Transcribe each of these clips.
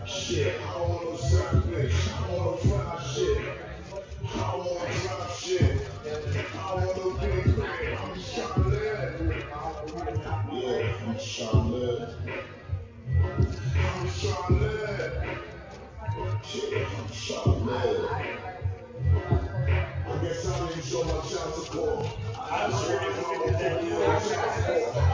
Shit, I don't want no selfish. I don't want no fly shit. I don't want to drop shit. I don't want no big crib. I'm just trying to live. Yeah, I'm just trying to live. I'm just trying to live. Shit, I'm just trying to live. I guess I didn't show my child support. I just wanted to go child support. I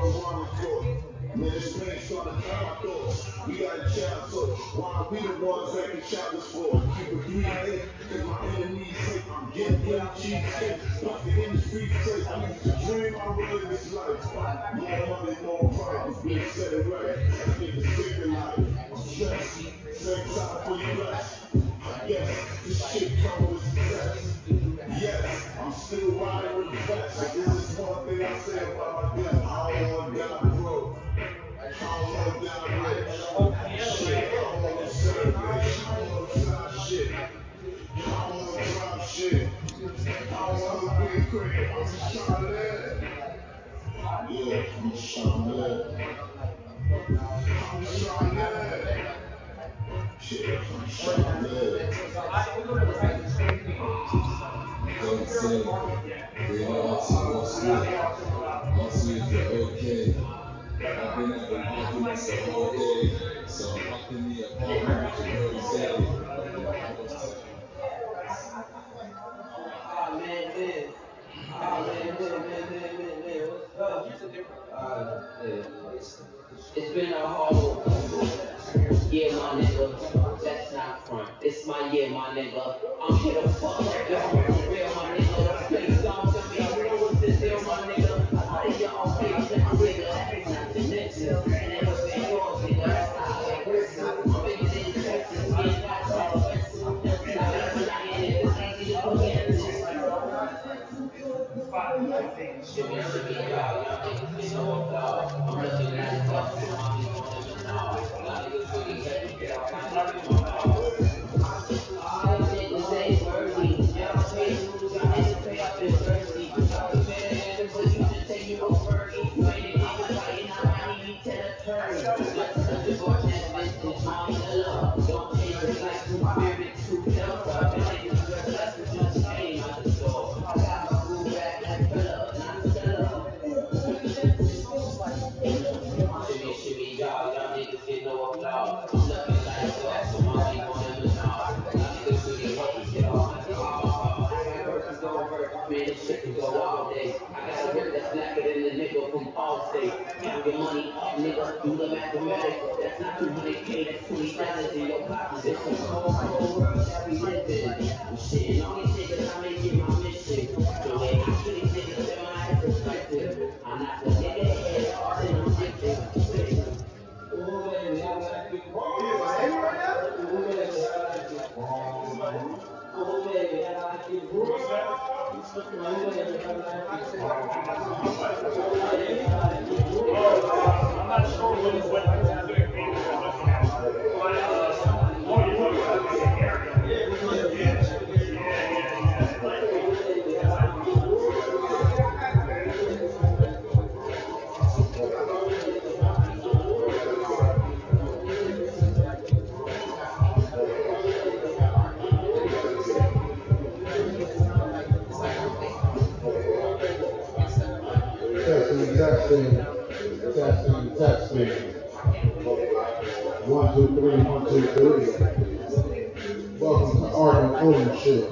was on the court. Man, this pain started to come my thoughts. We got a child, so why we the ones that can child us for? Keep it 3-8, cause my enemies say I'm getting cheesecake. Like the industry say, I used to dream I would live this life. More money, more problems, bitch, said it right. Niggas sick of life. I'm stressed, same time for you blessed. I guess this shit comes with success. Yes, I'm still riding with the facts. But this is one thing I say about my death. I don't want to die broke. I don't want to die rich. Shit, I don't want to serve bitch. I don't want to fly shit. I don't want to drop shit. I don't want to be a crib. I'm just trying to live. Yeah, I'm just trying to live. I'm just trying to live. Shit, I'm just trying to live. Don't say, they all talk slick. Also, if you're okay. I've been having arguments the whole day, so I'm up in the apartment with your girl Zay. Oh man, man. Oh man. What's up? It's been a whole year, my nigga. That's not front. It's my year, my nigga. I'm here to fuck. That's real, my nigga. Please don't tell me real. What's the deal, my nigga? Out of your own page, my nigga. That's not the next. Never been yours, nigga. That's not like this. I'm bigger than Texas. Get that Southwest. That's not even lying. It's easy to forget. Shimmy, y'all niggas get no applause. I'm looking at it tough, so mommy want them to know. Y'all niggas really let me get off my all these niggas ain't worthy. Y'all pay rules, y'all niggas pay up and thirsty. Man, but you should take you a Fergie. You ain't even fighting, I need to tell a turn. Let's touch the board, that vintage, mommy, the love. Don't change the life, true spirit, true delta. And niggas dress less than just came out the store. I got my groove back like Philip, not Stella. Shimmy, y'all niggas get no applause. I'm looking like that, so mommy want them to know. Y'all niggas really hate shit all my dog. I got verses go verse, man, this shit can go all day. I got a grip that's blacker than the nigga from Allstate. Count your money, nigga, do the mathematics. That's not 200K, that's $20 in your pocket. It's a cold world that we live in. I'm shitting on these niggas, I make it my mission. The way I treat these niggas in my perspective. I'm not the nigga head, and I'm addicted. Oh, baby, I like you. Oh, baby, I like you. Oh, baby, I like you. Oh, baby, I like you. I'm not sure what is what I'm doing. Testing. 1, 2, 3, 1, 2, 3. Welcome to Art and Ownership.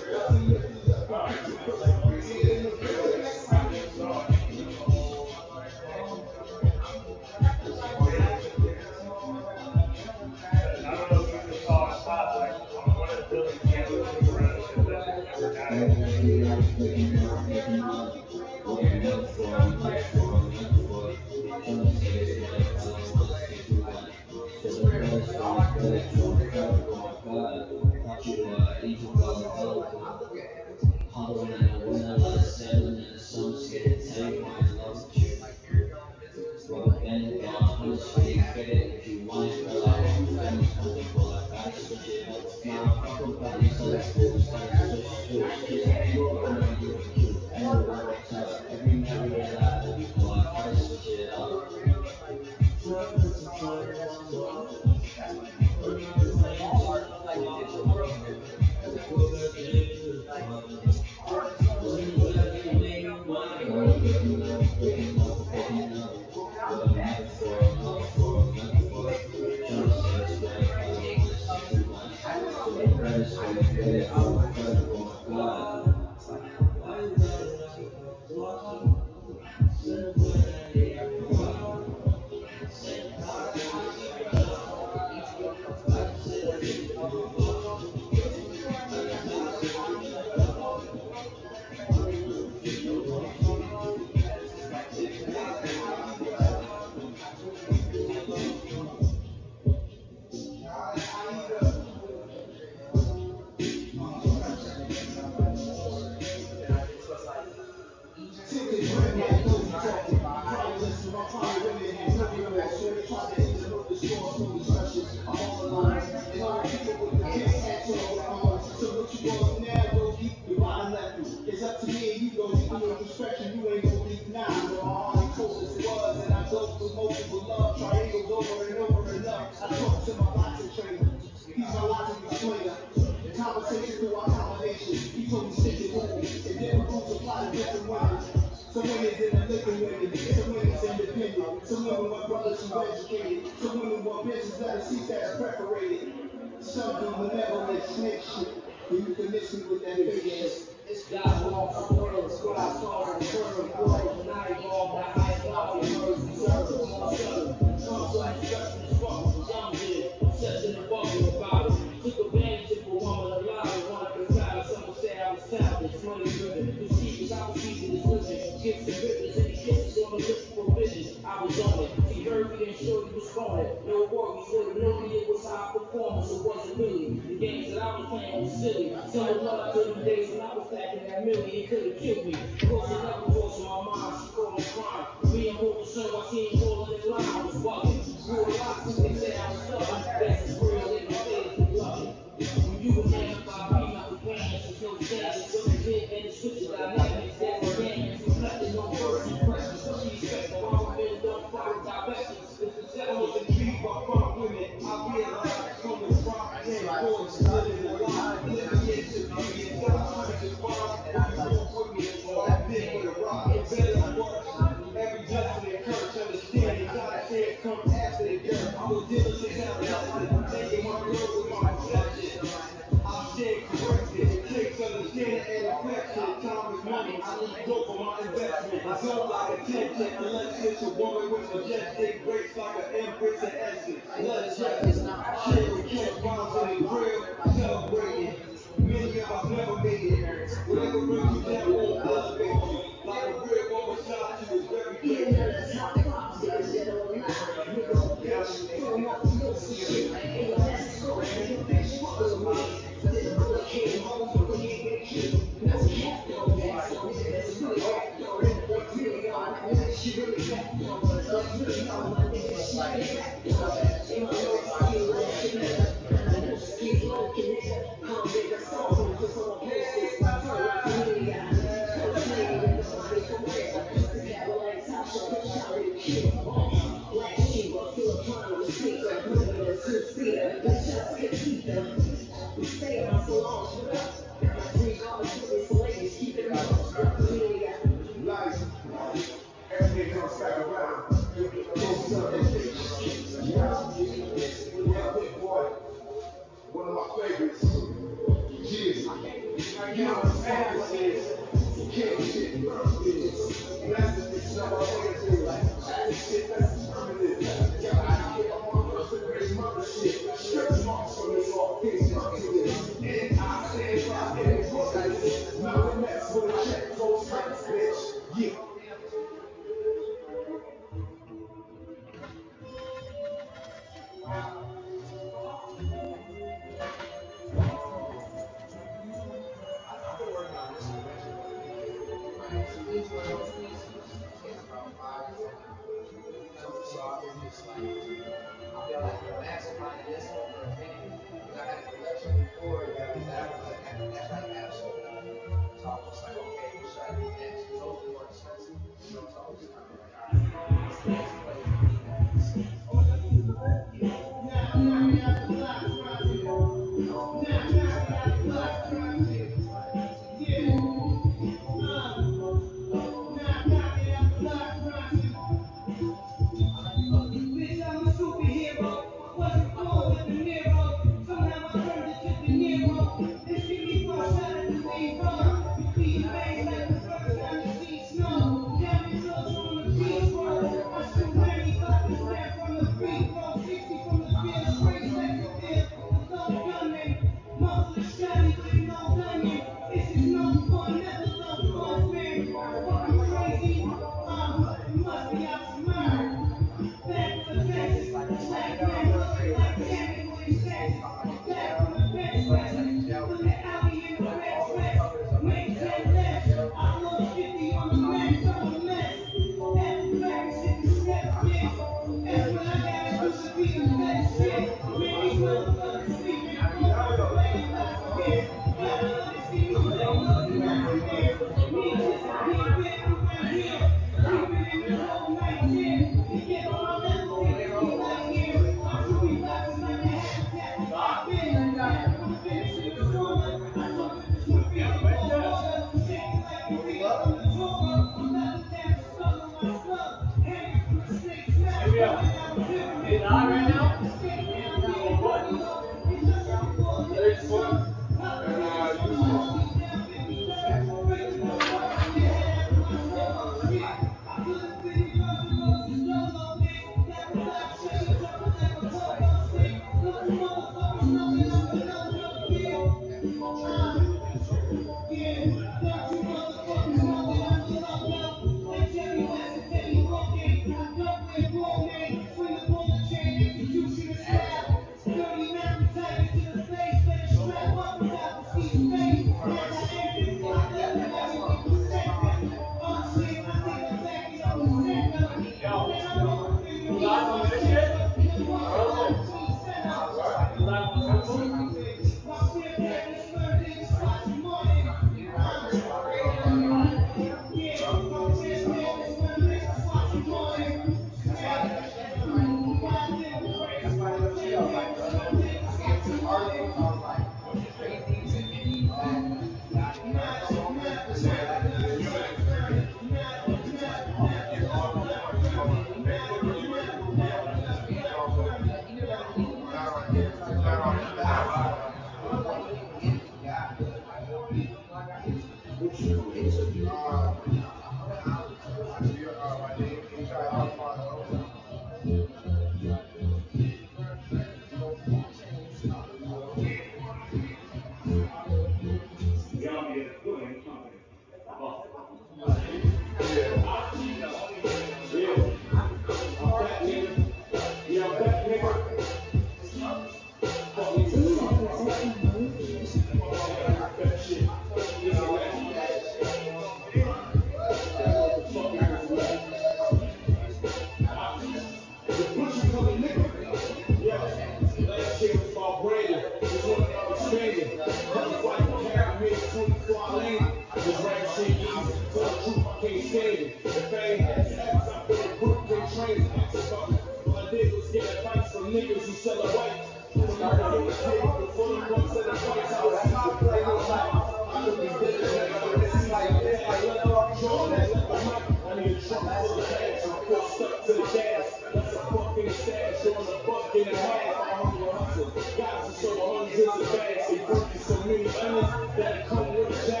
Guys are so hundreds of bags, they working so many things that come with a bag.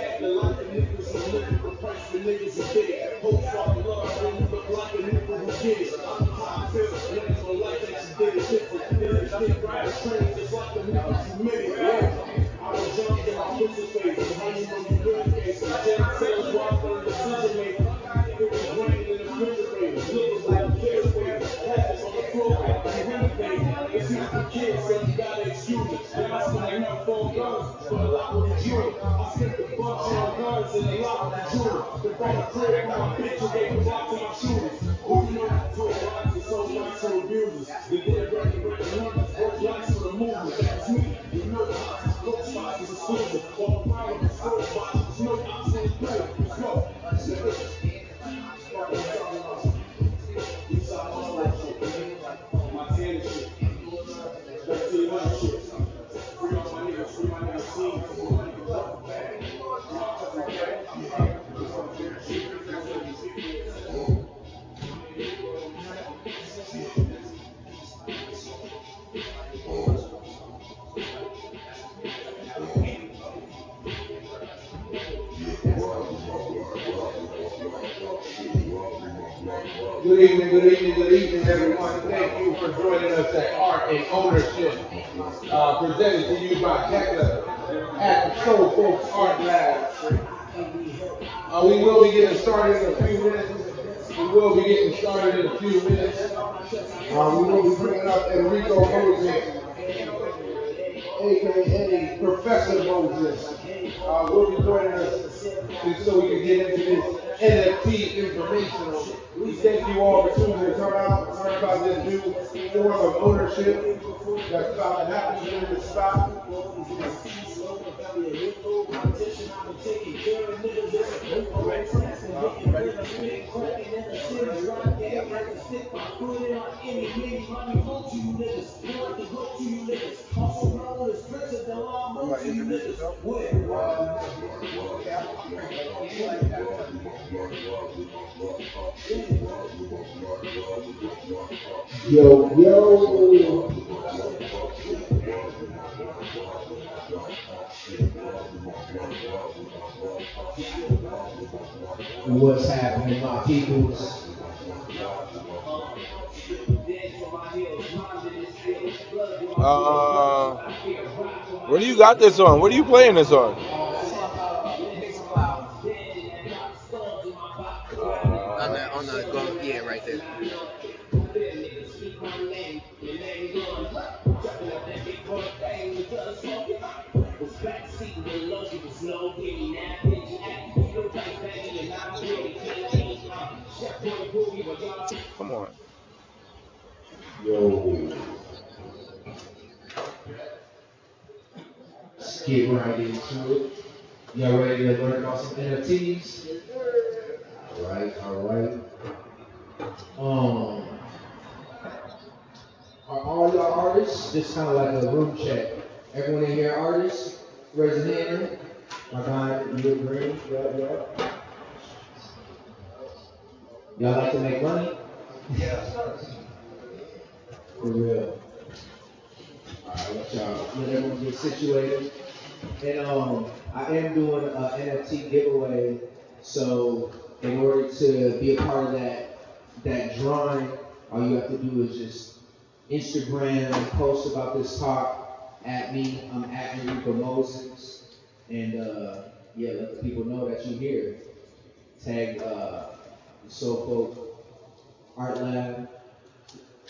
Good evening, everyone. Thank you for joining us at Art and Ownership, presented to you by HECA at the Soul Folks Art Lab. We will be getting started in a few minutes. We will be bringing up Enrico Moses, aka Professor Moses. Will be joining us so we can get into this NFT informational. We thank you all for tuning to come out and learn about this new form of ownership that's about to happen here in this spot. Yo. What's happening, my peoples? What do you got this on? What are you playing this on? On the yeah, right there. Come on. Yo. Let's get right into it. Y'all ready to learn about some NFTs? All right. Are all y'all artists? Just kind of like a room check. Everyone in here artists? Raise your hand. My guy, you agree? Yeah. Y'all like to make money? Yeah. For real. Alright, let everyone get situated. And I am doing an NFT giveaway. So in order to be a part of that drawing, all you have to do is just Instagram, post about this talk at me. I'm at Enrico Moses. And let the people know that you're here. Tag the Soul Folk Art Lab.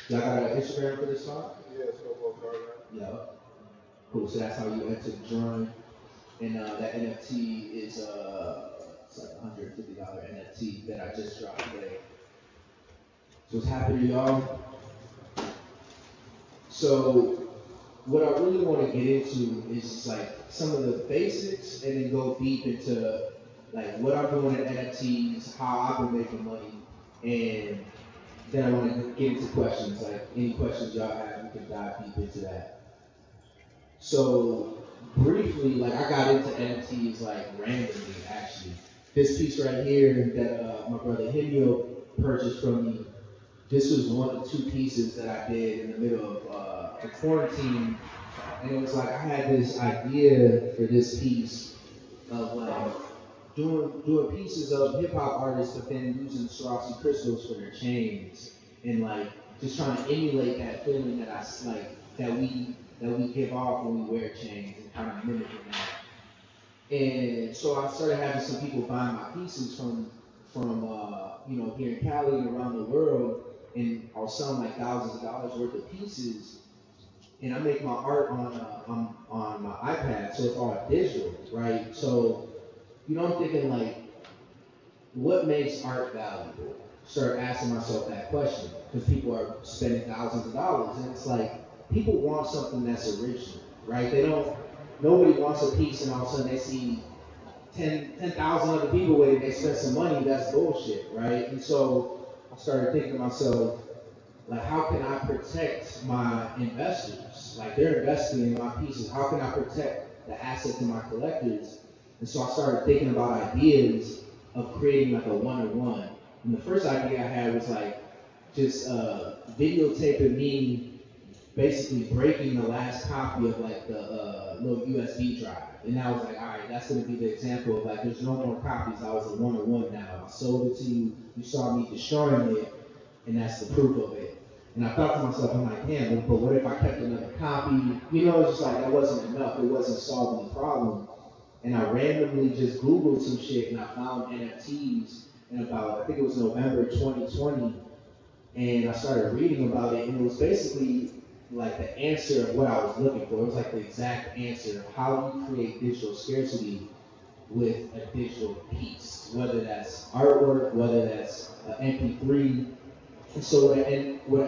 Y'all got an Instagram for this talk? Yeah, Soul Folk Art Lab. Yeah. Cool. So that's how you enter the drawing. And that NFT is it's like $150 NFT that I just dropped today. So what's happening, y'all? So what I really want to get into is just like some of the basics, and then go deep into like what I'm doing in NFTs, how I've been making money, and then I want to get into questions. Like any questions y'all have, we can dive deep into that. So briefly, like I got into NFTs like randomly actually. This piece right here that my brother Enrico purchased from me, this was one of 2 pieces that I did in the middle of the quarantine. And it was like I had this idea for this piece of like doing pieces of hip hop artists, but then using Swarovski crystals for their chains, and like just trying to emulate that feeling that that we give off when we wear chains and kind of mimicking that. And so I started having some people buying my pieces from here in Cali and around the world, and I was selling like thousands of dollars worth of pieces. And I make my art on my iPad, so it's all digital, right? So I'm thinking like, what makes art valuable? Start asking myself that question because people are spending thousands of dollars, and it's like people want something that's original, right? They don't. Nobody wants a piece, and all of a sudden they see 10,000 other people with it. They spend some money. That's bullshit, right? And so I started thinking to myself, like, how can I protect my investors? Like, they're investing in my pieces. How can I protect the assets of my collectors? And so I started thinking about ideas of creating like a one-on-one. And the first idea I had was like just videotaping me basically breaking the last copy of like the little USB drive. And I was like, all right, that's gonna be the example of like, there's no more copies. I was a one-on-one now. I sold it to you. You saw me destroying it, and that's the proof of it. And I thought to myself, I'm like, damn, but what if I kept another copy? It's just like that wasn't enough. It wasn't solving the problem. And I randomly just Googled some shit and I found NFTs in about, I think it was November 2020. And I started reading about it, and it was basically like the answer of what I was looking for. It was like the exact answer of how you create digital scarcity with a digital piece, whether that's artwork, whether that's an MP3. And so what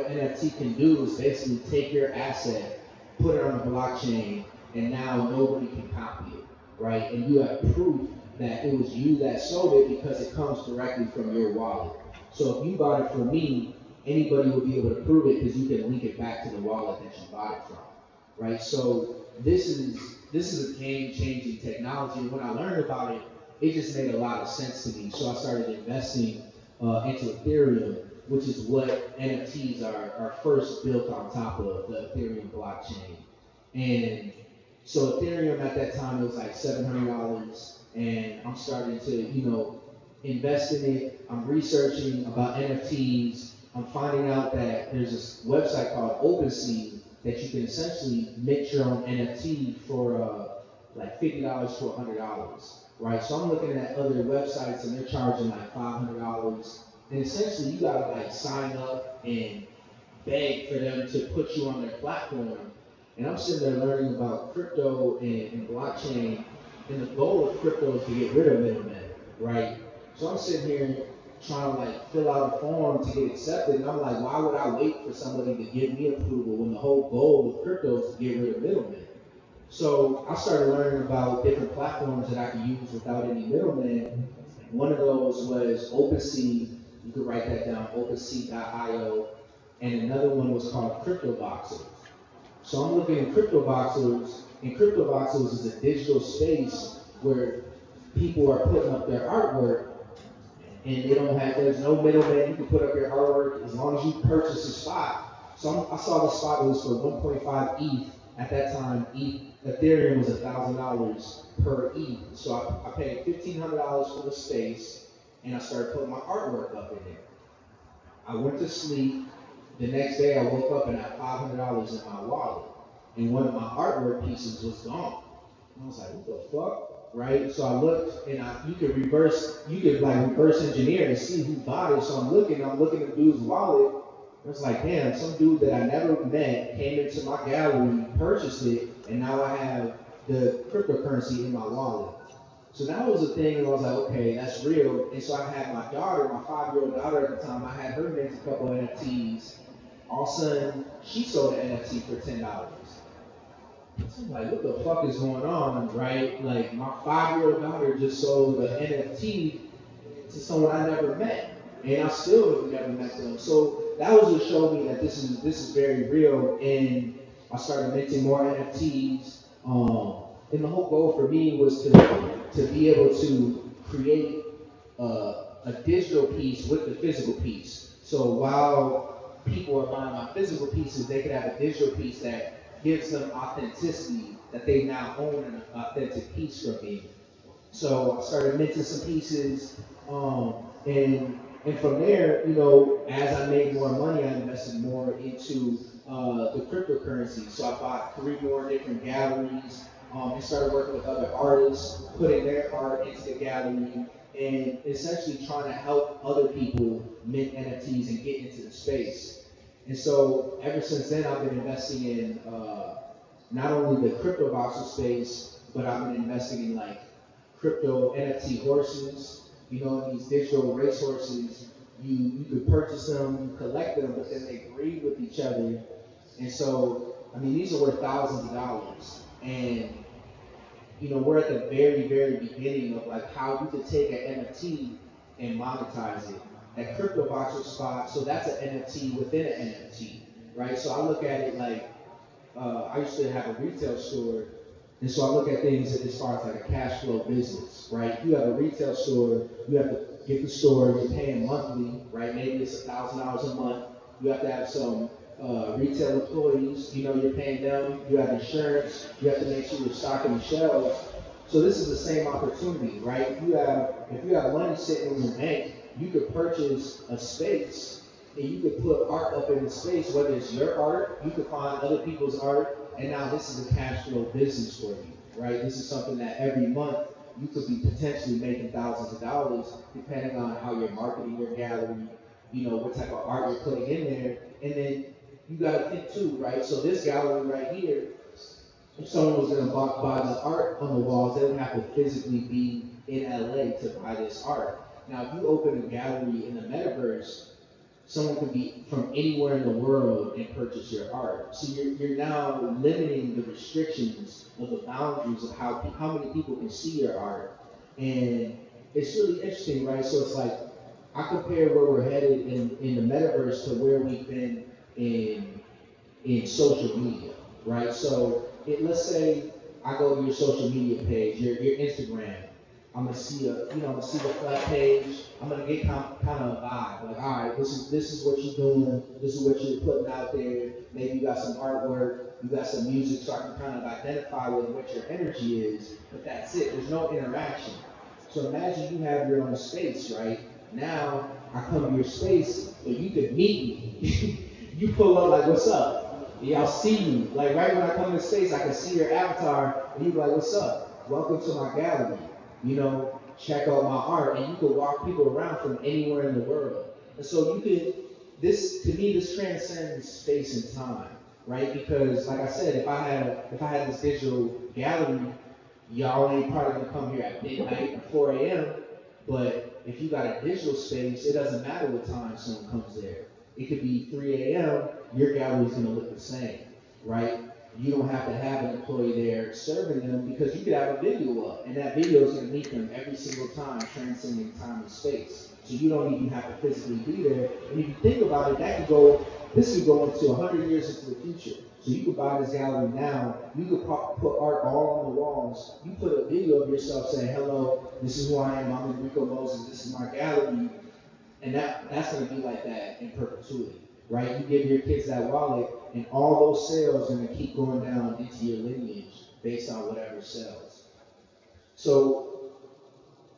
an NFT can do is basically take your asset, put it on a blockchain, and now nobody can copy it, right? And you have proof that it was you that sold it because it comes directly from your wallet. So if you bought it from me, anybody will be able to prove it because you can link it back to the wallet that you bought it from, right? So this is a game-changing technology. And when I learned about it, it just made a lot of sense to me. So I started investing into Ethereum, which is what NFTs are first built on top of the Ethereum blockchain. And so Ethereum at that time, it was like $700, and I'm starting to, invest in it. I'm researching about NFTs. I'm finding out that there's this website called OpenSea that you can essentially make your own NFT for like $50 to $100, right? So I'm looking at other websites and they're charging like $500. And essentially you gotta like sign up and beg for them to put you on their platform. And I'm sitting there learning about crypto and blockchain, and the goal of crypto is to get rid of middlemen, right? So I'm sitting here trying to like fill out a form to get accepted, and I'm like, why would I wait for somebody to give me approval when the whole goal of crypto is to get rid of middlemen? So I started learning about different platforms that I could use without any middlemen. One of those was OpenSea. You could write that down, OpenSea.io, and another one was called CryptoVoxels. So I'm looking at CryptoVoxels, and CryptoVoxels is a digital space where people are putting up their artwork, and there's no middleman. You can put up your artwork as long as you purchase a spot. So I saw the spot that was for 1.5 ETH. At that time, Ethereum was $1,000 per ETH. So I paid $1,500 for the space, and I started putting my artwork up in there. I went to sleep. The next day, I woke up and had $500 in my wallet, and one of my artwork pieces was gone. And I was like, what the fuck, right? So I looked, and you could reverse engineer and see who bought it. So I'm looking at the dude's wallet. And it's like, damn, some dude that I never met came into my gallery, purchased it, and now I have the cryptocurrency in my wallet. So that was the thing, and I was like, okay, that's real. And so I had my daughter, my 5-year-old daughter at the time, I had her make a couple of NFTs. All of a sudden, she sold an NFT for $10. So I'm like, what the fuck is going on, right? Like, my 5-year-old daughter just sold an NFT to someone I never met, and I still have never met them. So that was to show me that this is very real, and I started minting more NFTs. And the whole goal for me was to be able to create a digital piece with the physical piece. So while people are buying my physical pieces, they could have a digital piece that gives them authenticity, that they now own an authentic piece from me. So I started minting some pieces, and from there, as I made more money, I invested more into the cryptocurrency. So I bought 3 more different galleries and started working with other artists, putting their art into the gallery, and essentially trying to help other people mint NFTs and get into the space. And so ever since then, I've been investing in not only the crypto voxel space, but I've been investing in like crypto NFT horses. You know, these digital racehorses. You could purchase them, you collect them, but then they breed with each other. And so, I mean, these are worth thousands of dollars. And you know, we're at the very, very beginning of like how you could take an NFT and monetize it. That crypto voxel spot, so that's an NFT within an NFT, right? So I look at it like I used to have a retail store, and so I look at things as far as like a cash flow business, right? You have a retail store, you have to get the store, you're paying monthly, right? Maybe it's $1,000 a month. You have to have some retail employees, you know, you're paying them, you have insurance, you have to make sure you're stocking the shelves. So this is the same opportunity, right? If you have money sitting in your bank, you could purchase a space and you could put art up in the space, whether it's your art, you could find other people's art, and now this is a cash flow business for you, right? This is something that every month you could be potentially making thousands of dollars depending on how you're marketing your gallery, you know, what type of art you're putting in there. And then you gotta think too, right? So this gallery right here, if someone was gonna buy the art on the walls, they would have to physically be in LA to buy this art. Now, if you open a gallery in the metaverse, someone can be from anywhere in the world and purchase your art. So you're now limiting the restrictions of the boundaries of how many people can see your art. And it's really interesting, right? So it's like, I compare where we're headed in the metaverse to where we've been in social media, right? So let's say I go to your social media page, your Instagram. I'm gonna see the flat page. I'm gonna get kind of a vibe, like, all right, this is what you're doing, this is what you're putting out there. Maybe you got some artwork, you got some music, so I can kind of identify with what your energy is. But that's it. There's no interaction. So imagine you have your own space, right? Now I come to your space, but you could meet me. You pull up like, what's up? Yeah, I'll see you. Like right when I come to space, I can see your avatar, and you be like, what's up? Welcome to my gallery. You know, check out my art, and you can walk people around from anywhere in the world. And so to me, this transcends space and time, right? Because like I said, if I had this digital gallery, y'all ain't probably gonna come here at midnight or 4 a.m. But if you got a digital space, it doesn't matter what time someone comes there. It could be 3 a.m., your gallery is gonna look the same, right? You don't have to have an employee there serving them because you could have a video up, and that video is gonna meet them every single time, transcending time and space. So you don't even have to physically be there. And if you think about it, this could go into 100 years into the future. So you could buy this gallery now, you could put art all on the walls, you put a video of yourself saying, hello, this is who I am, I'm Enrico Moses, this is my gallery, and that's gonna be like that in perpetuity, right? You give your kids that wallet, and all those sales are gonna keep going down into your lineage based on whatever sells. So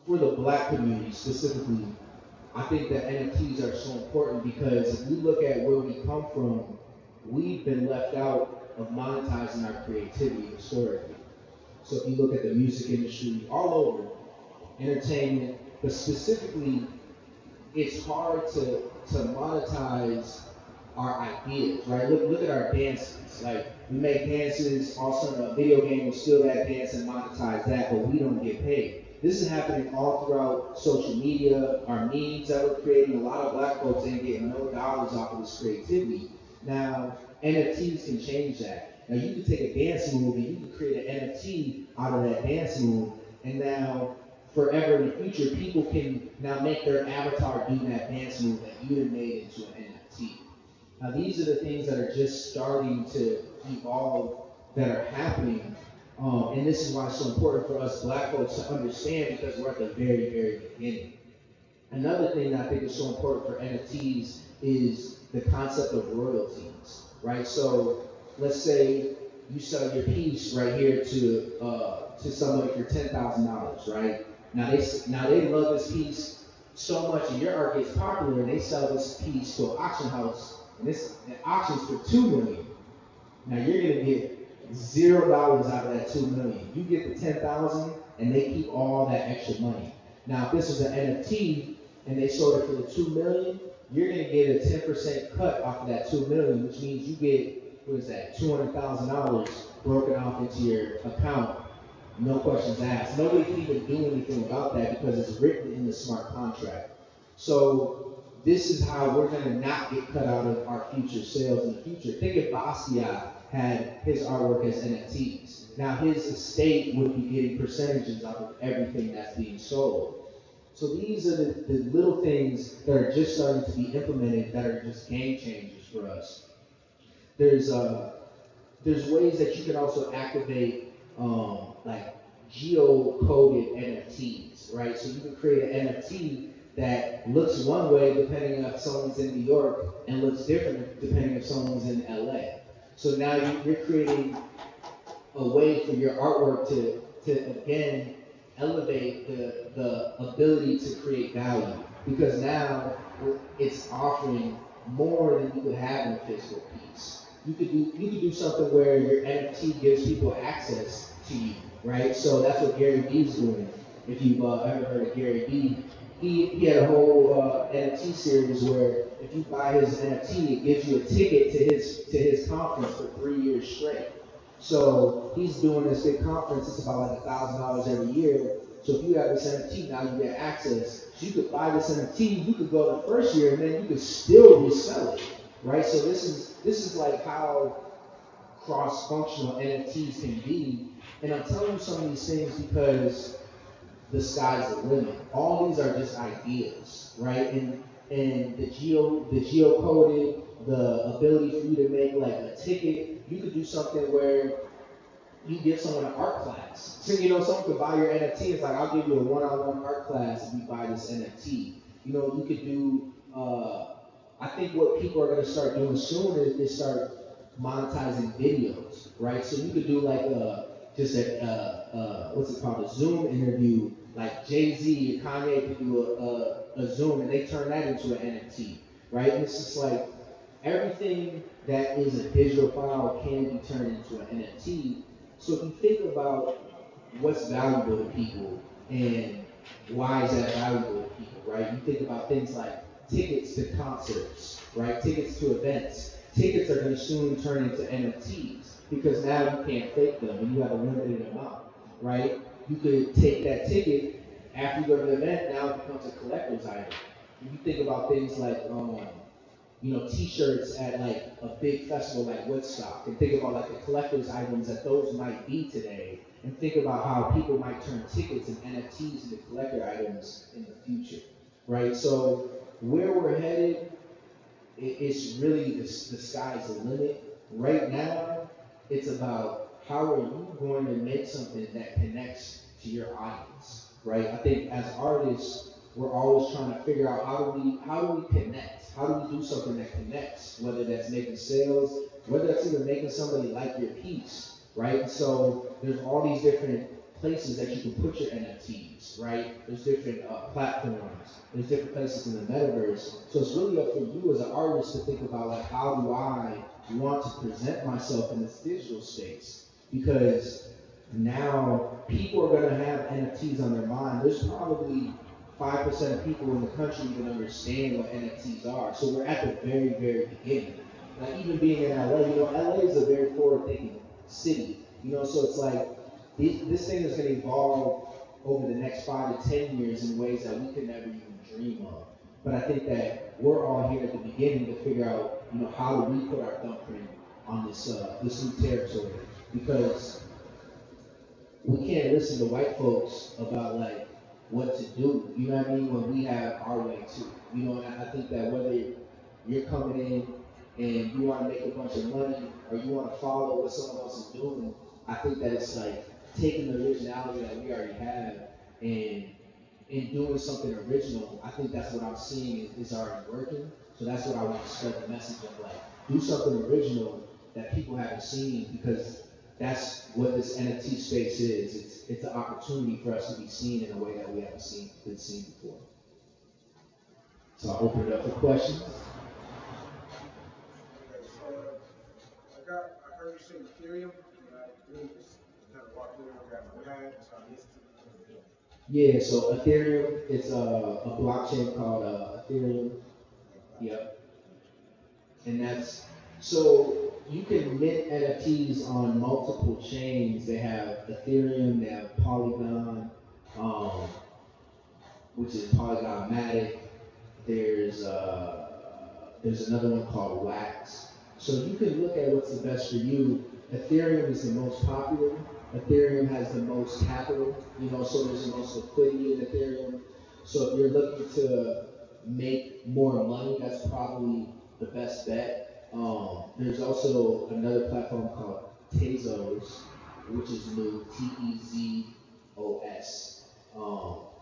for the Black community specifically, I think that NFTs are so important because if we look at where we come from, we've been left out of monetizing our creativity historically. So if you look at the music industry all over, entertainment, but specifically, it's hard to monetize our ideas, right? Look at our dances. Like we make dances, all of a sudden a video game will steal that dance and monetize that, but we don't get paid. This is happening all throughout social media, our memes that we're creating. A lot of Black folks ain't getting no dollars off of this creativity. Now, NFTs can change that. Now you can take a dance move and you can create an NFT out of that dance move, and now forever in the future, people can now make their avatar do that dance move that you had made into an NFT. Now these are the things that are just starting to evolve, that are happening. And this is why it's so important for us Black folks to understand, because we're at the very, very beginning. Another thing that I think is so important for NFTs is the concept of royalties, right? So let's say you sell your piece right here to somebody for $10,000, right? Now they love this piece so much, and your art gets popular, and they sell this piece to an auction house and this the auction's for $2 million. Now you're gonna get $0 out of that $2 million. You get the 10,000, and they keep all that extra money. Now, if this was an NFT and they sold it for the $2 million, you're gonna get a 10% cut off of that $2 million, which means you get, what is that, $200,000 broken off into your account, no questions asked. Nobody can even do anything about that because it's written in the smart contract. So this is how we're gonna not get cut out of our future sales in the future. Think if Basquiat had his artwork as NFTs. Now his estate would be getting percentages out of everything that's being sold. So these are the little things that are just starting to be implemented that are just game changers for us. There's ways that you can also activate like geo-coded NFTs, right? So you can create an NFT that looks one way depending if someone's in New York and looks different depending if someone's in LA. So now you're creating a way for your artwork to again elevate the ability to create value, because now it's offering more than you could have in a physical piece. You could do something where your NFT gives people access to you, right? So that's what Gary Vee's doing. If you've ever heard of Gary Vee, he had a whole NFT series where if you buy his NFT, it gives you a ticket to his conference for 3 years straight. So he's doing this big conference. It's about like $1,000 every year. So if you have this NFT, now you get access. So you could buy this NFT, you could go the first year, and then you could still resell it, right? So this is like how cross-functional NFTs can be. And I'm telling you some of these things because the sky's the limit. All these are just ideas, right? And the geocoded, the ability for you to make like a ticket. You could do something where you give someone an art class. So someone could buy your NFT. It's like, I'll give you a one-on-one art class if you buy this NFT. You could do. I think what people are going to start doing soon is start monetizing videos, right? So you could do like just what's it called, a Zoom interview, like Jay-Z and Kanye could do a Zoom, and they turn that into an NFT, right? And it's just like everything that is a digital file can be turned into an NFT. So if you think about what's valuable to people and why is that valuable to people, right? You think about things like tickets to concerts, right? Tickets to events. Tickets are going to soon turn into NFTs because now you can't fake them and you have a limited amount, right? You could take that ticket after you go to the event, now it becomes a collector's item. If you think about things like T-shirts at like a big festival like Woodstock, and think about like the collector's items that those might be today, and think about how people might turn tickets and NFTs into collector items in the future, right? So where we're headed, it's really the sky's the limit. Right now, it's about how are you going to make something that connects to your audience, right? I think as artists, we're always trying to figure out how do we connect? How do we do something that connects? Whether that's making sales, whether that's even making somebody like your piece, right? And so there's all these different places that you can put your NFTs, right? There's different platforms. There's different places in the metaverse. So it's really up for you as an artist to think about like, how do I want to present myself in this digital space? Because now people are going to have NFTs on their mind. There's probably 5% of people in the country even understand what NFTs are. So we're at the very, very beginning. Like even being in LA, LA is a very forward-thinking city. So it's like this thing is going to evolve over the next 5 to 10 years in ways that we could never even dream of. But I think that we're all here at the beginning to figure out, how do we put our thumbprint on this new territory? Because we can't listen to white folks about like what to do, what I mean, when we have our way too. And I think that whether you're coming in and you want to make a bunch of money or you want to follow what someone else is doing, I think that it's like taking the originality that we already have and doing something original. I think that's what I'm seeing is already working. So that's what I want to spread the message of, like, do something original that people haven't seen, because that's what this NFT space is. It's an opportunity for us to be seen in a way that we haven't been seen before. So I'll open it up for questions. purchasing Ethereum, what I do is kind of walk through and grab my pad and start listening. Yeah, so Ethereum, it's a blockchain called Ethereum. Yep. And that's so you can mint NFTs on multiple chains. They have Ethereum, they have Polygon, um, which is Polygon Matic. There's another one called Wax. So you can look at what's the best for you. Ethereum is the most popular. Ethereum has the most capital, so there's the most liquidity in Ethereum. So if you're looking to make more money, that's probably the best bet. There's also another platform called Tezos, which is new, Tezos.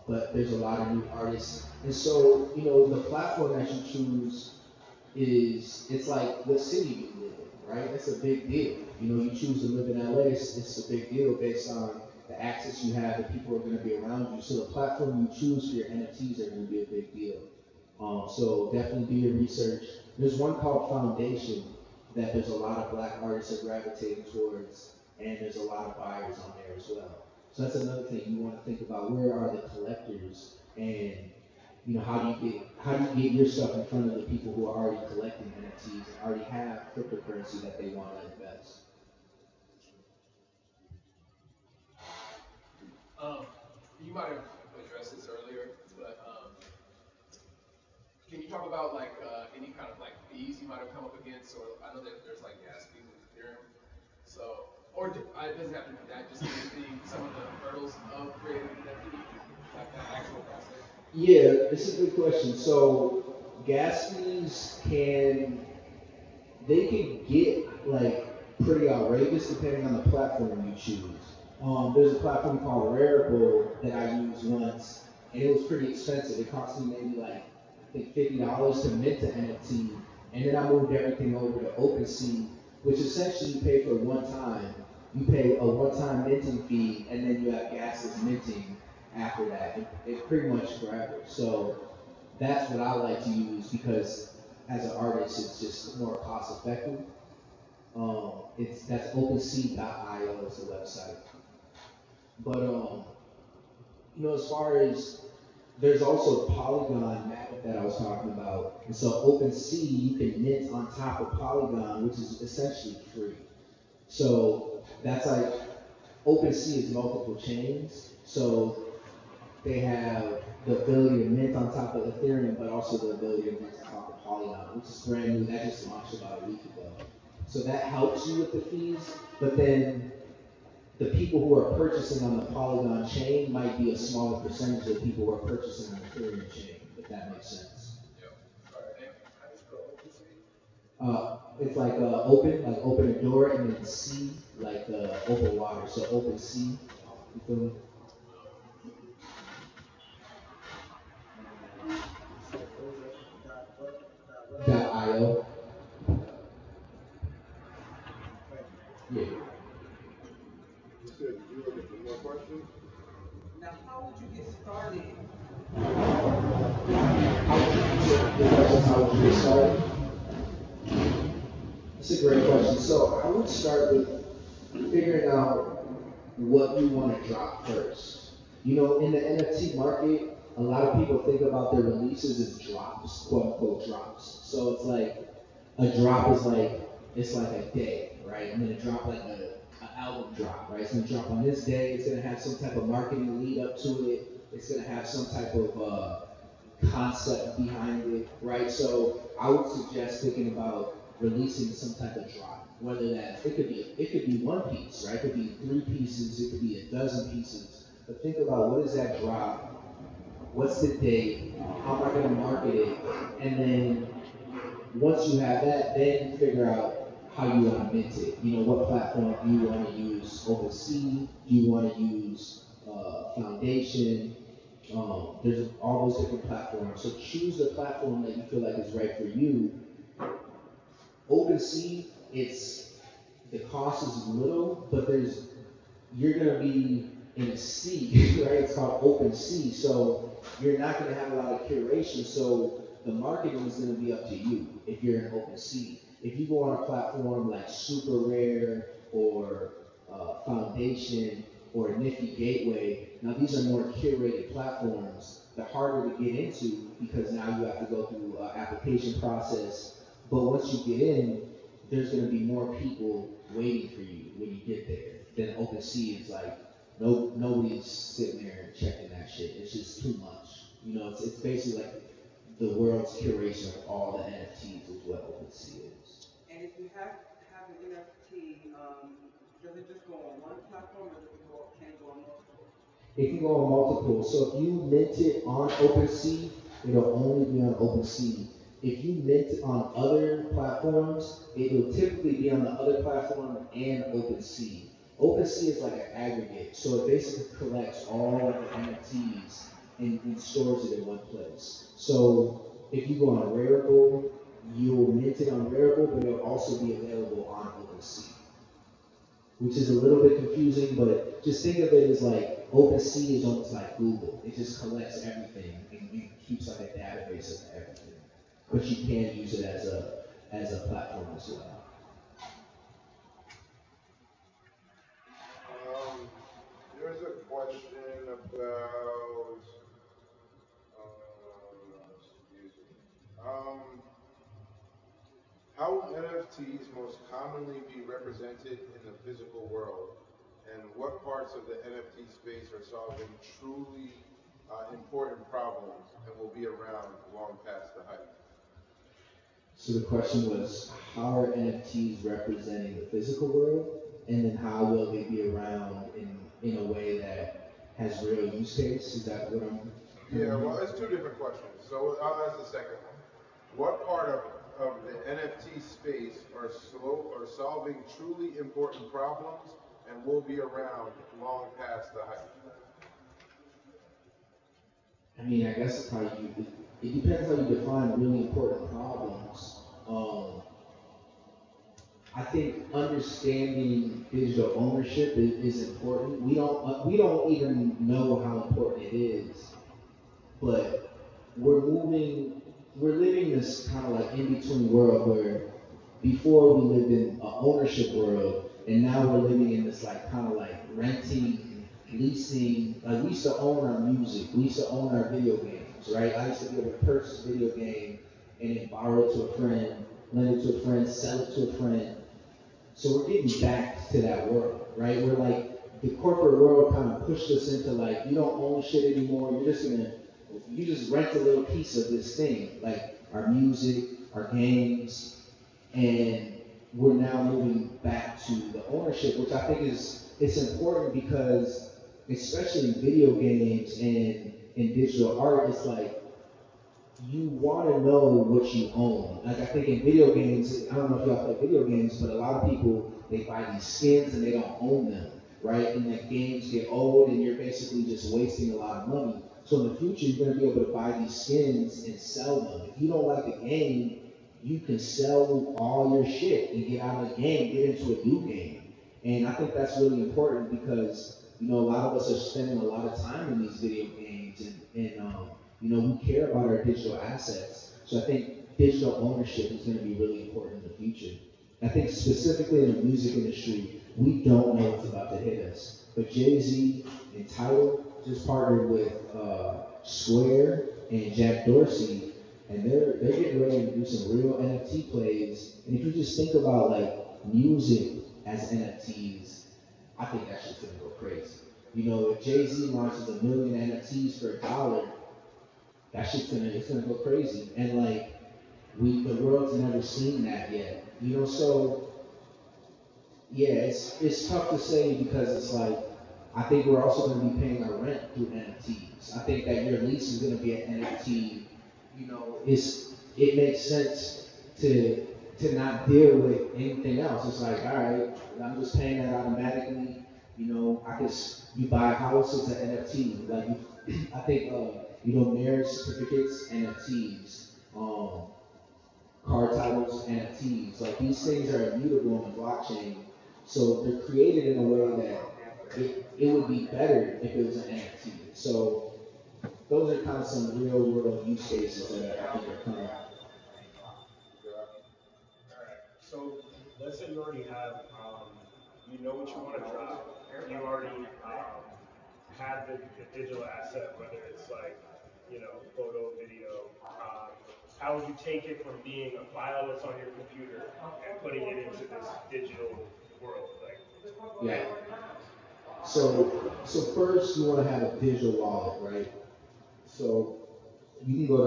But there's a lot of new artists. And so, the platform that you choose it's like what city you live in, right? That's a big deal. You choose to live in LA, it's a big deal based on the access you have, the people are going to be around you. So the platform you choose for your NFTs are going to be a big deal. So definitely do your research. There's one called Foundation that there's a lot of black artists are gravitating towards, and there's a lot of buyers on there as well. So that's another thing you want to think about. Where are the collectors, and how do you get your stuff in front of the people who are already collecting NFTs and already have cryptocurrency that they want to invest? You might have addressed this earlier, but can you talk about any kind of fees you might have come up against, or I know that there's gas fees with Ethereum, so it doesn't have to be that, just some of the hurdles of creating an NFT, like that actual process. Yeah, this is a good question. So gas fees they can get pretty outrageous depending on the platform you choose. There's a platform called Rarible that I used once, and it was pretty expensive. It cost me maybe I think $50 to mint an NFT, and then I moved everything over to OpenSea, which essentially you pay for one time. You pay a one-time minting fee, and then you have gasless minting after that. It's pretty much forever. So that's what I like to use because as an artist, it's just more cost effective. That's OpenSea.io is the website. But as far as there's also Polygon Matic that I was talking about, and so OpenSea you can mint on top of Polygon, which is essentially free. So that's OpenSea is multiple chains, so they have the ability to mint on top of Ethereum, but also the ability to mint on top of Polygon, which is brand new. That just launched about a week ago. So that helps you with the fees, but then the people who are purchasing on the Polygon chain might be a smaller percentage of people who are purchasing on the Ethereum chain, if that makes sense. It's open a door, and then sea, open water, so open sea. You feel me? .io. Yeah. You said you were looking for more questions? Now, how would you get started? How would you get started? That's a great question. So I would start with figuring out what you want to drop first. In the NFT market, a lot of people think about their releases as drops, quote unquote drops. So it's a drop is it's like a day, right? I'm gonna drop an album drop, right? It's gonna drop on this day. It's gonna have some type of marketing lead up to it. It's gonna have some type of concept behind it, right? So I would suggest thinking about releasing some type of drop, whether it could be one piece, right? It could be 3 pieces, it could be a dozen pieces. But think about what is that drop? What's the date? How am I gonna market it? And then once you have that, then figure out how you want to mint it. What platform do you want to use? OpenSea? Do you want to use Foundation? There's all those different platforms. So choose the platform that you feel like is right for you. OpenSea, the cost is little, but you're gonna be in a sea, right? It's called OpenSea, so you're not gonna have a lot of curation. So the marketing is gonna be up to you if you're in OpenSea. If you go on a platform like Super Rare or Foundation or Nifty Gateway, now these are more curated platforms. They're harder to get into because now you have to go through application process. But once you get in, there's going to be more people waiting for you when you get there. Then OpenSea is like, nobody's sitting there and checking that shit. It's just too much. You know, it's basically like the world's curation of all the NFTs is what OpenSea is. And if you have an NFT, does it just go on one platform or can it go on multiple? It can go on multiple. So if you mint it on OpenSea, it'll only be on OpenSea. If you mint it on other platforms, it will typically be on the other platform and OpenSea. OpenSea is like an aggregate, so it basically collects all of the NFTs and stores it in one place. So if you go on Rarible, you'll mint it on Rarible, but it'll also be available on OpenSea, which is a little bit confusing, but just think of it as like OpenSea is almost like Google. It just collects everything and keeps like a database of everything. But you can use it as a platform as well. There's a question about, excuse me, how will NFTs most commonly be represented in the physical world, and what parts of the NFT space are solving truly important problems and will be around long past the hype? So the question was, how are NFTs representing the physical world, and then how will they be around in a way that has real use case? Is that what I'm? Yeah, well, it's two different questions. So I'll ask the second one. What part of the NFT space are solving truly important problems and will be around long past the hype? I mean, I guess how it depends how you define really important problems. I think understanding digital ownership is important. We don't even know how important it is, but we're living this kind of like in between world where before we lived in an ownership world, and now we're living in this like kind of like renting, leasing. Like we used to own our music, we used to own our video games, right? I used to be able to purchase a video game and then borrow it to a friend, lend it to a friend, sell it to a friend. So we're getting back to that world, right? We're like the corporate world kind of pushed us into like you don't own shit anymore. You just rent a little piece of this thing, like our music, our games, and we're now moving back to the ownership, which I think it's important because especially in video games and in digital art, it's like you want to know what you own. Like I think in video games, I don't know if y'all play video games, but a lot of people they buy these skins and they don't own them, right? And the games get old and you're basically just wasting a lot of money. So in the future, you're going to be able to buy these skins and sell them. If you don't like the game, you can sell all your shit and get out of the game, get into a new game. And I think that's really important because a lot of us are spending a lot of time in these video games, and we care about our digital assets. So I think digital ownership is going to be really important in the future. I think specifically in the music industry, we don't know what's about to hit us. But Jay-Z and Tidal just partnered with Square and Jack Dorsey, and they're getting ready to do some real NFT plays. And if you just think about like music as NFTs, I think that shit's gonna go crazy. If Jay-Z launches 1,000,000 NFTs for $1, that shit's gonna go crazy. And like the world's never seen that yet. So yeah, it's tough to say because it's like I think we're also going to be paying our rent through NFTs. I think that your lease is going to be an NFT. It makes sense to not deal with anything else. It's like, all right, I'm just paying that automatically. You buy a house, it's an NFT. Like I think marriage certificates, NFTs. Car titles, NFTs. Like these things are immutable on the blockchain. So they're created in a way that it would be better if it was an NFT. So those are kind of some real world use cases that I think are coming. let's say you already have, you know what you want to drop, you already have the digital asset, whether it's like, photo, video. How would you take it from being a file that's on your computer and putting it into this digital world? Like, Yeah. So first you want to have a digital wallet, right? So you can go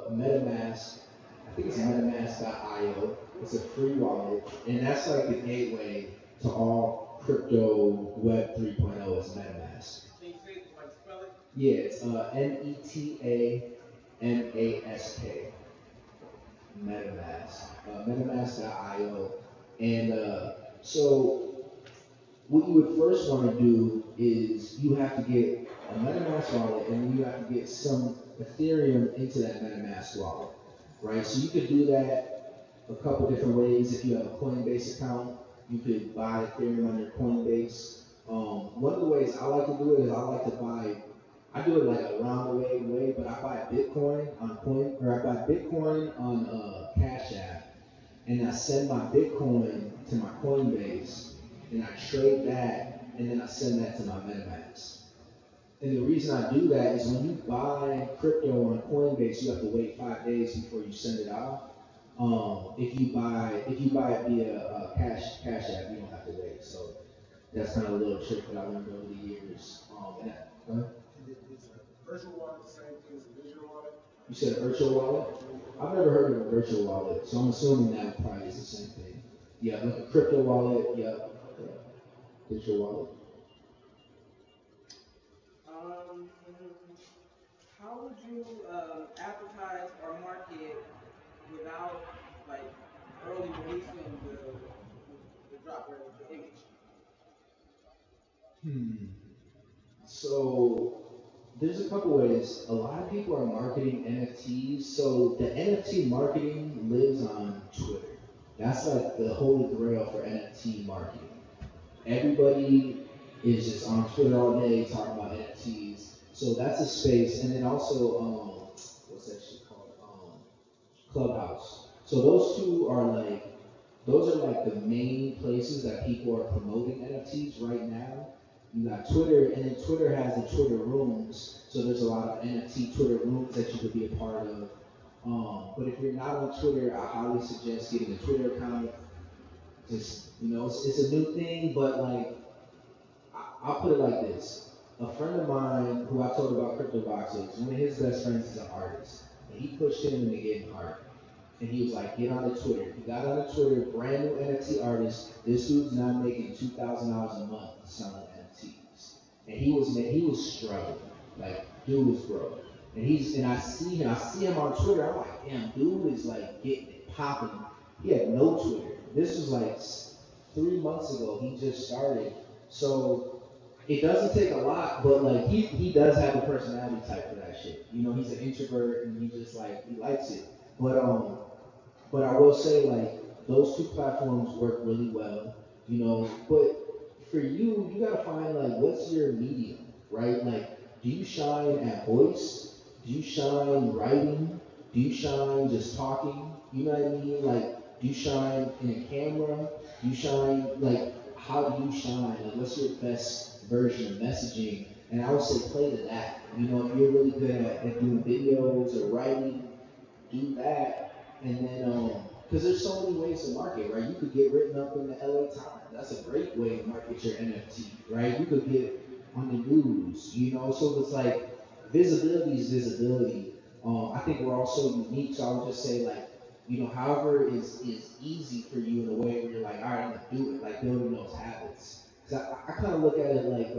to MetaMask. I think it's MetaMask.io. It's a free wallet, and that's like the gateway to all crypto Web 3.0 is MetaMask. Can you say, like, spell it? Yeah, it's MetaMask, MetaMask, MetaMask.io, and so what you would first want to do is you have to get a MetaMask wallet, and then you have to get some Ethereum into that MetaMask wallet, right? So you could do that a couple different ways. If you have a Coinbase account, you could buy Ethereum on your Coinbase. One of the ways I like to do it is I like to buy. I do it like a round the way, but I buy Bitcoin on Bitcoin on Cash App, and I send my Bitcoin to my Coinbase, and I trade that, and then I send that to my MetaMask. And the reason I do that is when you buy crypto on Coinbase, you have to wait 5 days before you send it off. If you buy it via Cash App, you don't have to wait. So that's kind of a little trick that I learned over the years. Go ahead. is a virtual wallet the same thing as a digital wallet? You said a virtual wallet? I've never heard of a virtual wallet, so I'm assuming that probably is the same thing. Yeah, like a crypto wallet, yeah, digital wallet. Um, how would you advertise or market without like early releasing the drop or the image? Hmm. So there's a couple ways. A lot of people are marketing NFTs. So the NFT marketing lives on Twitter. That's like the holy grail for NFT marketing. Everybody is just on Twitter all day talking about NFTs. So that's a space. And then also, what's that shit called? Clubhouse. So those are like the main places that people are promoting NFTs right now. You got Twitter, and then Twitter has the Twitter rooms. So there's a lot of NFT Twitter rooms that you could be a part of. But if you're not on Twitter, I highly suggest getting a Twitter account. Just it's a new thing, but like I'll put it like this. A friend of mine who I told about crypto boxes, one of his best friends is an artist, and he pushed him into getting art. And he was like, get on the Twitter. He got on the Twitter, brand new NFT artist. This dude's now making $2,000 a month selling NFTs. And he was struggling. Like, dude was broke. And I see him on Twitter. I'm like, damn, dude is like getting it popping. He had no Twitter. This was like 3 months ago. He just started. So it doesn't take a lot, but like he does have a personality type for that shit. He's an introvert and he likes it. But I will say like those two platforms work really well, But for you, you gotta find like what's your medium, right? Like, do you shine at voice? Do you shine writing? Do you shine just talking? You know what I mean? Like, do you shine in a camera? Do you shine like how do you shine? Like, what's your best version of messaging? And I would say play to that. If you're really good at doing videos or writing, do that, and then because there's so many ways to market, right? You could get written up in the LA Times. That's a great way to market your NFT, right? You could get on the news, So it's like visibility is visibility. I think we're all so unique, so I would just say like, however is easy for you in a way where you're like, all right, I'm gonna do it, like building those habits. Because I kind of look at it like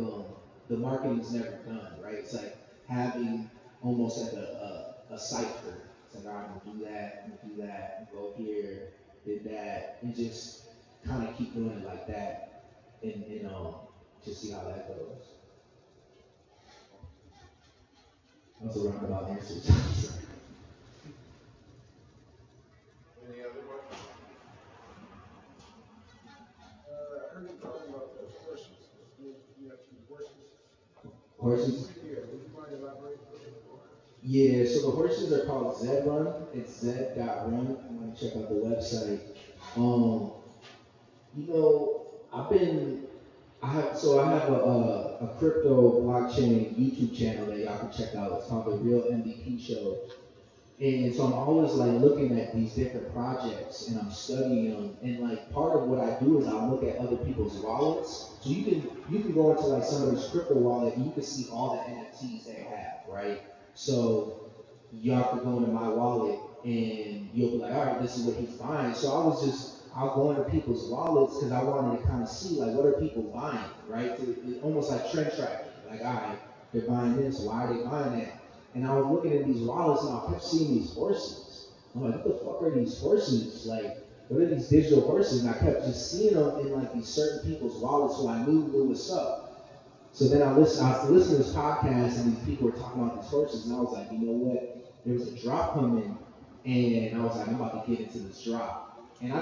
the marketing's never done, right? It's like having almost like a cipher. It's like, all right, I'm gonna do that, I'm gonna do that, go here, did that, and just kind of keep doing it like that, and just see how that goes. That was a roundabout answer. Any other questions? I heard you talking about the horses. You have two horses. Horses? Yeah, would you mind elaborating? Yeah, so the horses are called Zed Run. It's Zed.run. I'm gonna check out the website. Um, I have a crypto blockchain YouTube channel that y'all can check out. It's called The Real MVP Show. And so I'm always like looking at these different projects and I'm studying them. And like part of what I do is I look at other people's wallets. So you can go into like somebody's crypto wallet and you can see all the NFTs they have, right? So y'all could go into my wallet and you'll be like, all right, this is what he's buying. So I'll go into people's wallets because I wanted to kind of see like what are people buying, right? It's almost like trend tracking. Like, all right, they're buying this. Why are they buying that? And I was looking at these wallets and I kept seeing these horses. I'm like, what the fuck are these horses? Like, what are these digital horses? And I kept just seeing them in like these certain people's wallets, so I knew what's up. So then I was listening to this podcast and these people were talking about these horses, and I was like, you know what? There was a drop coming, and I was like, I'm about to get into this drop. And I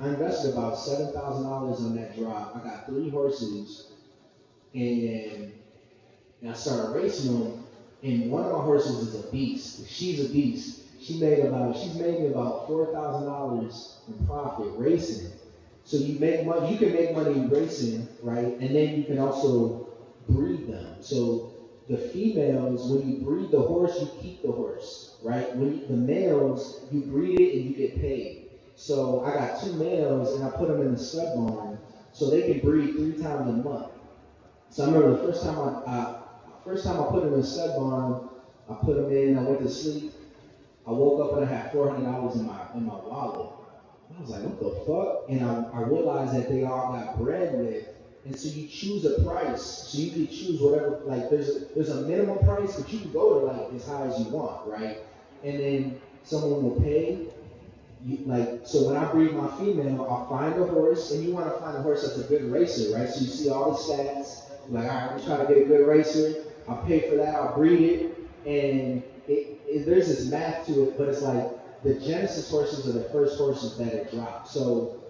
invested about $7,000 on that drop. I got 3 horses, and I started racing them. And one of my horses is a beast. She's a beast. She's made me about $4,000 in profit racing. So you make money. You can make money racing, right? And then you can also breed them. So the females, when you breed the horse, you keep the horse, right? The males, you breed it and you get paid. So I got 2 males and I put them in the stud barn so they can breed 3 times a month. So I remember the first time I put them in the stud barn, I put them in, I went to sleep. I woke up and I had $400 in my wallet. I was like, what the fuck? And I realized that they all got bred with. And so you choose a price. So you can choose whatever, like there's a minimum price, but you can go to like as high as you want, right? And then someone will pay. So when I breed my female, I'll find a horse, and you want to find a horse that's a good racer, right? So you see all the stats, like, all right, I'm trying to get a good racer. I'll pay for that. I'll breed it, and there's this math to it, but it's like the Genesis horses are the first horses that it dropped. So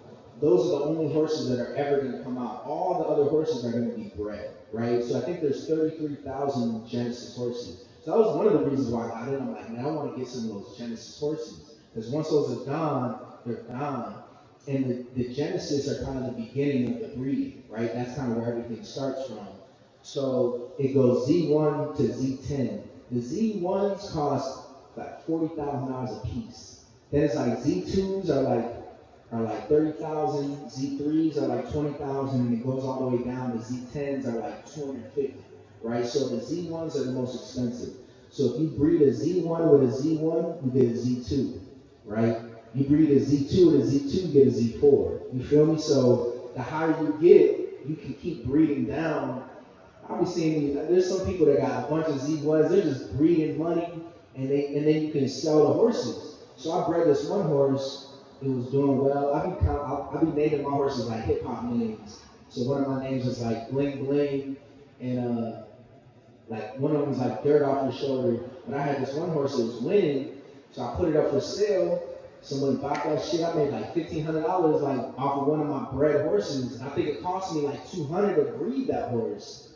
those are the only horses that are ever going to come out. All the other horses are going to be bred, right? So I think there's 33,000 Genesis horses. So that was one of the reasons why I got in. I'm like, man, I want to get some of those Genesis horses. Because once those are gone, they're gone. And the Genesis are kind of the beginning of the breeding, right? That's kind of where everything starts from. So it goes Z1 to Z10. The Z1s cost like $40,000 a piece. Then it's like Z2s are like 30,000, Z3s are like 20,000, and it goes all the way down. The Z10s are like 250, right? So the Z1s are the most expensive. So if you breed a Z1 with a Z1, you get a Z2, right? You breed a Z2 with a Z2, you get a Z4. You feel me? So the higher you get, you can keep breeding down. I'll be seeing there's some people that got a bunch of Z1s, they're just breeding money, and then you can sell the horses. So I bred this one horse. It was doing well. I be naming my horses like hip hop names. So one of my names is like Bling Bling, and like one of them's like Dirt Off Your Shoulder. But I had this one horse that was winning, so I put it up for sale. Someone bought that shit. I made like $1,500 like off of one of my bred horses. I think it cost me like $200 to breed that horse.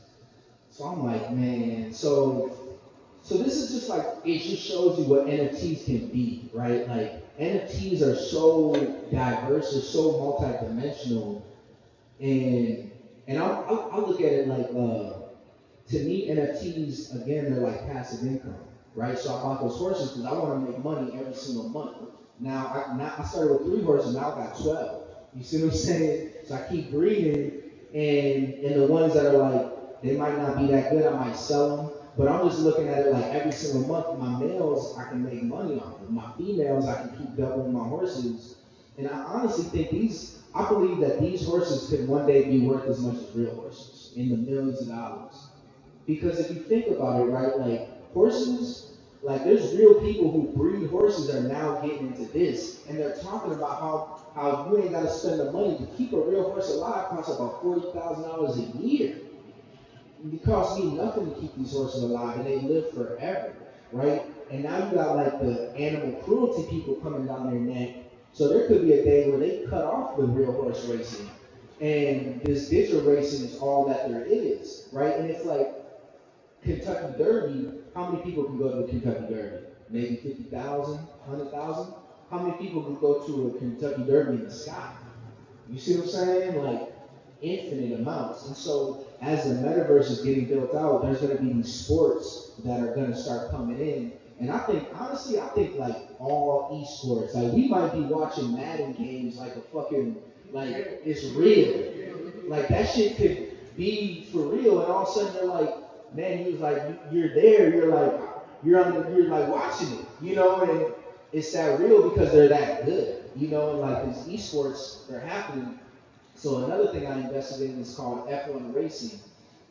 So I'm like, man. So this is just like, it just shows you what NFTs can be, right? Like NFTs are so diverse, they're so multi-dimensional, and I look at it like, to me, NFTs, again, they're like passive income, right? So I bought those horses because I want to make money every single month. Now I started with 3 horses, now I got 12. You see what I'm saying? So I keep breeding, and the ones that are like, they might not be that good, I might sell them. But I'm just looking at it like every single month, my males, I can make money off of. My females, I can keep doubling my horses. And I honestly think I believe that these horses could one day be worth as much as real horses in the millions of dollars. Because if you think about it, right, like horses, like there's real people who breed horses are now getting into this, and they're talking about how you ain't got to spend the money to keep a real horse alive. Costs about $40,000 a year. It costs me nothing to keep these horses alive, and they live forever, right? And now you got like the animal cruelty people coming down their neck. So there could be a day where they cut off the real horse racing, and this digital racing is all that there is, right? And it's like Kentucky Derby. How many people can go to the Kentucky Derby? Maybe 50,000, 100,000. How many people can go to a Kentucky Derby in the sky? You see what I'm saying? Like infinite amounts. And so as the metaverse is getting built out, there's gonna be these sports that are gonna start coming in. And I think honestly, I think like all esports, like we might be watching Madden games like a fucking like it's real. Like that shit could be for real, and all of a sudden you're like, man, he was like, you're there, you're like, you're like watching it, and it's that real because they're that good, and like these esports, they're happening. So another thing I invested in is called F1 racing,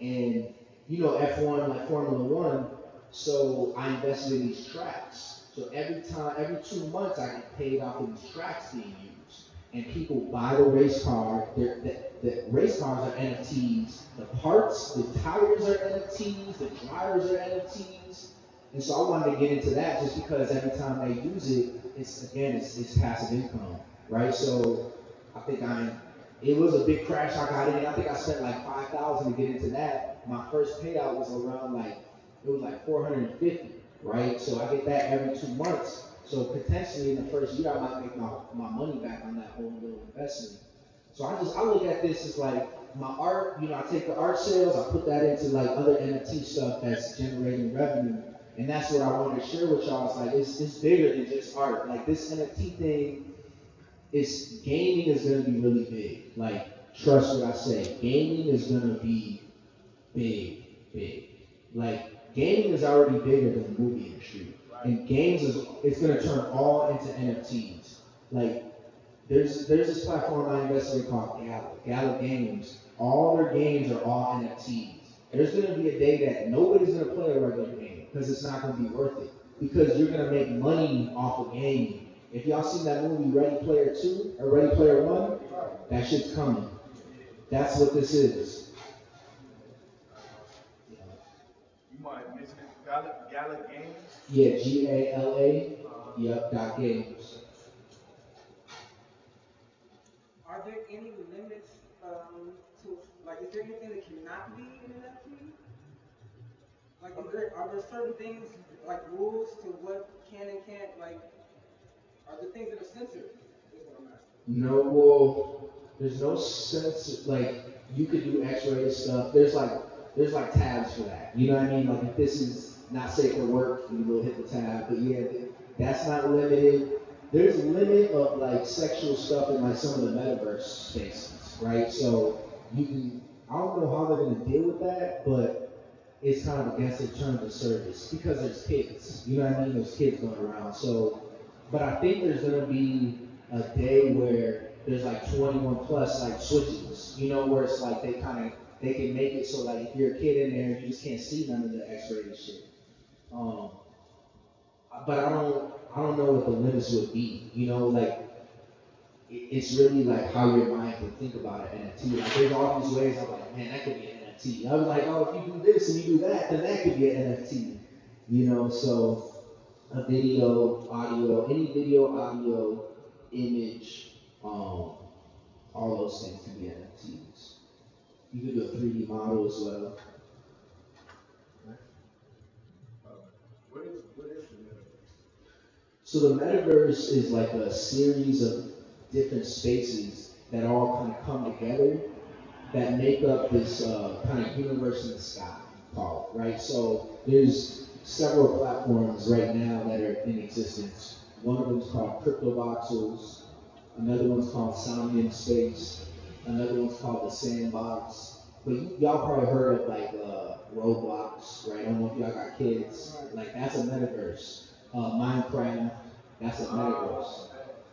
and F1 like Formula One. So I invested in these tracks. So every 2 months, I get paid off of these tracks being used, and people buy the race car. The race cars are NFTs. The parts, the tires are NFTs. The drivers are NFTs. And so I wanted to get into that just because every time they use it, it's passive income, right? So I think it was a big crash I got in. I think I spent like 5,000 to get into that. My first payout was around it was like 450, right? So I get that every 2 months. So potentially in the first year I might make my money back on that whole little investment. So I look at this as like my art, I take the art sales, I put that into like other NFT stuff that's generating revenue. And that's what I wanted to share with y'all. It's like it's bigger than just art. Like this NFT thing, gaming is gonna be really big. Like trust what I say. Gaming is gonna be big, big. Like gaming is already bigger than the movie industry. And it's gonna turn all into NFTs. Like there's this platform I invested in called Gala Games. All their games are all NFTs. There's gonna be a day that nobody's gonna play a regular game because it's not gonna be worth it. Because you're gonna make money off of gaming. If y'all seen that movie Ready Player 2 or Ready Player 1, that shit's coming. That's what this is. You mind mentioning Gala Games? Yeah, GALA. Yep, dot games. Are there any limits to, like, is there anything that cannot be an NFT? Like, are there certain things, like rules to what can and can't, like, are there things that are censored? Is what I'm asking. No, well, there's no sense like you could do X-rated stuff. There's like tabs for that. You know what I mean? Like if this is not safe for work, you will hit the tab. But yeah, that's not limited. There's a limit of like sexual stuff in like some of the metaverse spaces, right? So you can. I don't know how they're gonna deal with that, but it's kind of against the terms of service because there's kids. You know what I mean? There's kids going around. So, but I think there's gonna be a day where there's like 21 plus like switches. Where it's like they can make it so like if you're a kid in there, you just can't see none of the X-rated shit. Um, but I don't know what the limits would be. Like it's really like how your mind can think about an NFT. Like there's all these ways I'm like, man, that could be an NFT. I was like, oh, if you do this and you do that, then that could be an NFT. So a video, audio, any video, audio, image, all those things can be NFTs. You can do a 3D model as well. What is the metaverse? So the metaverse is like a series of different spaces that all kind of come together that make up this kind of universe in the sky, call it, right? So there's several platforms right now that are in existence. One of them is called Crypto Voxels, another one's called Somnium Space, another one's called The Sandbox. But y'all probably heard of like Roblox, right? I don't know if y'all got kids. Like that's a metaverse. Minecraft, that's a metaverse,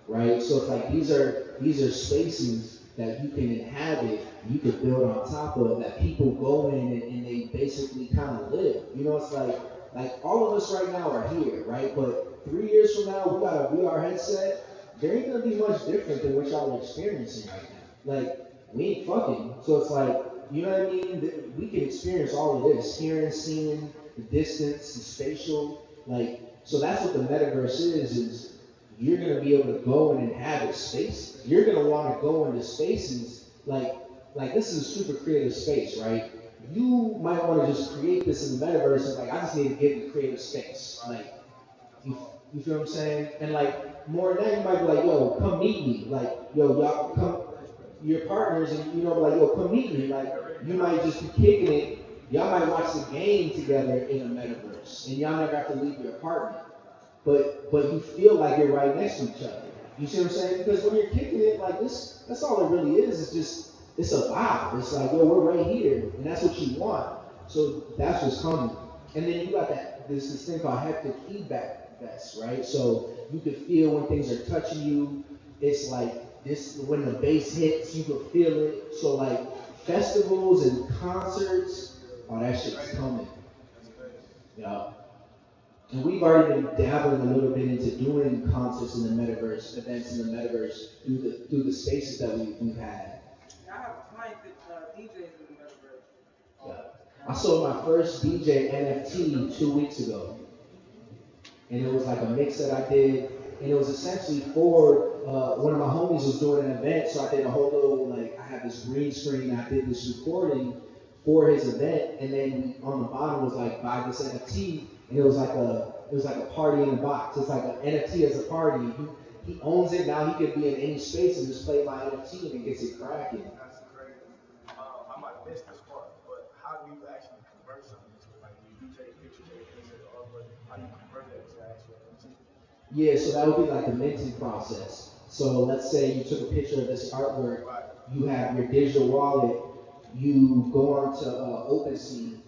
right? So it's like these are spaces that you can inhabit, you can build on top of, that people go in and they basically kind of live. It's like all of us right now are here, right? But 3 years from now, we got a VR headset. There ain't gonna be much different than what y'all are experiencing right now. Like we ain't fucking. So it's like, you know what I mean? We can experience all of this, hearing, seeing, the distance, the spatial, like. So that's what the metaverse is you're gonna be able to go and inhabit space. You're gonna want to go into spaces like this is a super creative space, right? You might want to just create this in the metaverse and like I just need to get into creative space. Like you feel what I'm saying? And like more than that, you might be like, yo, come meet me. Like, yo, y'all come. your partners and you know like yo come meet me like you might just be kicking it. Y'all might watch the game together in a metaverse and y'all never have to leave your apartment. But you feel like you're right next to each other. You see what I'm saying? Because when you're kicking it like this, that's all it really is. It's just it's a vibe. It's like yo, we're right here, and that's what you want. So that's what's coming. And then you got this thing called haptic feedback vest, right? So you can feel when things are touching you. It's like this when the bass hits, you can feel it. So like festivals and concerts, oh that shit's coming. Yeah. And we've already been dabbling a little bit into doing concerts in the metaverse, events in the metaverse through the spaces that we've had. I have a client that DJs in the metaverse. Yeah. I sold my first DJ NFT 2 weeks ago. And it was like a mix that I did. And it was essentially for one of my homies was doing an event, so I did a whole little like I had this green screen, I did this recording for his event, and then on the bottom was like buy this NFT, and it was like a party in a box. It's like an NFT as a party. He owns it now. He could be in any space and just play my NFT and it gets it cracking. That's crazy. I might miss this part, but how do you actually convert something to like you take pictures of it or what? How do you convert that to actual NFT? Yeah, so that would be like the minting process. So let's say you took a picture of this artwork, you have your digital wallet, you go onto OpenSea,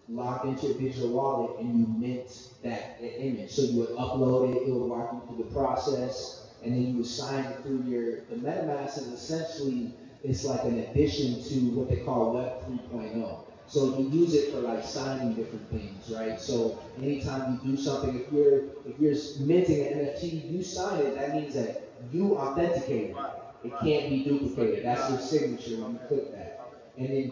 log into your digital wallet, and you mint that image. So you would upload it, it would walk you through the process, and then you would sign it through the MetaMask is essentially, it's like an addition to what they call Web 3.0. So you use it for like signing different things, right? So anytime you do something, if you're minting an NFT, you sign it. That means that you authenticate it. It can't be duplicated. That's your signature when you click that. And then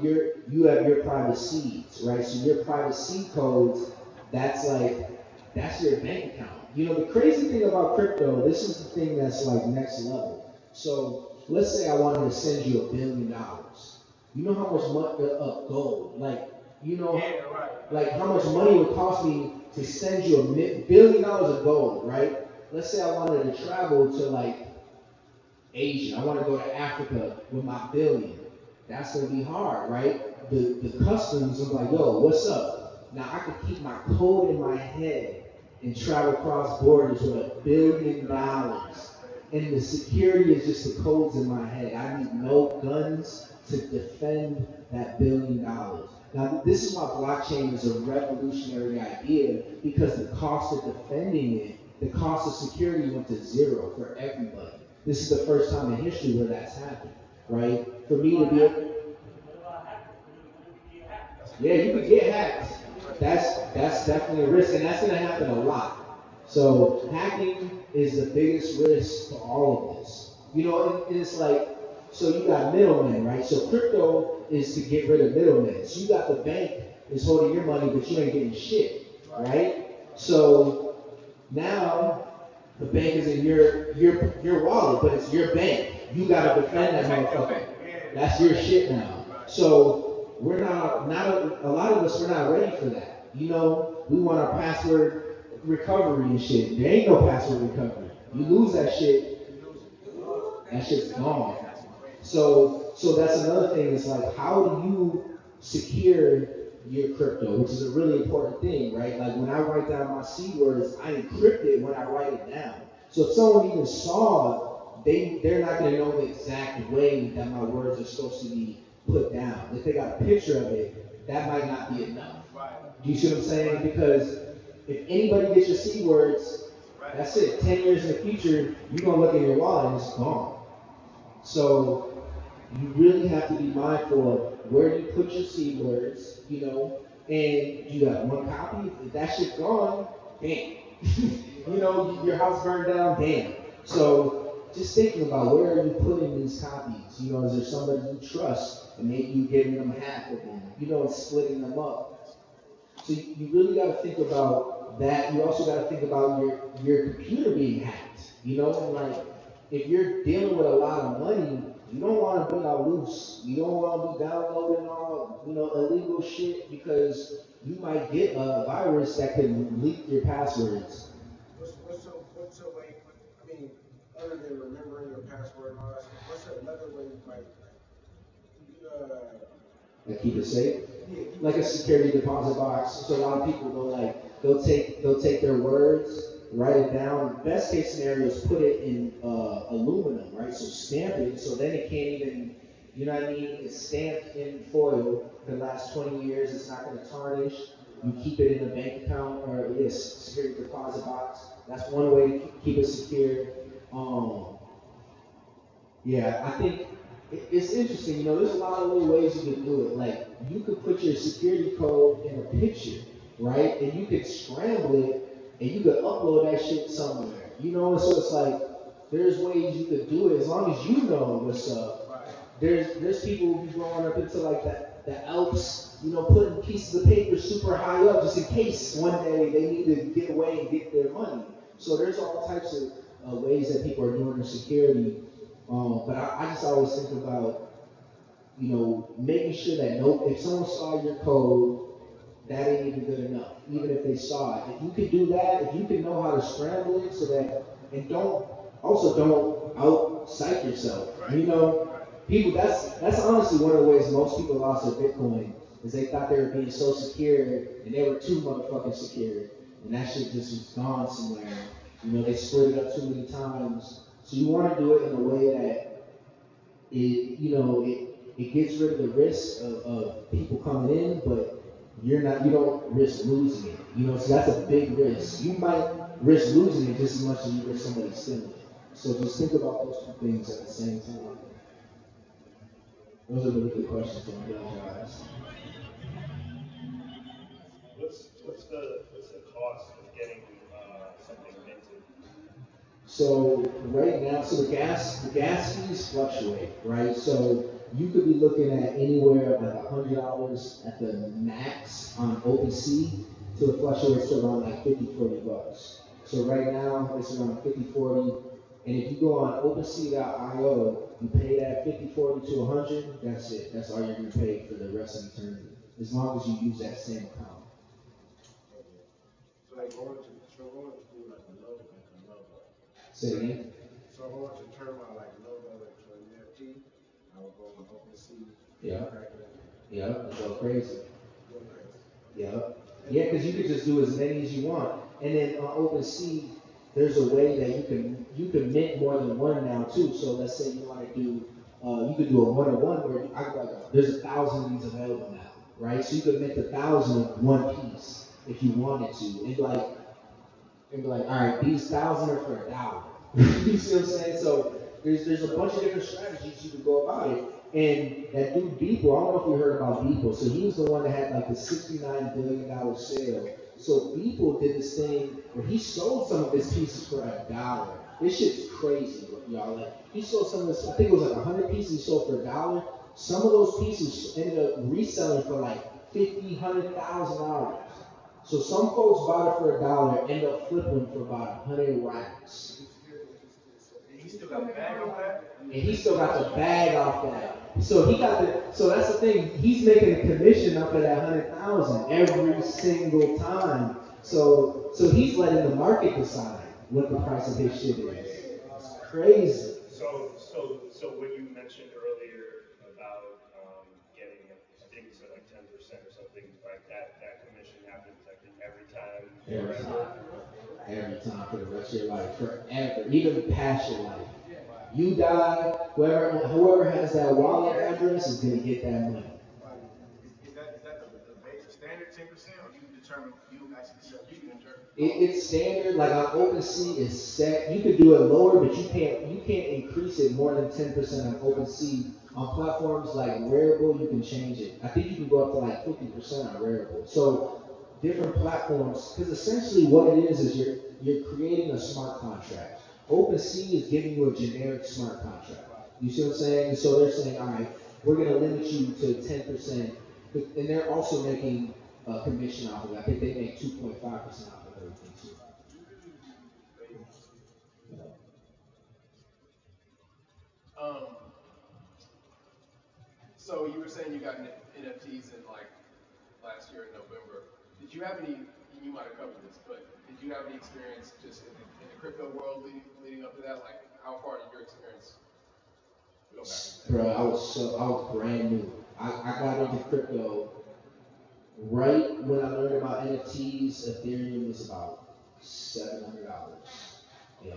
you have your private seeds, right? So your private seed codes, that's your bank account. You know the crazy thing about crypto, this is the thing that's like next level. So let's say I wanted to send you $1 billion. You know how much money of gold, like you know, like how much money it would cost me to send you $1 billion of gold, right? Let's say I wanted to travel to like Asia. I want to go to Africa with my billion. That's gonna be hard, right? The customs are like, yo, what's up? Now I can keep my code in my head and travel across borders with $1 billion. And the security is just the codes in my head. I need no guns to defend that $1 billion. Now, this is why blockchain is a revolutionary idea because the cost of defending it, the cost of security went to zero for everybody. This is the first time in history where that's happened, right? For me to be able, yeah, you could get hacked. That's definitely a risk, and that's going to happen a lot. So hacking is the biggest risk to all of this. You know, and it's like, so you got middlemen, right? So crypto is to get rid of middlemen. So you got the bank is holding your money, but you ain't getting shit, right? So now the bank is in your wallet, but it's your bank. You gotta defend that motherfucker. That's your shit now. So we're not a lot of us we're not ready for that. You know, we want our password recovery and shit. There ain't no password recovery. You lose that shit's gone. So that's another thing. It's like how do you secure your crypto, which is a really important thing, right? Like when I write down my seed words, I encrypt it when I write it down. So if someone even saw it, they're not gonna know the exact way that my words are supposed to be put down. If they got a picture of it, that might not be enough. Do you see what I'm saying? Because if anybody gets your seed words, that's it. 10 years in the future, you're gonna look in your wallet and it's gone. So you really have to be mindful of where you put your seed words, you know, and you got one copy. If that shit's gone, damn. You know, your house burned down, damn. So just thinking about where are you putting these copies? You know, is there somebody you trust and maybe you giving them half of them, you know, and splitting them up. So you really got to think about that. You also got to think about your computer being hacked. You know, and like if you're dealing with a lot of money, you don't want to be out loose. You don't want to be downloading all illegal shit because you might get a virus that can leak your passwords. What's a way? I mean, other than remembering your password and all that, what's another way you might Like keep it safe, yeah, like a security deposit box. So a lot of people go like they'll take their words, write it down. Best case scenario is put it in aluminum, right? So stamp it, so then it can't even, you know what I mean? It's stamped in foil for the last 20 years. It's not going to tarnish. You keep it in a bank account or yes, security deposit box. That's one way to keep it secure. Um, yeah, I think it's interesting. You know, there's a lot of little ways you can do it. Like you could put your security code in a picture, right? And you could scramble it, and you could upload that shit somewhere. You know, so it's like there's ways you could do it as long as you know what's up. There's people who be growing up into like the Alps, you know, putting pieces of paper super high up just in case one day they need to get away and get their money. So there's all types of ways that people are doing their security. But I just always think about, you know, making sure that no, if someone saw your code, that ain't even good enough. Even if they saw it, if you can do that, if you can know how to scramble it, so that and don't out psych yourself. You know, people. That's honestly one of the ways most people lost their Bitcoin is they thought they were being so secure and they were too motherfucking secure, and that shit just was gone somewhere. You know, they split it up too many times. So you want to do it in a way that it gets rid of the risk of people coming in, but you don't risk losing it. You know, so that's a big risk. You might risk losing it just as much as you risk somebody stealing it. So just think about those two things at the same time. Those are really good questions. I'm glad you asked. What's the cost of getting something minted? So right now, so the gas fees fluctuate, right? So you could be looking at anywhere like $100 at the max on OpenSea to it fluctuates to around like 50, $40. So right now it's around 50, 40. And if you go on OpenSea.io, you pay that 50, 40 to 100. That's it. That's all you're gonna pay for the rest of eternity, as long as you use that same account. so like going to do like a logo. Say it again. So I want to turn my like logo into an NFT. I would go on OpenSea. Yeah. Crack it up. Yeah. And go crazy. Go crazy. Yeah, yeah, because you could just do as many as you want, and then on OpenSea, there's a way that you can mint more than one now too. So let's say you want to do, you could do a one-on-one where there's 1,000 of these available now, right? So you could mint 1,000 of one piece if you wanted to, and be like, all right, these 1,000 are for $1. You see what I'm saying? So there's a bunch of different strategies you can go about it. And that dude Beeple, I don't know if you heard about Beeple. So he was the one that had like the $69 billion sale. So Beeple did this thing where he sold some of his pieces for $1. This shit's crazy, y'all. Like he sold some of this, I think it was like 100 pieces he sold for $1. Some of those pieces ended up reselling for like $50, $100,000. So some folks bought it for $1, end up flipping for about 100 racks. And he still got a bag on that? And he still got the bag off that. So that's the thing. He's making a commission off of that 100,000 every single time. So he's letting the market decide what the price of his shit is. It's crazy. So when you mentioned earlier about getting, I think you said like 10% or something, like that commission happens, I think every time, forever. Every time for the rest of your life, forever, even past your life. You die, whoever has that wallet address is gonna get that money. Is that the base, the standard 10%, or you determine you actually set you can determine? It's standard, like on OpenSea is set. You could do it lower, but you can't increase it more than 10% on OpenSea. On platforms like Rarible, you can change it. I think you can go up to like 50% on Rarible. So different platforms, because essentially what it is you're creating a smart contract. OpenSea is giving you a generic smart contract. You see what I'm saying? So they're saying, all right, we're going to limit you to 10%, and they're also making a commission off of it. I think they make 2.5% off of everything too. Um, so you were saying you got NFTs in like last year in November. Did you have any? And you might have covered this, but did you have any experience just in the crypto world leading up to that? Like, how far did your experience go back? Bro, I was brand new. I got into crypto right when I learned about NFTs. Ethereum was about $700. Yeah,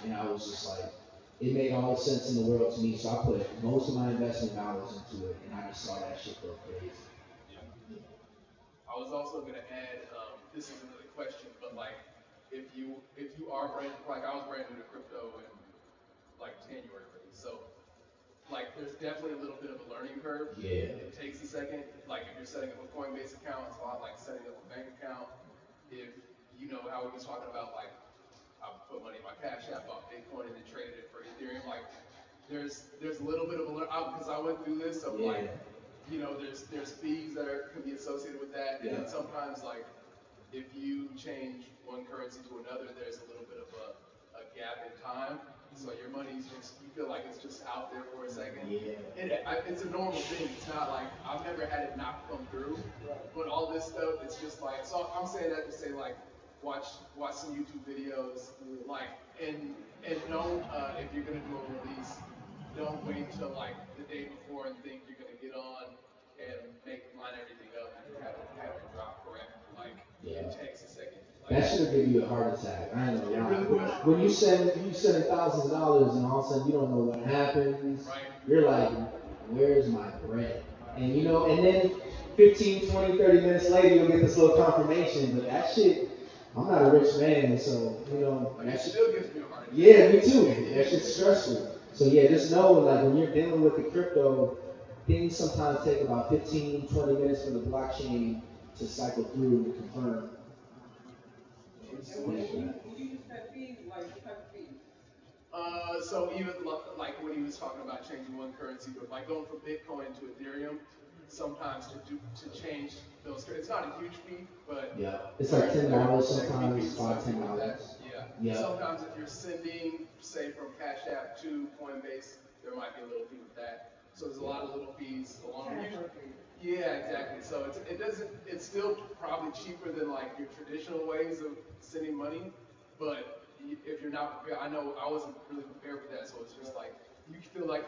and I was just like, it made all the sense in the world to me. So I put most of my investment dollars into it, and I just saw that shit go crazy. I was also gonna add, this isn't really a question, but like, if you are brand like I was brand new to crypto in like January, really, so like there's definitely a little bit of a learning curve. Yeah. It takes a second. Like if you're setting up a Coinbase account, it's a lot like setting up a bank account. If you know how we was talking about like I put money in my Cash App, bought Bitcoin, and then traded it for Ethereum. Like there's a little bit of a learn because I went through this. So like there's fees that can be associated with that, and then sometimes like if you change one currency to another, there's a little bit of a gap in time. So your money's just, you feel like it's just out there for a second. It's a normal thing. It's not like, I've never had it not come through. But all this stuff, it's just like, so I'm saying that to say like, watch some YouTube videos, like, and don't, if you're gonna do a release, don't wait till like the day before and think you're gonna get on and line everything up and have it drop correct. Like, it takes a second. That should give you a heart attack. I ain't gonna lie. When you send thousands of dollars and all of a sudden you don't know what happens, you're like, where's my bread? And you know, and then 15, 20, 30 minutes later you'll get this little confirmation. But that shit, I'm not a rich man, so you know. That still gives me a heart attack. Yeah, me too. That shit's stressful. So yeah, just know like when you're dealing with the crypto, things sometimes take about 15, 20 minutes for the blockchain to cycle through and confirm. When you use that fee, like what type of fee? So even like when he was talking about changing one currency, but like going from Bitcoin to Ethereum, sometimes to change those, it's not a huge fee, but it's like $10 sometimes, $5-10. Sometimes if you're sending, say from Cash App to Coinbase, there might be a little fee with that. So there's a lot of little fees along the way. Yeah, exactly. So it's still probably cheaper than like your traditional ways of sending money, but if you're not prepared, I know I wasn't really prepared for that, so it's just like you feel like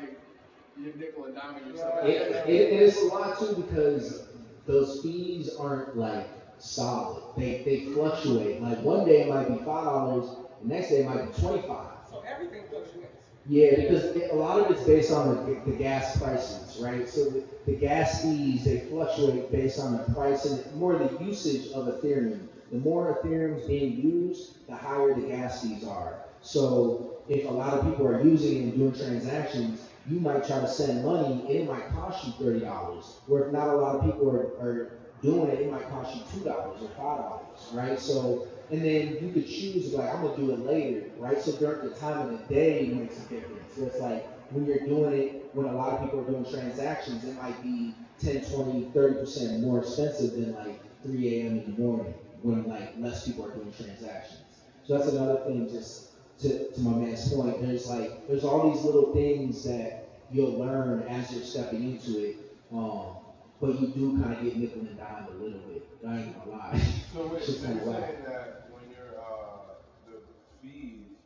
you're nickel and diming yourself. It is a lot too because those fees aren't like solid. They fluctuate. Like one day it might be $5, the next day it might be $25. So everything fluctuates. Yeah, because a lot of it's based on the gas prices, right? So the gas fees, they fluctuate based on the price and more the usage of Ethereum. The more Ethereum is being used, the higher the gas fees are. So if a lot of people are using it and doing transactions, you might try to send money and it might cost you $30. Or if not a lot of people are doing it, it might cost you $2 or $5, right? So, and then you could choose like, I'm gonna do it later, right? So during the time of the day it makes a difference. So it's like when you're doing it, when a lot of people are doing transactions, it might be 10, 20, 30% more expensive than like 3 a.m. in the morning when like less people are doing transactions. So that's another thing, just to my man's point, there's all these little things that you'll learn as you're stepping into it. But you do kind of get nickel and dime a little bit. I ain't gonna lie. So wait, so you're saying that when you're the fees,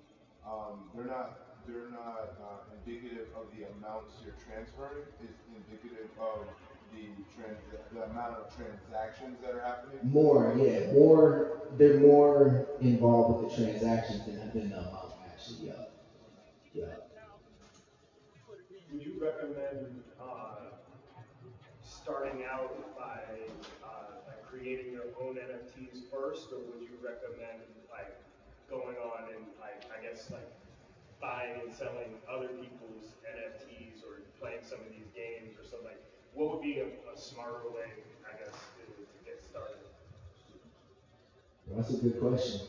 they're not indicative of the amounts you're transferring. It's indicative of the amount of transactions that are happening. They're more involved with the transactions than the amount actually. Yeah. Would you recommend starting out by like creating your own NFTs first, or would you recommend like going on and like I guess like buying and selling other people's NFTs or playing some of these games or something? Like, what would be a smarter way, I guess, to get started? Well, that's a good question.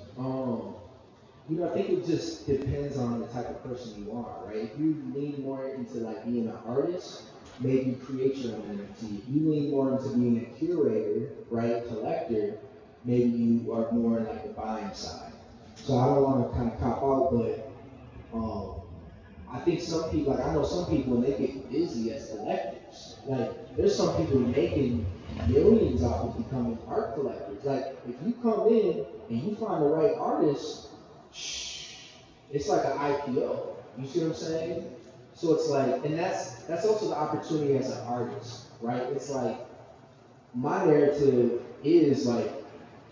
I think it just depends on the type of person you are, right? If you lean more into like being an artist, maybe create your own NFT. If you lean more into being a curator, right, collector, maybe you are more like the buying side. So I don't want to kind of cop out, but I think some people, like I know some people, when they get busy as collectors, like there's some people making millions off of becoming art collectors. Like if you come in and you find the right artist, it's like an IPO. You see what I'm saying? So it's like, and that's also the opportunity as an artist. right? It's like my narrative is like,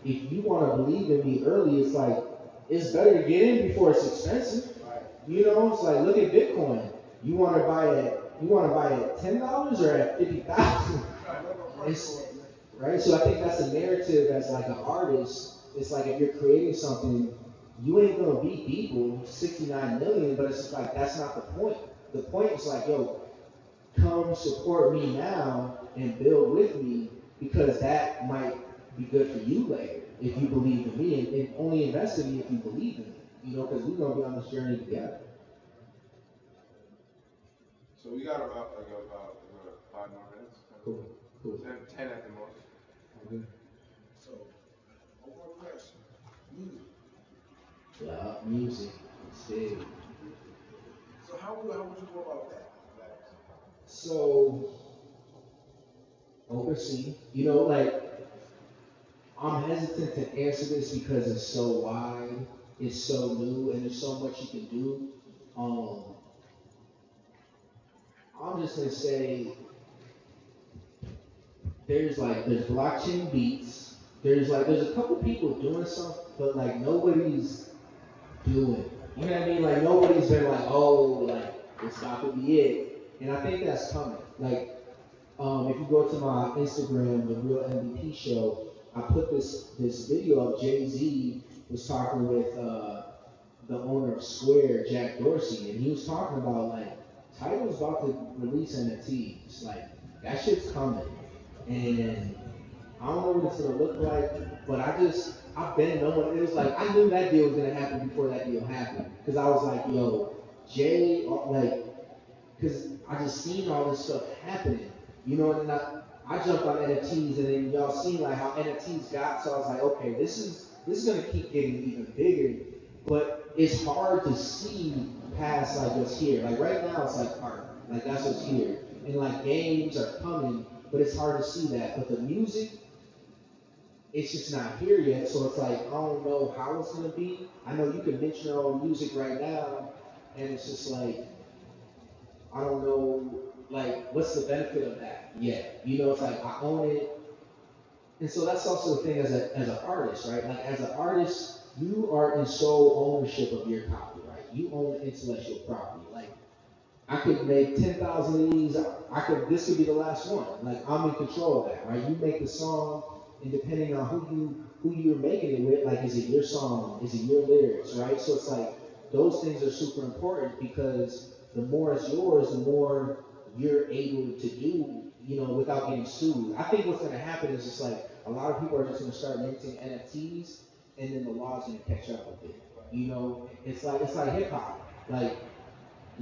if you want to believe in me early, it's like it's better to get in before it's expensive. You know, it's like look at Bitcoin. You want to buy it at $10 or at 50,000? It's right. So I think that's a narrative as like an artist. It's like if you're creating something, you ain't gonna beat people 69 million, but it's like that's not the point. The point is like, yo, come support me now and build with me because that might be good for you later if you believe in me and only invest in me if you believe in me. You know, because we're gonna be on this journey together. So we got about 5 more minutes. Cool. Cool. 10 at the most. Okay. So, one more question. Music. Yeah, music. It's big. So how would you go about that? Like, So oversee, you know, like I'm hesitant to answer this because it's so wide, it's so new, and there's so much you can do. Um, I'm just gonna say there's blockchain beats. There's a couple people doing something, but like nobody's doing it. You know what I mean? Like nobody's been like, oh, like it's about to be it. And I think that's coming. Like if you go to my Instagram, the Real MVP Show, I put this video of Jay-Z was talking with the owner of Square, Jack Dorsey, and he was talking about like Tidal's about to release NFTs. Like that shit's coming, and I don't know what it's gonna look like, but I've been knowing it was like I knew that deal was gonna happen before that deal happened because I was like, yo, Jay, like, because I just seen all this stuff happening, you know, and then I jumped on NFTs and then y'all seen like how NFTs got, so I was like, okay, this is gonna keep getting even bigger, but it's hard to see past like what's here. Like right now it's like art, like that's what's here, and like games are coming, but it's hard to see that. But the music, it's just not here yet, so it's like I don't know how it's gonna be. I know you can mention your own music right now, and it's just like I don't know, like what's the benefit of that yet? You know, it's like I own it, and so that's also the thing as an artist, right? Like as an artist, you are in sole ownership of your copyright. You own the intellectual property. Like I could make 10,000 of these. This could be the last one. Like I'm in control of that, right? You make the song, and depending on who you're making it with, like is it your song? Is it your lyrics, right? So it's like those things are super important because the more it's yours, the more you're able to do, you know, without getting sued. I think what's going to happen is just like a lot of people are just going to start minting NFTs, and then the law's going to catch up with it. You know, it's like hip hop, like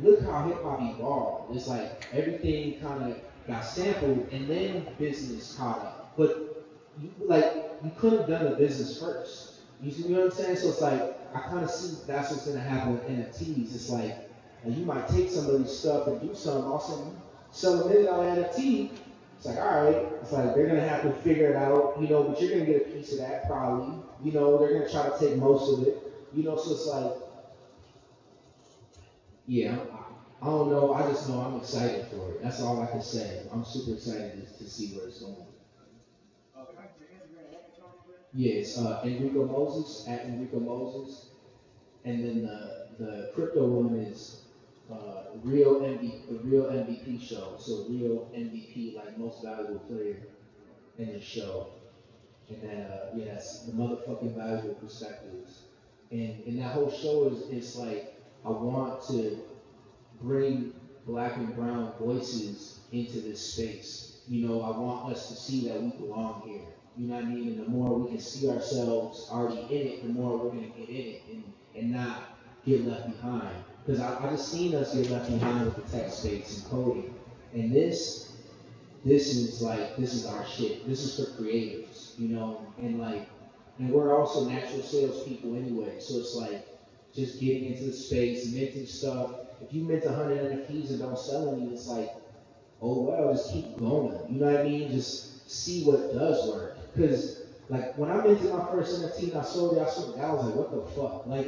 look how hip hop evolved. It's like everything kind of got sampled and then business caught up. But you could have done the business first. You see what I'm saying? So it's like I kind of see that's what's gonna happen with NFTs. It's like you might take some of this stuff and do something. All of a sudden, you sell $1 million NFT. It's like all right. It's like they're gonna have to figure it out, you know. But you're gonna get a piece of that probably. You know, they're gonna try to take most of it. You know, so it's like yeah, I don't know. I just know I'm excited for it. That's all I can say. I'm super excited to see where it's going. Yes, Enrico Moses at Enrico Moses, and then the crypto one is the real MVP show. So real MVP, like most valuable player in the show, and then yes, the motherfucking valuable perspectives, and that whole show is like I want to bring black and brown voices into this space. You know, I want us to see that we belong here. You know what I mean? And the more we can see ourselves already in it, the more we're gonna get in it and not get left behind. Because I just seen us get left behind with the tech space and coding. And this is our shit. This is for creatives, you know, and we're also natural salespeople anyway. So it's like just getting into the space, minting stuff. If you mint 100 NFTs and don't sell any, it's like, oh well, just keep going. You know what I mean? Just see what does work. Because like when I minted my first NFT and I sold it, I was like, what the fuck? Like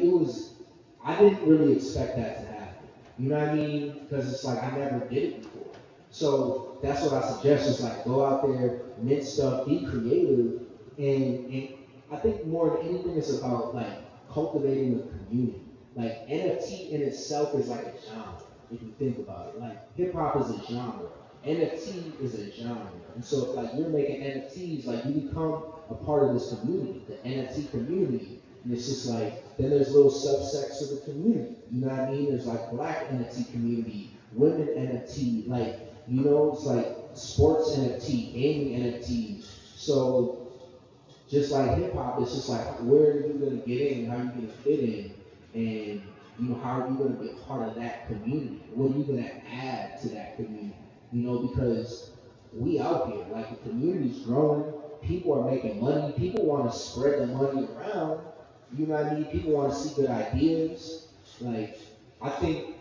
I didn't really expect that to happen. You know what I mean? Because it's like I never did it before. So that's what I suggest is like go out there, mint stuff, be creative, and I think more than anything it's about like cultivating a community. Like NFT in itself is like a genre, if you think about it. Like hip hop is a genre. NFT is a genre. And so if like you're making NFTs, like you become a part of this community, the NFT community. And it's just like then there's little subsects of the community. You know what I mean? There's like black NFT community, women NFT, like it's like sports NFT, gaming NFTs. So just like hip hop, it's just like where are you gonna get in, how are you gonna fit in, and how are you gonna be a part of that community? What are you gonna add to that community? Because we out here, like the community's growing, people are making money, people want to spread the money around. You know what I mean? People want to see good ideas. Like I think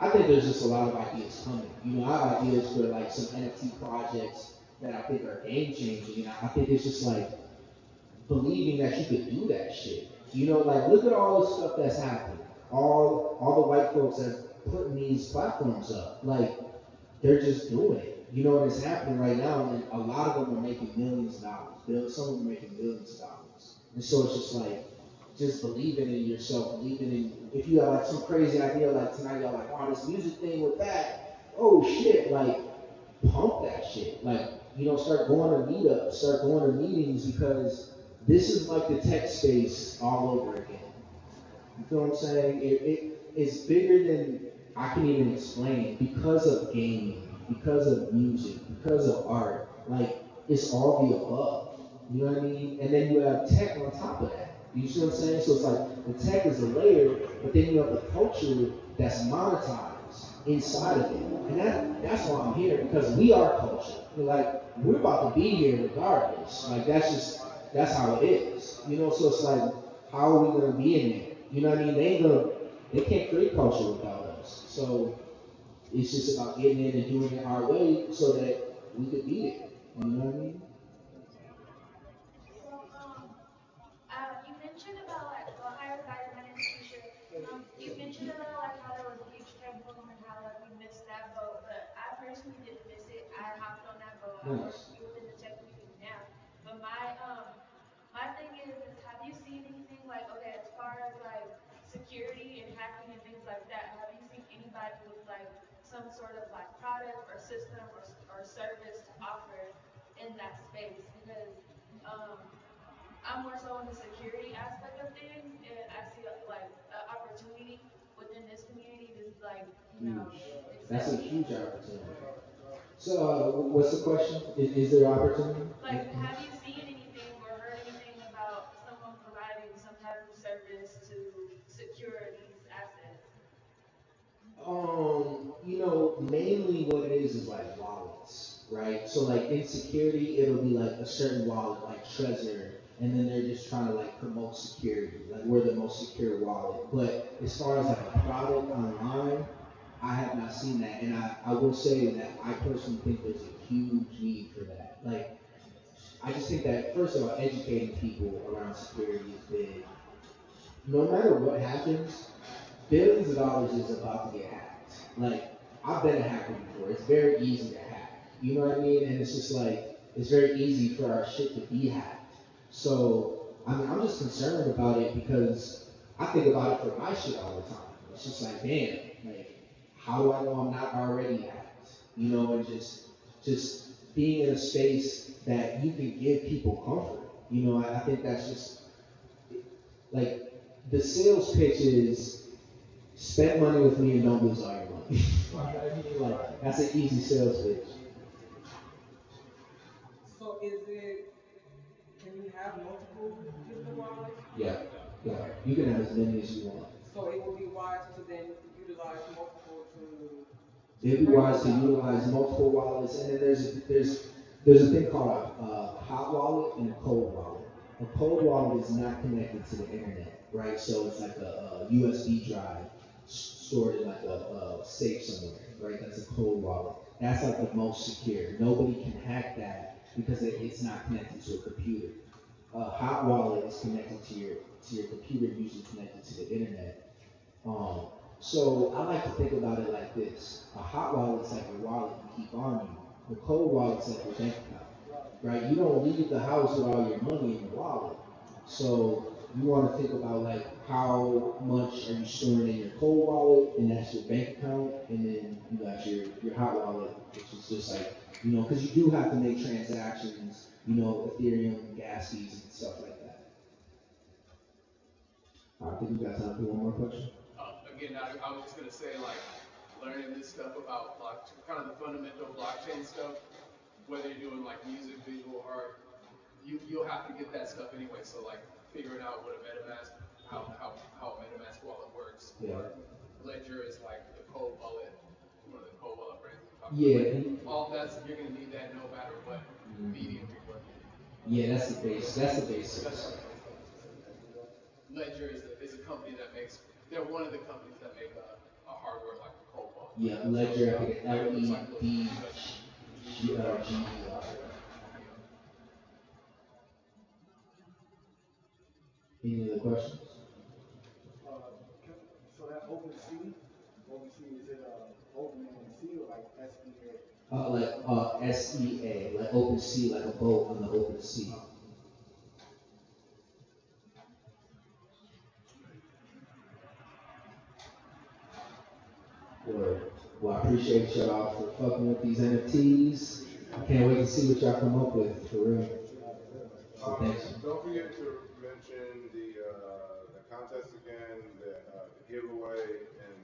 I think there's just a lot of ideas coming. I have ideas for like some NFT projects that I think are game changing. And I think it's just like believing that you could do that shit. Like look at all the stuff that's happening. All the white folks that putting these platforms up. Like they're just doing it. And it's happening right now, and a lot of them are making millions of dollars. Some of them are making billions of dollars. And so it's just like, just believing in yourself, believing in, if you have like some crazy idea, like tonight y'all like, oh, this music thing with that, oh shit, like, pump that shit. Like, start going to meetups, start going to meetings, because this is like the tech space all over again. You feel what I'm saying? It's bigger than I can even explain because of gaming, because of music, because of art. Like, it's all the above. You know what I mean? And then you have tech on top of that. You see what I'm saying? So it's like the tech is a layer, but then you have the culture that's monetized inside of it. And that's why I'm here, because we are culture. We're about to be here regardless. Like that's how it is. So it's like, how are we gonna be in there? You know what I mean? They can't create culture without us. So it's just about getting in and doing it our way so that we could be it. You know what I mean? So, you mentioned about like, well, hi everybody, my name is Keisha. You mentioned about like how there was a huge tech boom and how like we missed that boat, but I personally didn't miss it. I hopped on that boat. I work Nice. within the tech community now. But my thing is have you seen anything like okay, as far as like security and hacking and things like that, have you seen anybody with like some sort of like product or system or service to offer in that space? Because um I'm more so on the security aspect of things, and I see like an opportunity within this community to like, Huge. That's a accept huge people. opportunity. So, what's the question? Is there opportunity? Like, have you seen anything or heard anything about someone providing some type of service to secure these assets? Mainly what it is like wallets, right? So like in security, it'll be like a certain wallet, like Trezor, and then they're just trying to like promote security, like we're the most secure wallet. But as far as like a product online, I have not seen that, and I will say that I personally think there's a huge need for that. Like I just think that first of all, educating people around security is big. No matter what happens, billions of dollars is about to get hacked. Like, I've been a hacker before. It's very easy to hack. You know what I mean? And it's just like, it's very easy for our shit to be hacked. So, I mean, I'm just concerned about it because I think about it for my shit all the time. It's just like, damn, like, how do I know I'm not already hacked? And just being in a space that you can give people comfort. I think that's just like the sales pitch is spend money with me and don't lose all your money. I mean, like that's an easy sales pitch. So is it, can you have multiple digital wallets? Yeah, yeah. You can have as many as you want. So it would be wise to then utilize multiple to It'd be bring wise this to out. utilize multiple wallets, and then there's a thing called a hot wallet and a cold wallet. A cold wallet is not connected to the internet, right? So it's like a USB drive stored in like a safe somewhere, right? That's a cold wallet. That's like the most secure. Nobody can hack that because it's not connected to a computer. A hot wallet is connected to your computer, usually connected to the internet. So I like to think about it like this. A hot wallet is like a wallet you keep on you. The cold wallet's like your bank account, right? You don't leave the house with all your money in your wallet. So you want to think about like how much are you storing in your cold wallet, and that's your bank account, and then you got your hot wallet, which is just like, because you do have to make transactions, Ethereum, gas fees, and stuff like that. I think we got time for one more question. Again, I was just gonna say, like, learning this stuff about kind of the fundamental blockchain stuff, whether you're doing like music, visual art, you'll have to get that stuff anyway. So like figuring out what a MetaMask, how a MetaMask wallet works, or Ledger is like the cold wallet, one of the cold wallet brands. Yeah. All that's you're gonna need that no matter what medium you're working. Yeah, that's the base. That's the basics. Ledger is a company that makes. They're one of the companies that make a hardware like a cold wallet. Yeah, Ledger, I think LEDGER. Any other questions? So that OpenSea, is it open in sea or like SEA? Like SEA, like open sea, like a boat on the open sea. Well, I appreciate y'all for fucking with these NFTs. I can't wait to see what y'all come up with, for real. So thanks. Don't forget to mention the contest again, the giveaway, and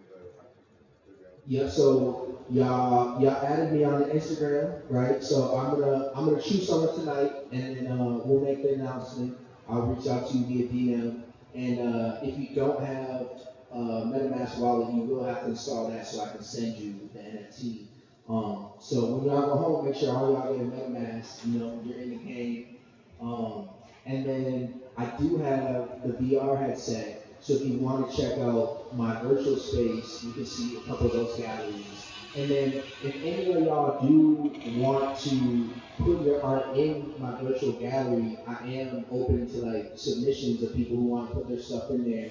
Yeah, so y'all added me on the Instagram, right? So I'm gonna choose someone tonight, and then we'll make the announcement. I'll reach out to you via DM, and if you don't have MetaMask wallet, you will have to install that so I can send you the NFT. So when y'all go home, make sure all y'all get a MetaMask. You're in the game. And then I do have the VR headset. So if you want to check out my virtual space, you can see a couple of those galleries. And then if any of y'all do want to put your art in my virtual gallery, I am open to like submissions of people who want to put their stuff in there.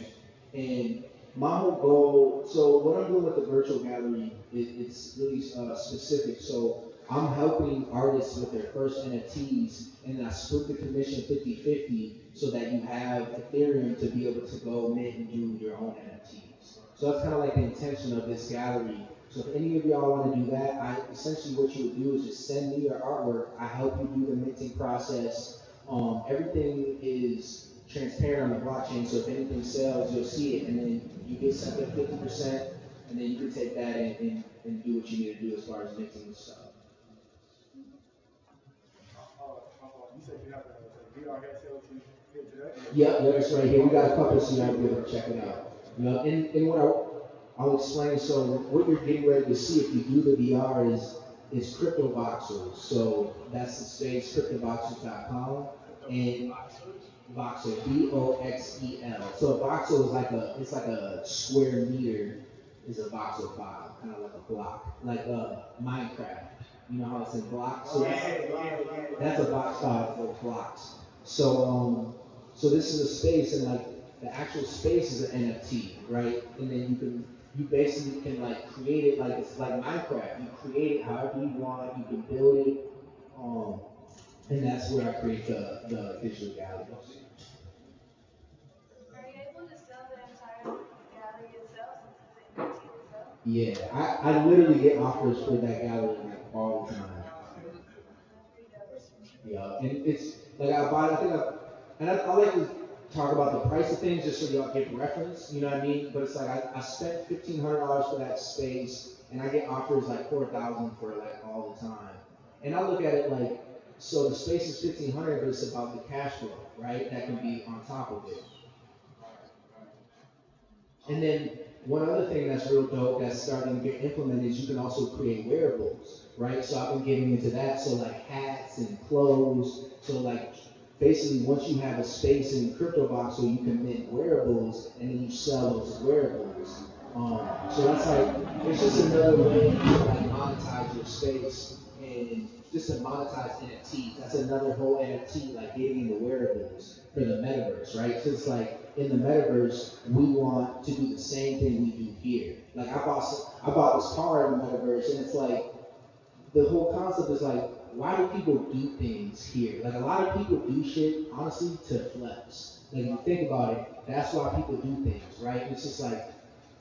And my whole goal, so what I'm doing with the virtual gallery, it's really specific. So I'm helping artists with their first NFTs, and then I split the commission 50-50 so that you have Ethereum to be able to go mint and do your own NFTs. So that's kind of like the intention of this gallery. So if any of y'all want to do that, essentially what you would do is just send me your artwork. I help you do the minting process. Everything is transparent on the blockchain, so if anything sells, you'll see it, and then you get something 50%, and then you can take that and do what you need to do as far as minting and stuff. You said you have the VR headset here today? Yeah, that's right here. We got a couple so y'all be able to check it out. And what I'll explain, so what you're getting ready to see if you do the VR is crypto voxels. So that's the space, cryptovoxels.com, and voxel, VOXEL. So a voxel is it's like a square meter is a voxel file, kind of like a block, like Minecraft. You know how it's in blocks? So that's a box file for blocks. So this is a space, and like the actual space is an NFT, right? And then you basically can like create it like it's like Minecraft. You create it however you want. You can build it, and that's where I create the digital galleries. Are you able to sell the entire gallery itself since it's an NFT itself? Yeah, I literally get offers for that gallery like all the time. Yeah, and it's like I like to talk about the price of things just so y'all get reference, you know what I mean? But it's like I spent $1,500 for that space, and I get offers like $4,000 for like all the time. And I look at it like, so the space is $1,500, but it's about the cash flow, right? That can be on top of it. And then one other thing that's real dope that's starting to get implemented is you can also create wearables, right? So I've been getting into that. So like hats and clothes. So like basically once you have a space in CryptoVoxel, you can mint wearables and then you sell those wearables. So that's like, it's just another way to like monetize your space and just to monetize NFTs. That's another whole NFT, like getting into wearables for the metaverse, right? So it's like in the metaverse, we want to do the same thing we do here. Like I bought this car in the metaverse, and it's like the whole concept is like, why do people do things here? Like a lot of people do shit honestly to flex. Like if you think about it, that's why people do things, right? It's just like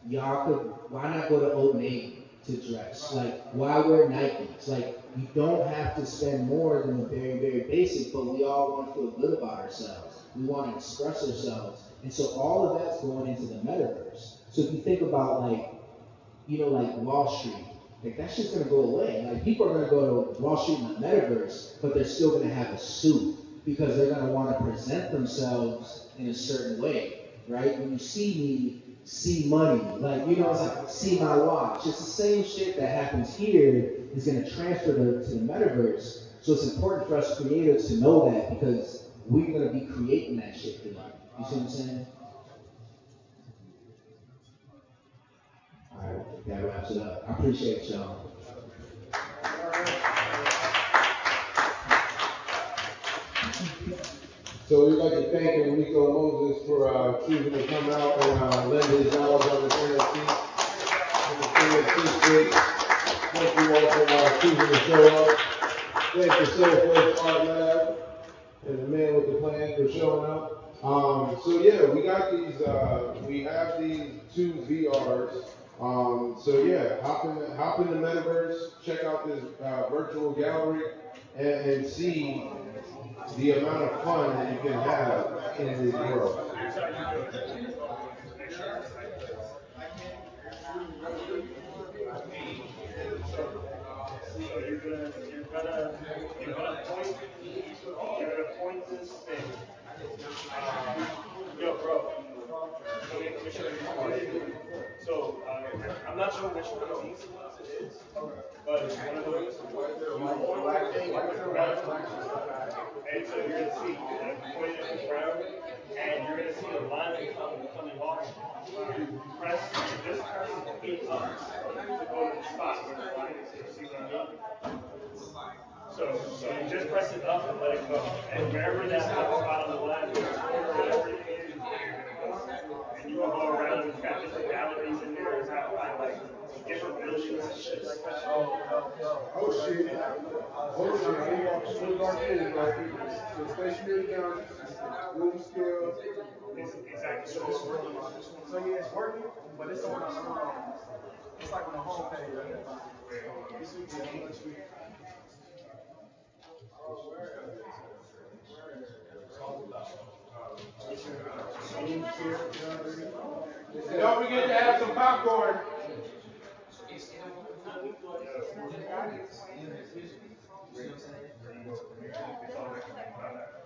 y'all could, why not go to Old Navy to dress? Like why wear Nikes? Like you don't have to spend more than the very, very basic, but we all want to feel good about ourselves. We want to express ourselves. And so all of that's going into the metaverse. So if you think about like, like Wall Street. Like that shit's gonna go away. Like people are gonna go to Wall Street in the metaverse, but they're still gonna have a suit because they're gonna want to present themselves in a certain way, right? When you see me, see money, like it's like see my watch. It's the same shit that happens here is gonna transfer to the metaverse. So it's important for us creatives to know that because we're gonna be creating that shit for them. You see what I'm saying? All right, that wraps it up. I appreciate y'all. So we'd like to thank Enrico Moses for choosing to come out and lend his knowledge on this NFT. Thank you all for choosing to show up. Thank the Soulful Art Lab and the man with the plan for showing up. So yeah, we got these. We have these two VRs. So yeah, hop in the metaverse, check out this virtual gallery, and see the amount of fun that you can have in this world. So you're gonna point this thing. Yo, bro. Let me show you. So I'm not sure which one of these ones it is, but it's one of those. And so you're gonna see point it in the ground, and you're gonna see a line coming off. You press it up to go to the spot where the line is. You see what I mean? So you just press it up and let it go. And wherever that spot on the line is, whatever it is, you're gonna go. And you can go around and got different galleries in there and have like different buildings and shit like that. Oh shit. I walked through the arcade, the stationary down, movie scale. Exactly. So yeah, it's working, but it's on it's like on the home page. This week, next week. Don't forget to have some popcorn.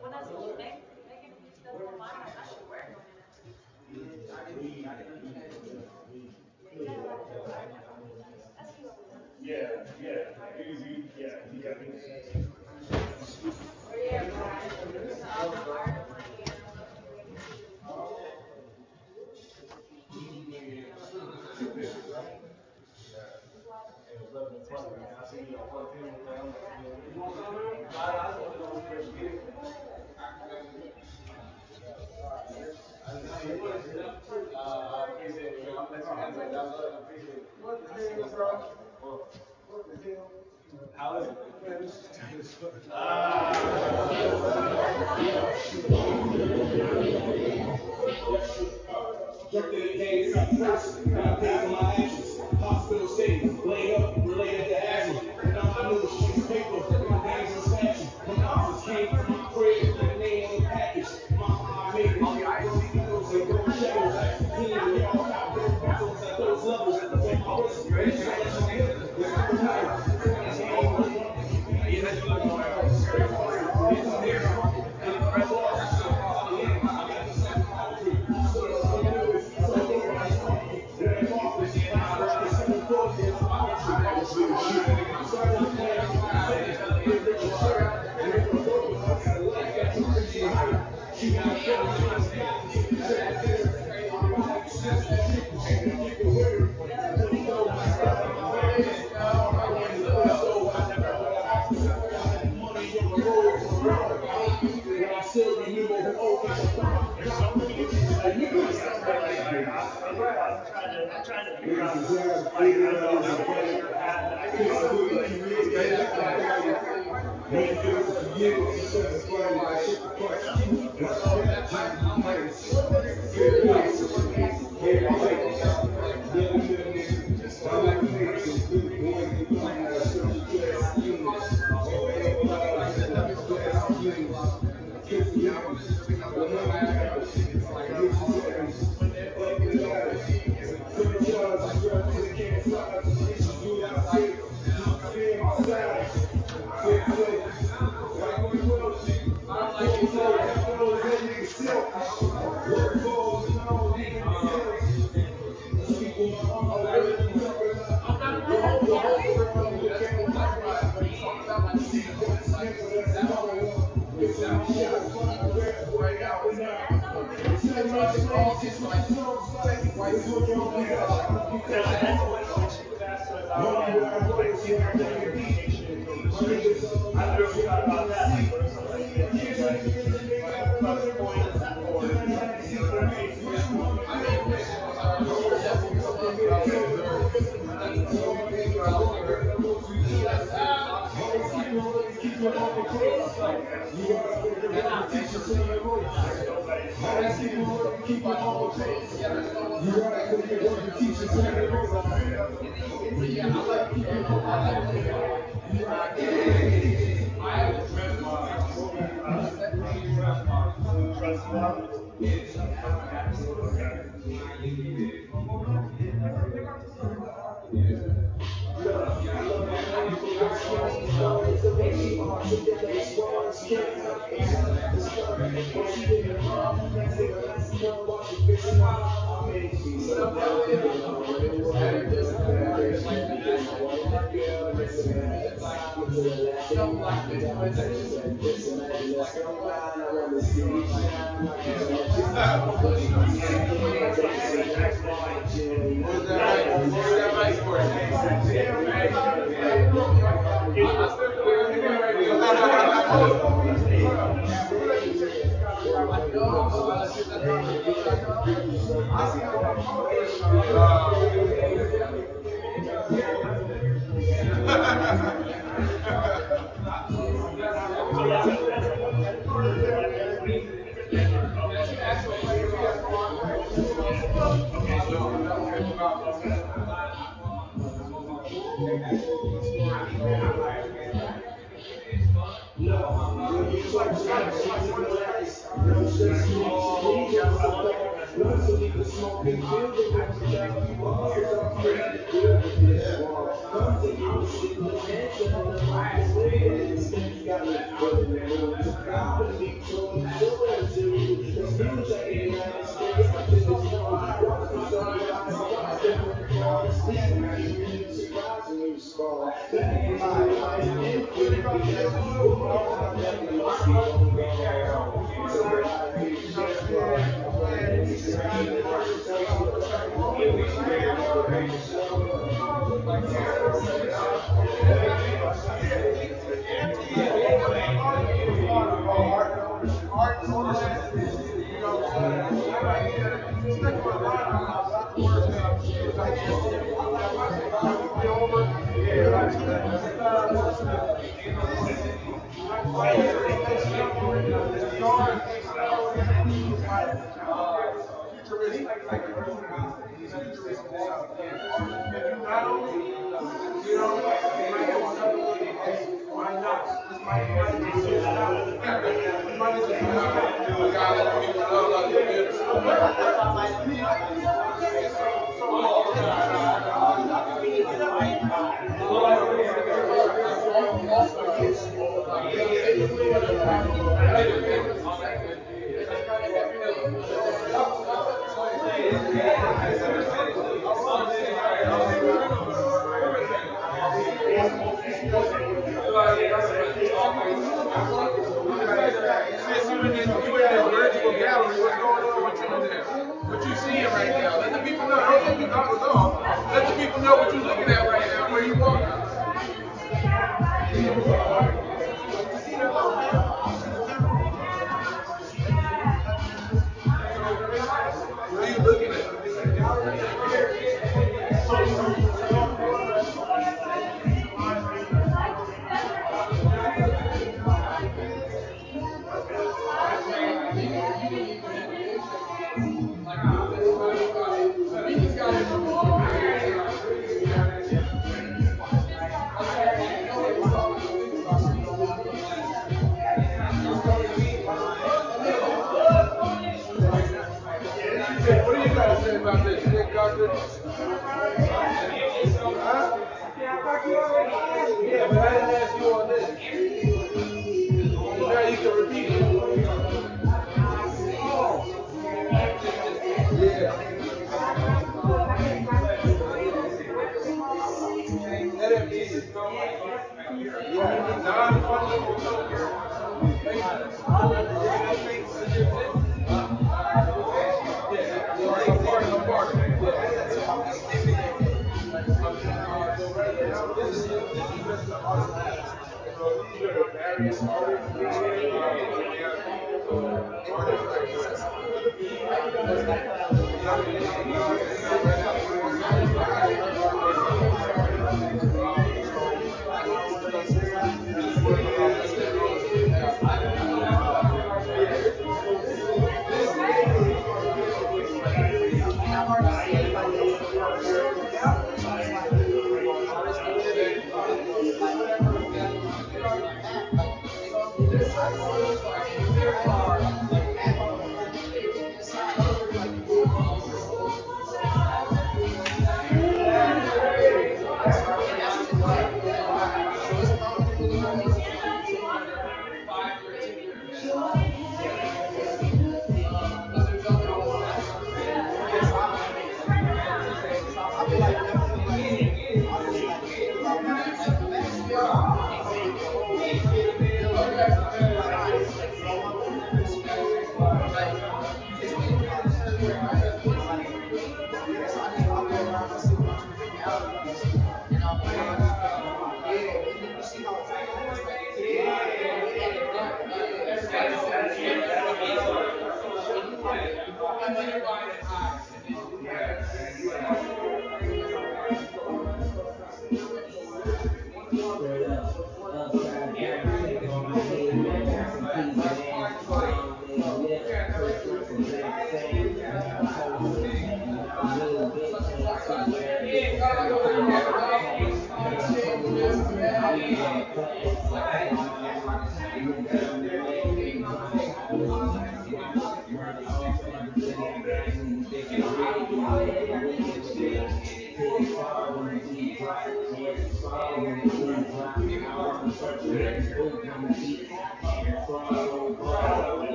When I was making stuff online, I should wear How is it? Jumped in the game first, and I paid for my actions. Hospital stays, laid up, related to asthma. And all I knew was she's paper, dangerous fashion. When officers came from my crib, with the name on the package. Mama, I made it. Those and gold shadows. Clean, we all got those bottles at those levels. From my wrist, ready to let you hit. It's the night. It's I'm trying to figure out Yeah, but I didn't ask you on this. Now you can repeat it. Yeah. NFTs. Yeah. Non-fungible tokens. Yeah. I'm part of it. So right now, this is just the art lab. So these are the various artists. We have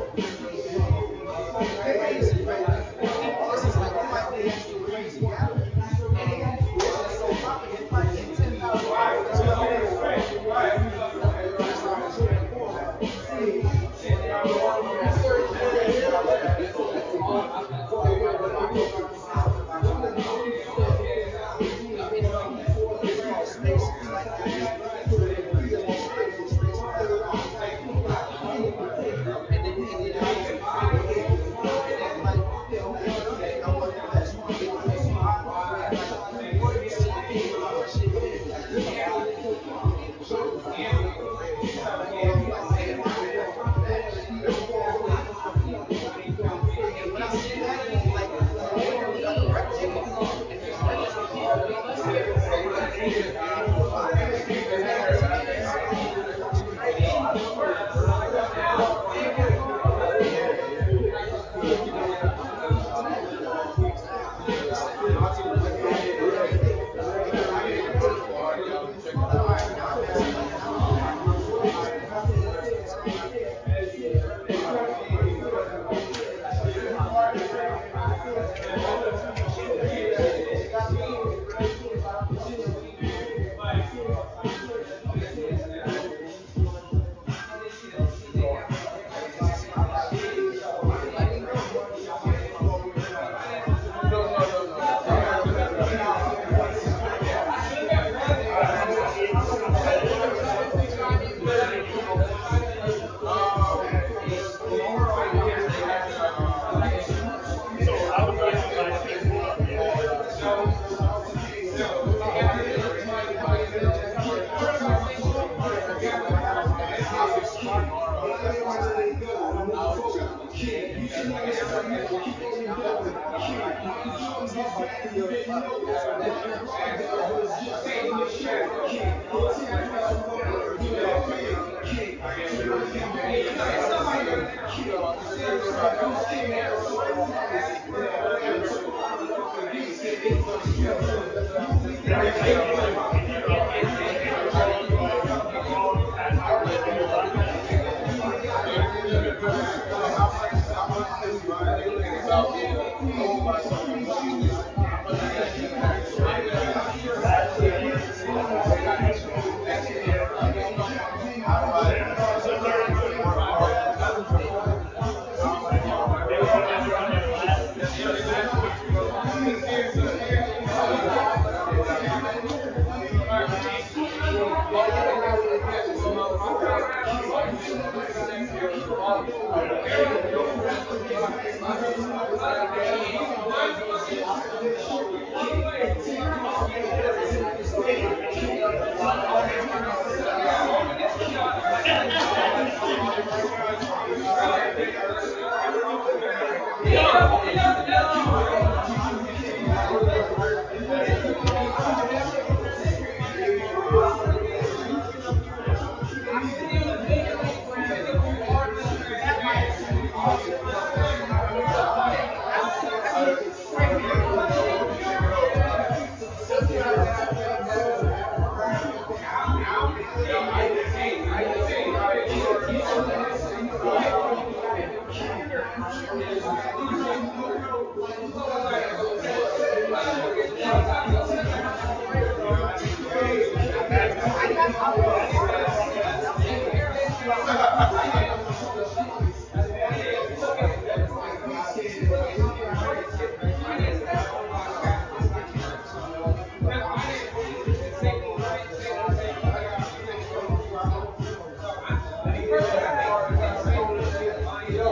artists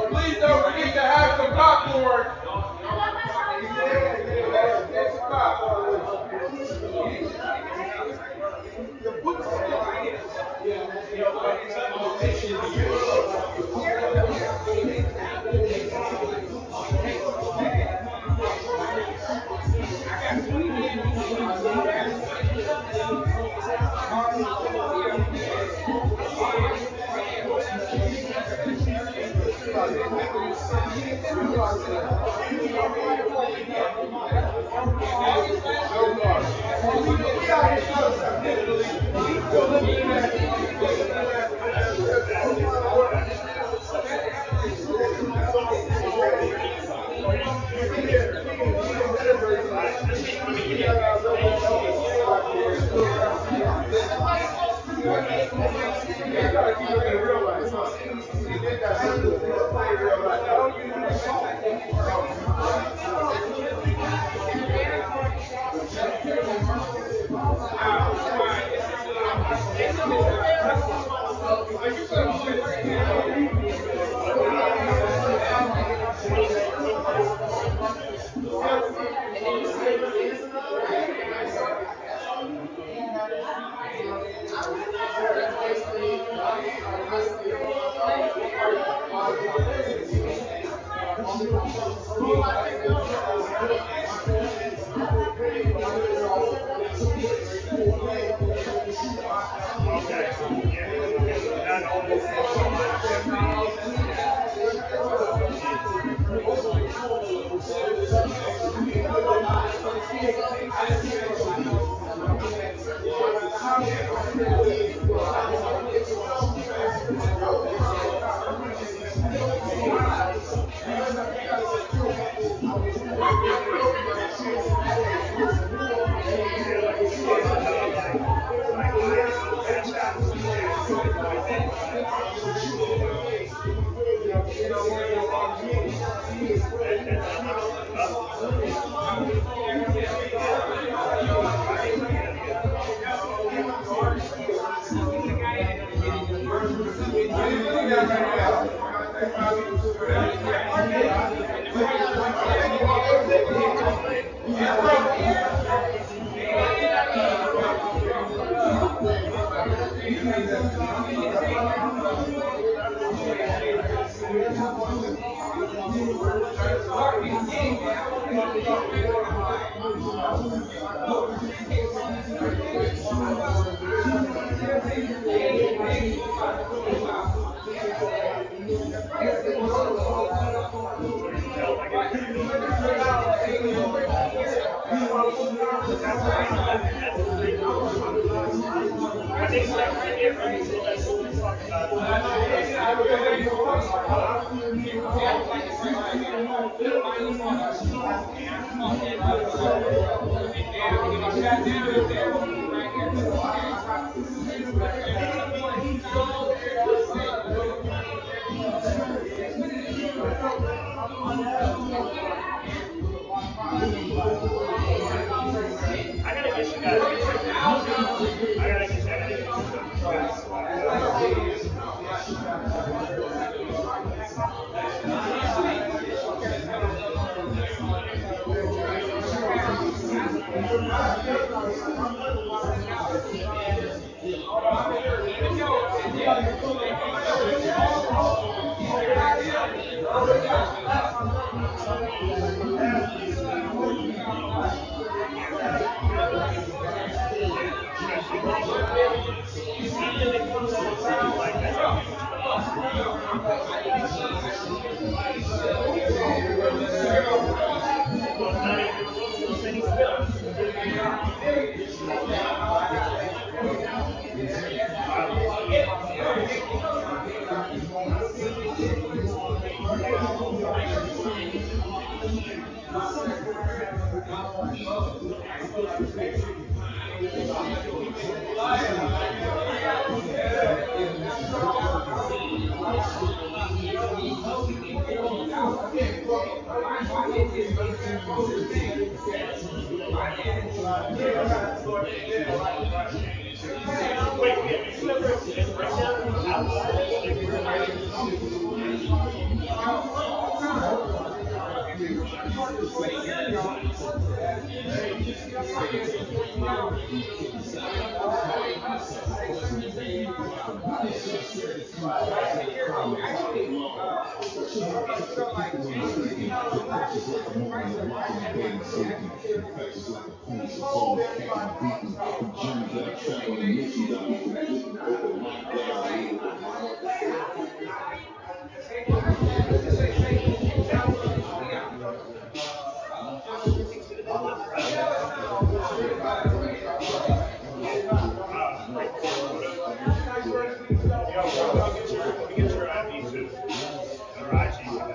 Please don't forget to have some popcorn. Get some So you can tell like if you're doing that's a great point. I think like right there, right? So let's talk about I gotta get you guys to check this. I gotta get you even if it comes to a certain like that's a huge well, not even close to a penny Wait, you never explained breakdown outside like where let me get your ID too. Or IG.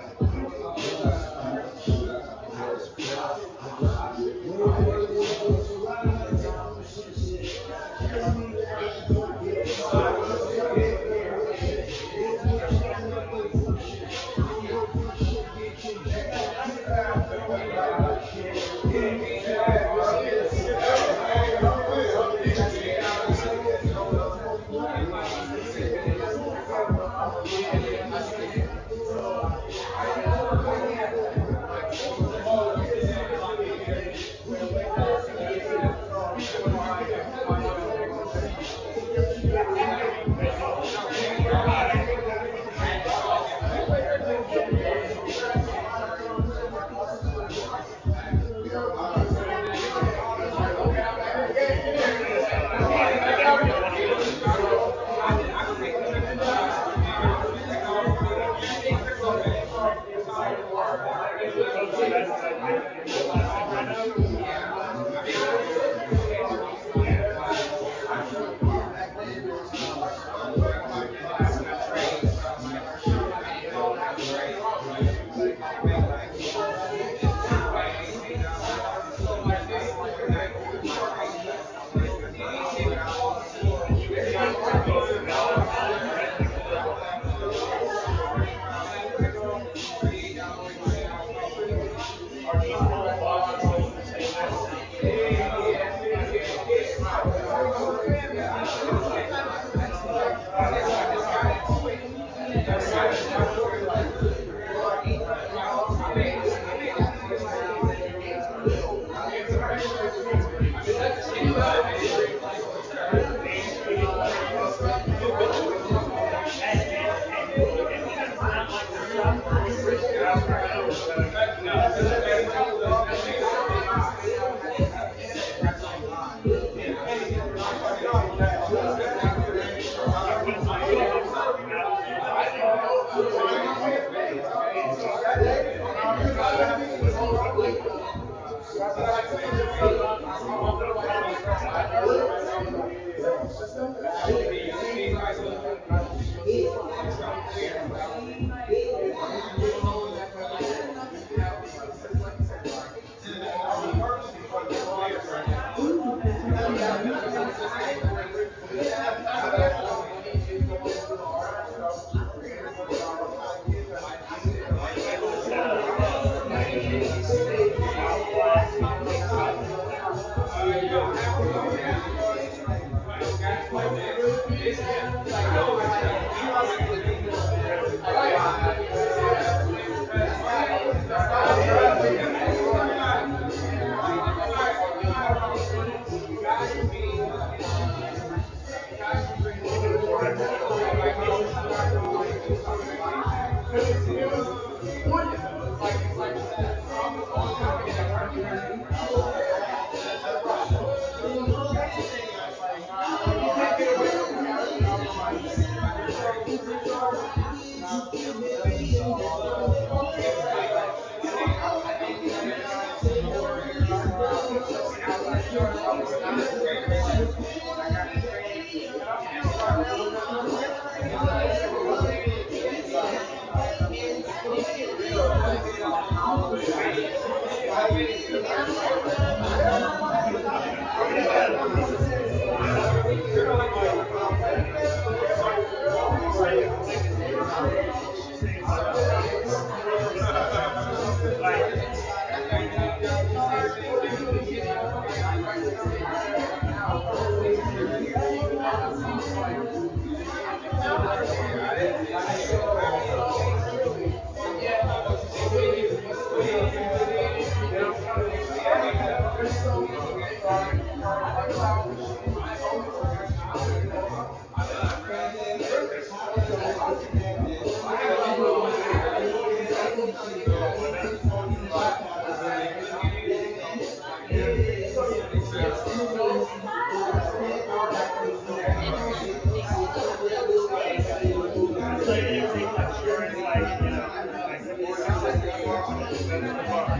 So you think that sharing, like, like the more consistent you are, the better the bar.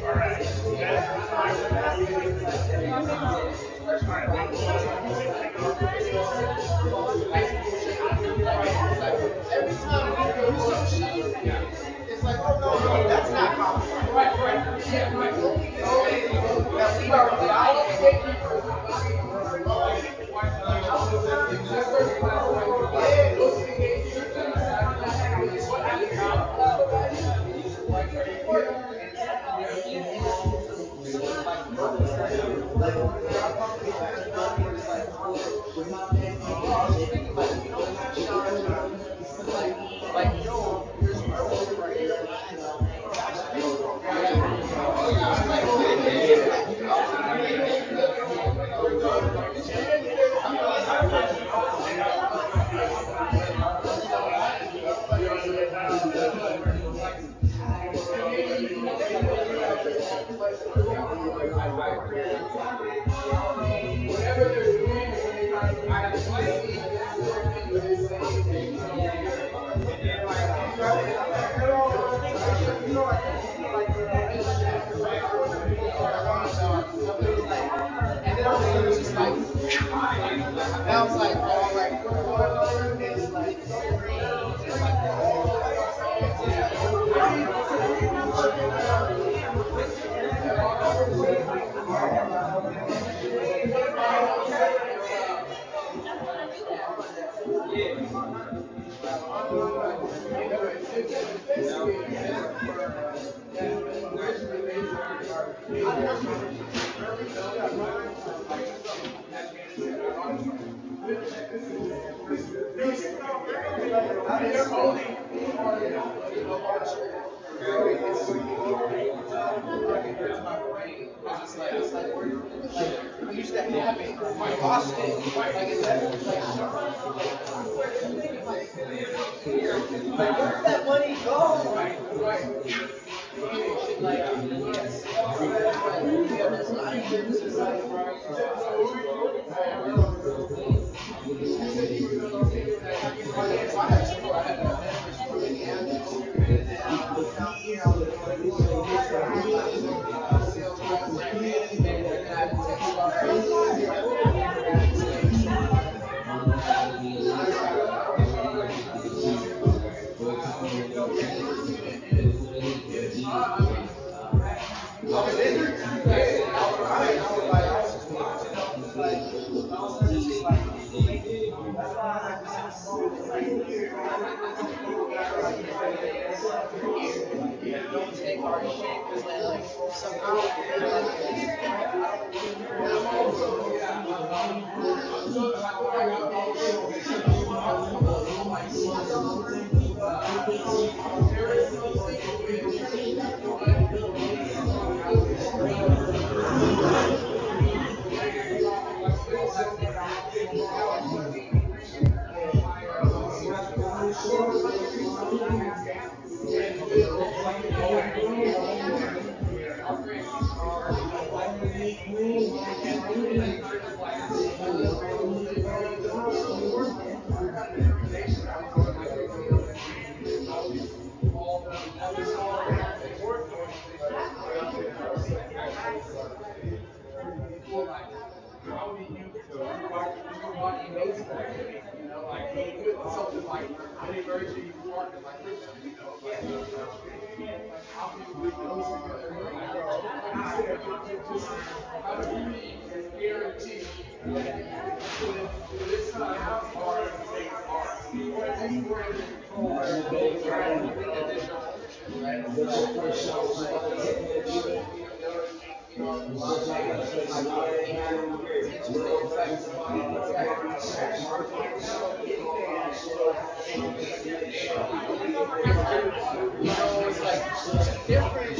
All right. Every time we do some shit, it's like, oh no, that's not possible. Right. Yeah, right. That we are validating. Now it's like, all right, it's like, we used to have it. My boss did. Like, where did that money go? and don't take our shit and like somehow how do you embody baseball? You know, like with something like an emerging market like this, you know, how do you put those together? Like you said, just how do we guarantee that when this time art stays art, or at least we're able to control and then it's like different.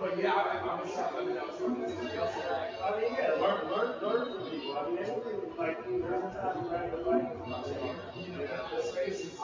But yeah, I was I mean, I was talking to somebody else and they're like, I mean, yeah, learn from people. I mean, anything like there's a time you ready to fight. you know, the space is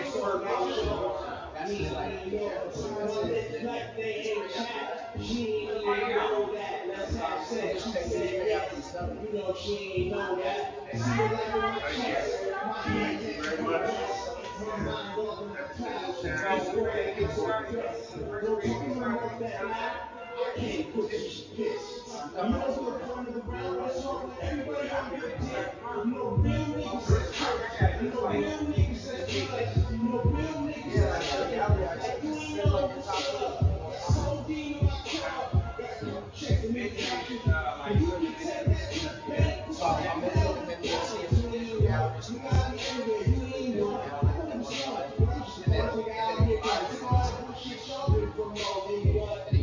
expert motion. That's Me, just like, like they ain't chat. She ain't even know that. Let's have sex. She said yes. You know she ain't know that. See the light in my chest. My hands ain't Very my much. breast. My mind up in the clouds. tell me what they It's so concern. pressed. Don't talk to them about that lie. I can't put this piss. You know what front of the ground is talking to everybody on your dick. You know real niggas is hurt. You know real niggas is good. You know real niggas is hurt. Like you ain't know so deep in my car. Check the nigga. And you can take that to the bank. So I'm gonna look at the CSP. Yeah, I'm just You got me everywhere. You ain't know it. I'm sorry. I'm just a nigga out here. It's all bullshit y'all been promoting, but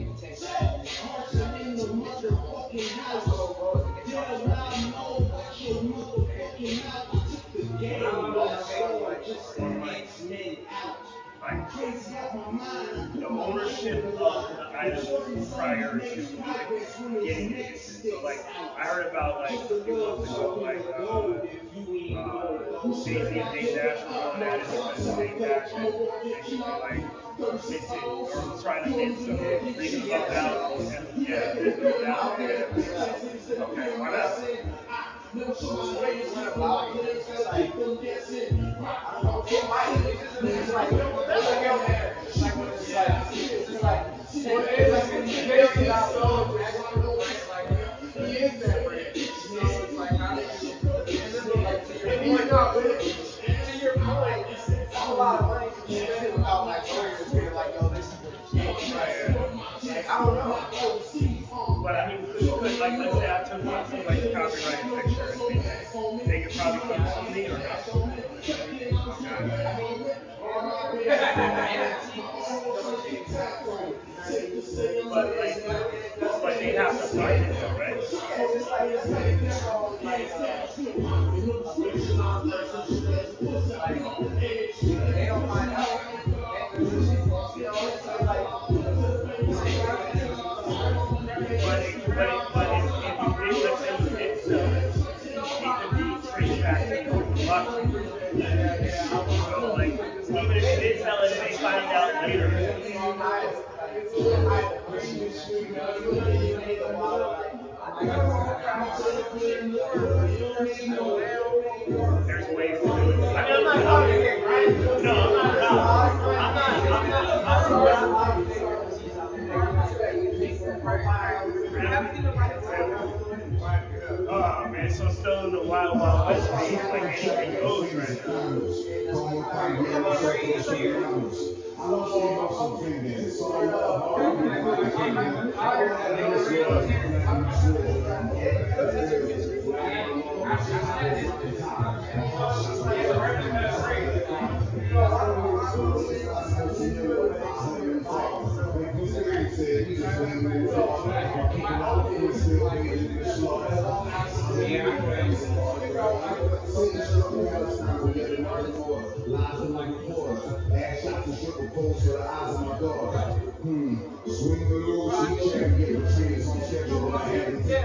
hearts are in the motherfucking house. Tell I know what your motherfucking mouth. I took the game by storm just to X men out. I'm crazy out my mind. The ownership of the item prior to getting it. So like I heard about like a few months ago, like Stacey and Dave Dash were going at it because Dave Dash had basically like minted or trying to mint some reason about that. And yeah, there's no doubt. Okay, why not? It's like, there's a girl there. It's like, when it's like, he is that rich. So it's like, how did you, and you're not with it. To your point, it's a lot of money to be spent without like lawyers being like, yo, this is like, I don't know. But I mean, could like let's say I took something like a copyrighted picture and they could probably come to me or not? But they have to find it though, right? They don't find out. But if you did, let's say you did sell it, it could be traced back to the blockchain. So like, even if you did sell it, they find out later. There's ways to do it. I mean, I'm not no, oh man, so still in the wild, wild west phase, like anything goes right now. I love seeing off some fingers. So I love swing the low, she can't get a trains on schedule. I had to take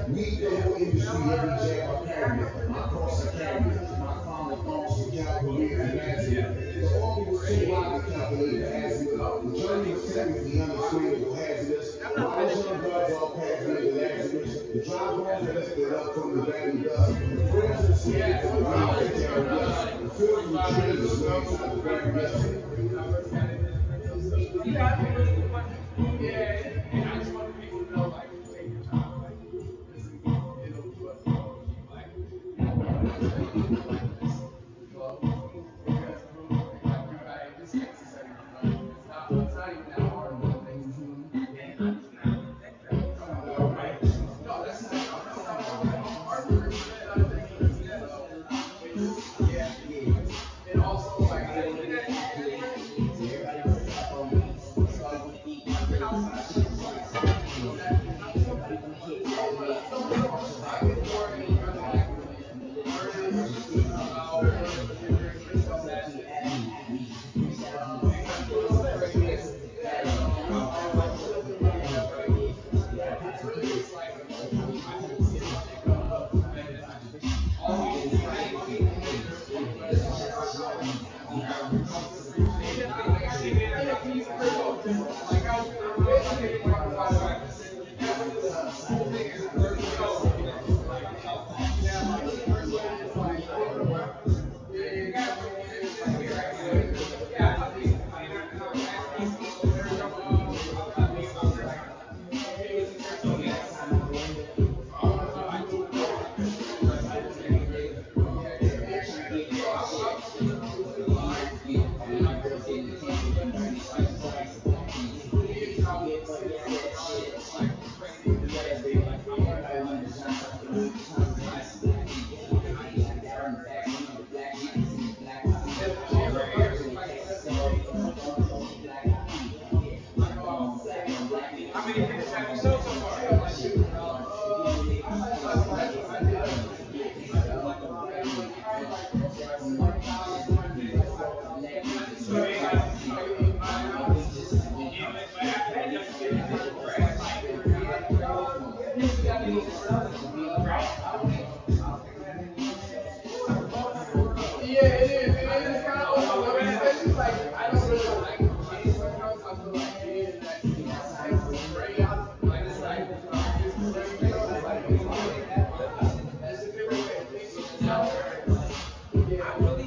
we the whole industry, every jab I carry it. My cross I carry it. My final thoughts to calculate and answer. The army was too wide to calculate the azimuth. The journey was technically unexplainable hazardous. Rise on the guards all past me the Lazarus. The drive home and lifted up from the valley dust. The friends of the state from the ground that carry us. The field from the trees is way to the very best. I just want people to know, like, take your time, like, it'll be what, like, flow, because, like, you guys, this takes a second, it's not even that hard, but things to no, that's not hard to understand, I think, and also, like, I think How many tickets have you sold so far? Yeah, it is. It's kind of overwhelming, especially like I don't really like kids when it comes. I feel like kids that like bring out like it's like it's crazy. It's like it's a different way of thinking. It's not very. Yeah, I really.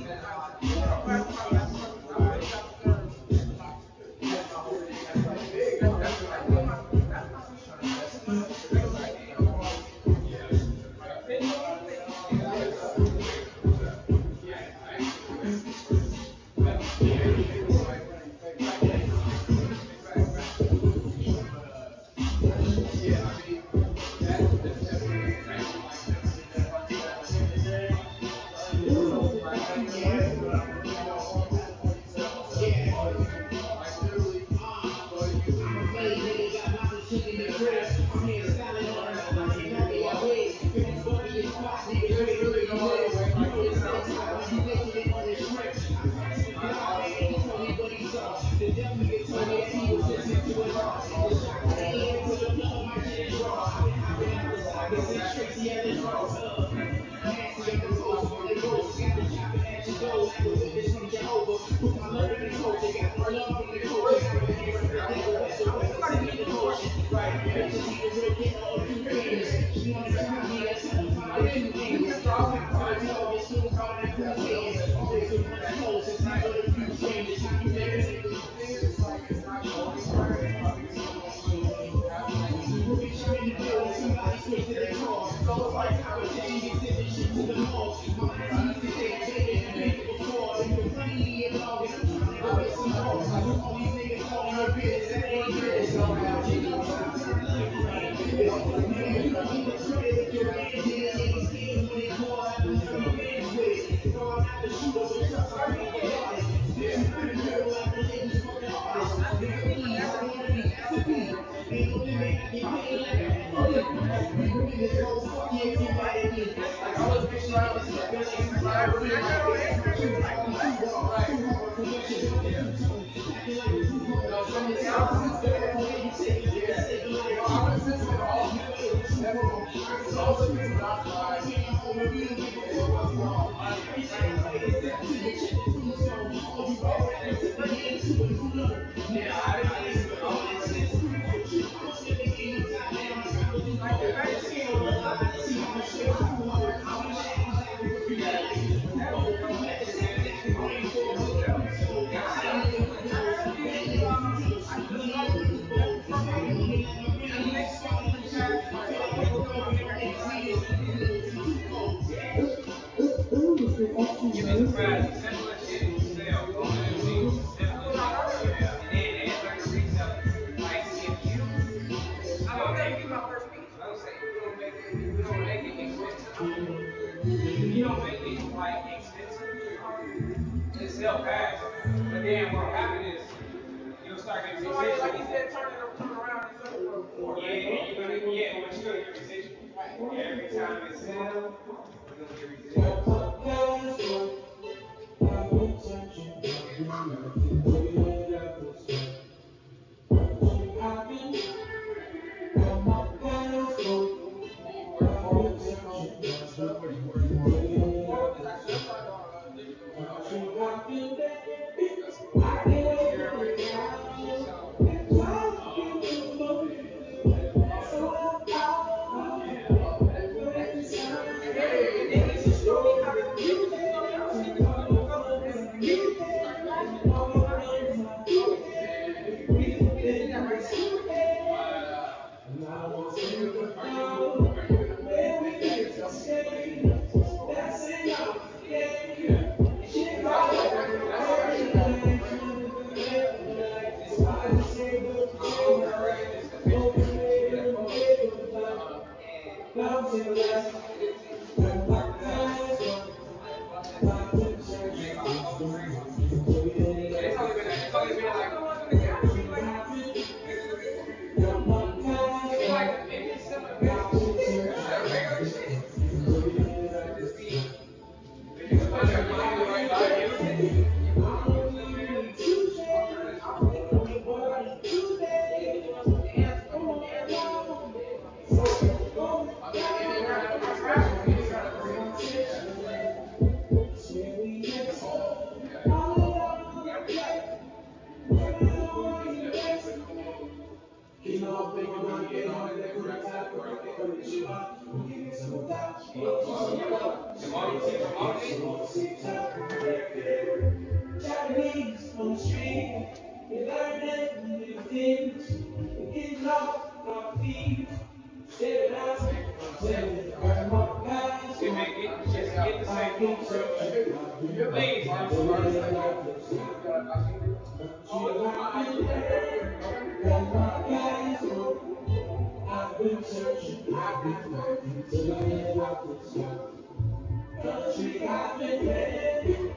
Chinese on the street, we learning new things, we get lost in our feet, set it out, set it out, more guys, I get searching, I've been searching, I've been looking to live out this country, I've been ready.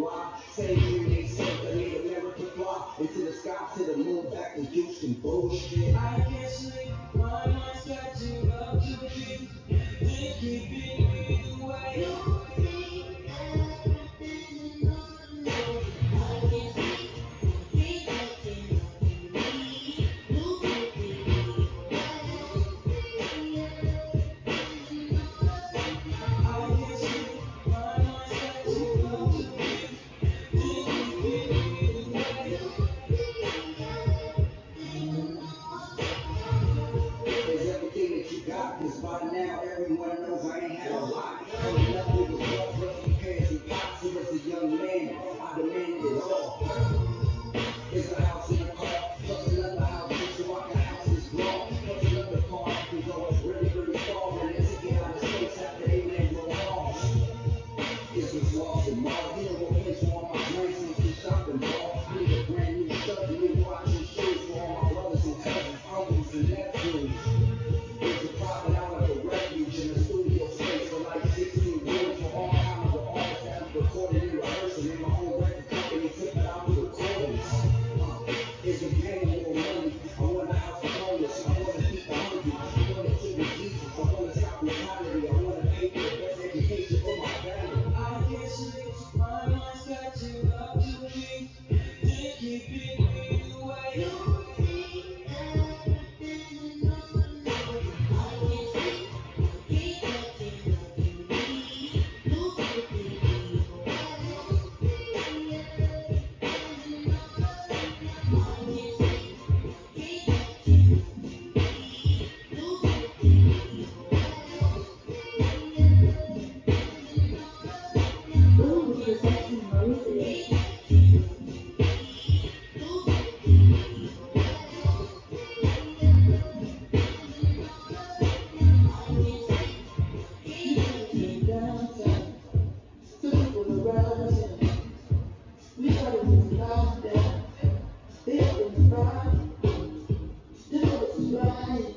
why? Same thing they said, but made America fly into the sky, to the moon, back to Houston, bullshit. I can't sleep, my mind's got you up to the beat. They keep it away. You see everything on the road. I can't sleep, we getting up in me. You keep it away. I can't sleep, my mind's got you up to the beat. There's everything that you got, cause by now everyone knows I ain't had a lot. Coming up with the blood, rusty pants and pots, and as a young man, I demanded it all. There's a house in the park, plus another house just so I can house this block. Plus another park, cause always really, really far, and then to get out of space after they land on Mars. This was lost in Mars, you know what place for all my grandsons to shop and ball. I need a brand new shirt, new watch and shoes for all my brothers and cousins, uncles and nephews. There's a private island of refuge in the studio space for like 16 years for all kinds of artists that have recorded and rehearsing in my own record company, tipping out the recordings. It's a game more money. I want a house of homeless. I want to feed the hungry. I want to keep with Jesus. I want to stop brutality. I want to pay for the best education for my family. I can't sleep. My mind's got you up to the beat. They keep it away. You see everything on the road. I can't sleep. We getting up in me. You keep it away. We gotta move loud down. They up in the fire. They know it's right.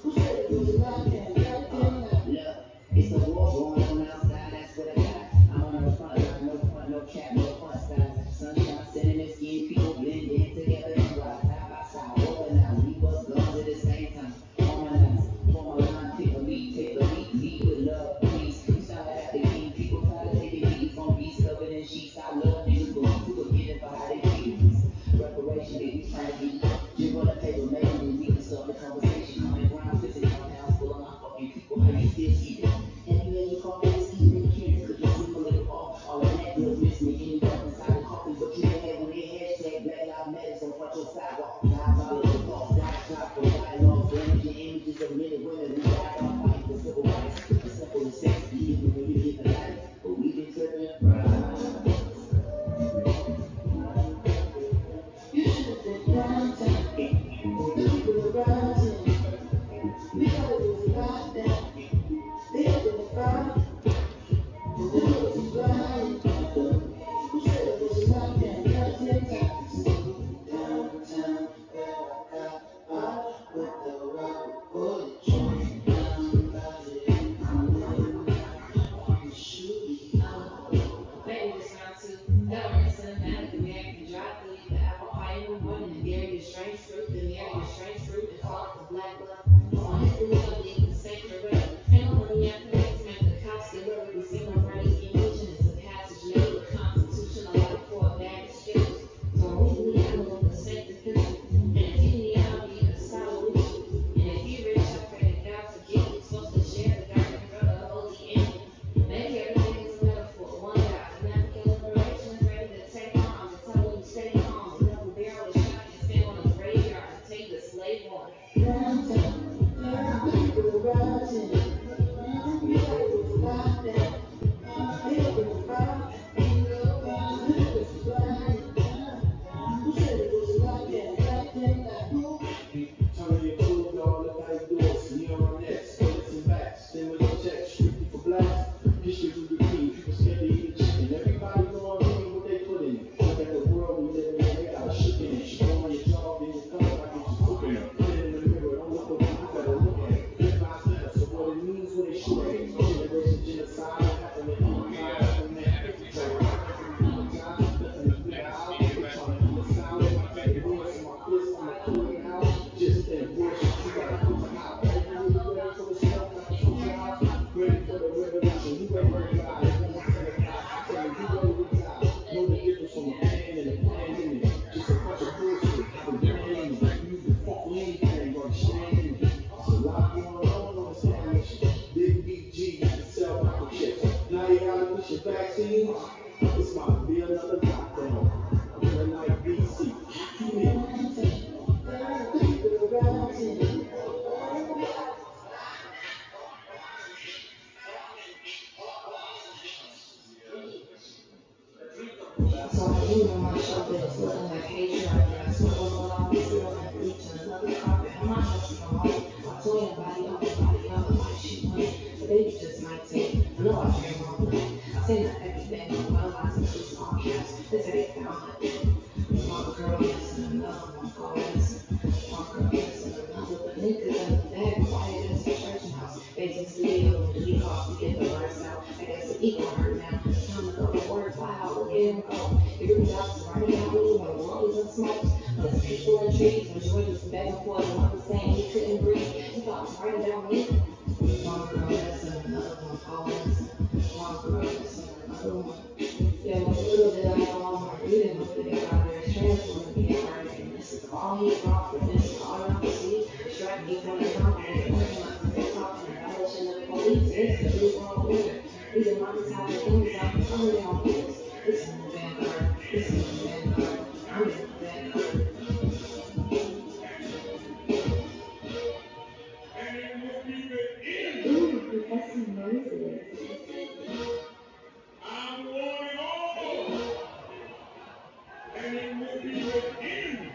Who said it was a lockdown? Look, it's the war going on outside, that's what I got. I'm on the front line, no front, no cap, no front size. Sunshine, sitting and skin, people blend in together and ride side by side. Organize, we bust guns at the same time. Harmonize, form a line, take a lead, lead with love, peace. We started at the king, people try to take it easy from beats covered in sheets. I love niggas, but we too forgetting for how they treat us. Reparation, they be trying to get you on the paper, maybe we can start the conversation. Coming around, fixing my house full of my fucking people, how you still see them. And you ain't call me Steve and Kids, cause you sleep a little off. All of that good miss me, and you got inside the coffee, but you ain't had when they hashtag Black Lives Matter on front your sidewalk. Lives all over the cross, die shot for dialogue, damaging images of men and women who died on fight for civil rights. As simple as sex, even when you get the life, but we been tripping, right? You should have been downtown. The people are rising. We gotta do it right now. They up in the fire. They know it's right. Who It's about to be another lockdown. I'm feeling like BC. So I lean on my shoulders, looking like patriarch. Smoke on all these girls and bleaching. Another carpet, I'm not trusting no one. I told your body on the body, I'm like she went. The baby just 19. I know I came wrong, but I say that everything. I'm well, I see this all caps. This ain't found nothing. One girl missing another, one girl missing. One girl missing another. The niggas in the bag, quiet as a church mouse. Facing studio, the lead off to get the verse out. I guess the ego hurt now. It's time to go to work, fly out, look at him go. It really does right now, really, when the world is in smoke. There's people in trees, when George was begging for the mother saying he couldn't breathe. He thought to write it down me. One girl missing another, one girl missing. One girl missing another one. Yeah, but little did I know all my reading was getting out there transforming me and learning. This is all he brought for this is all y'all can see. Distract me from the confidence, working on the talking, abolishing the police. It's the big world winner. These are my type of things I'm telling y'all this. This is the vanguard. This is the vanguard. I'm in the vanguard. Ooh, that's some noises. I'm wanting all, and it will be within.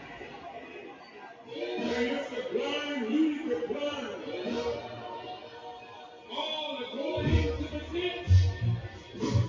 And if the blind lead the blind, all are going into the ditch.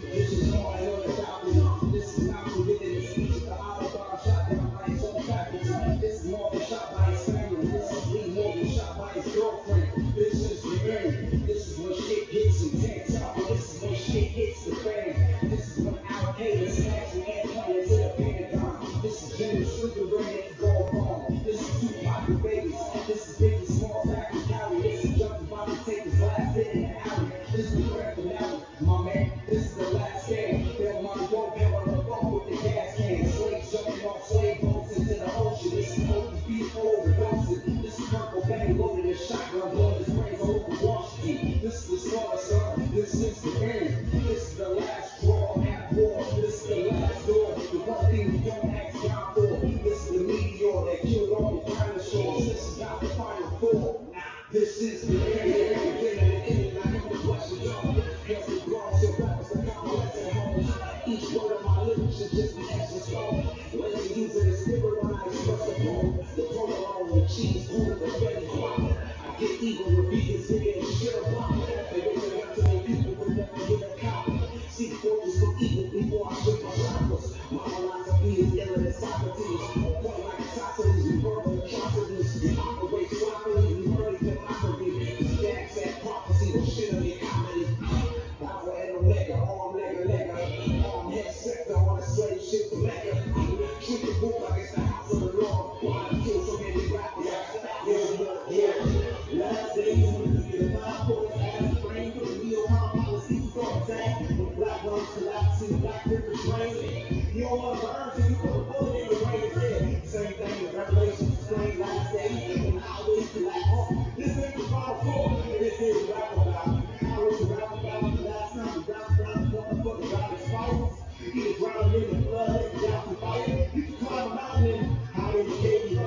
This is all I know about me. This is not within the speech of the autograph shot that I write so backwards. This is more than shot by his family. This is me more than shot by his girlfriend. This is the end. This is when shit gets intense. This is when shit hits the fan. This is when allocators snacks and airplanes in the Pentagon. This is Jimmy Slicker ready to go wrong. This is Tupac and babies. This is Biggie Small Factory Cali. This is Junkie Bobby take his last hit in the alley. This is the grand finale, my man. This is the last game. They'll mind don't get on the phone with the gas can. Slaves jumping off slave boats into the ocean. This is Oakland beef overdosing. This is Purple Bang loaded a shotgun, blowing his brains all over Washington. This is the slaughter, son. This is the end. This is the last draw at war. This is the last door. The one thing we don't ask God for. This is the meteor that killed all the dinosaurs. This is not the final four. This is the end. I know the questions on. Hands are grown, so rappers are convalescent homes. Each word of my lips should just be extra strong. Lazy using the spirit when I express the poem. The provolone, the cheese, Buddha, the Betty Crocker. I get evil with vegans, nigga, and shit about it. They wake me up to the people who never get a cop. See fortunes for evil before I shake my chakras. My philosophy is iller than Socrates. On point like Socrates, we verbal atrocities. We operate sloppily, we murder democracy. These facts and prophecy will shit on your comedy. Alpha and Omega, arm nigga. Arm head sector on the slave ship to Mecca. Treat the book like it's the house of the Lord. Why I kill so many rappers? Yeah. Last days when we get a mind for his ass brain for the neo-con policy, you know what I'm saying? When black ones collapse in black people's brain. You don't want to burn, so you put a bullet in the brain instead. Same thing as Revelation explained last days. And always to like, oh, this ain't the final four. This is rap about. I was rap about the last time we rapped about the motherfucker got his spiders. He was drowning in the blood, and got the fire. You can climb a mountain and hide in the cave.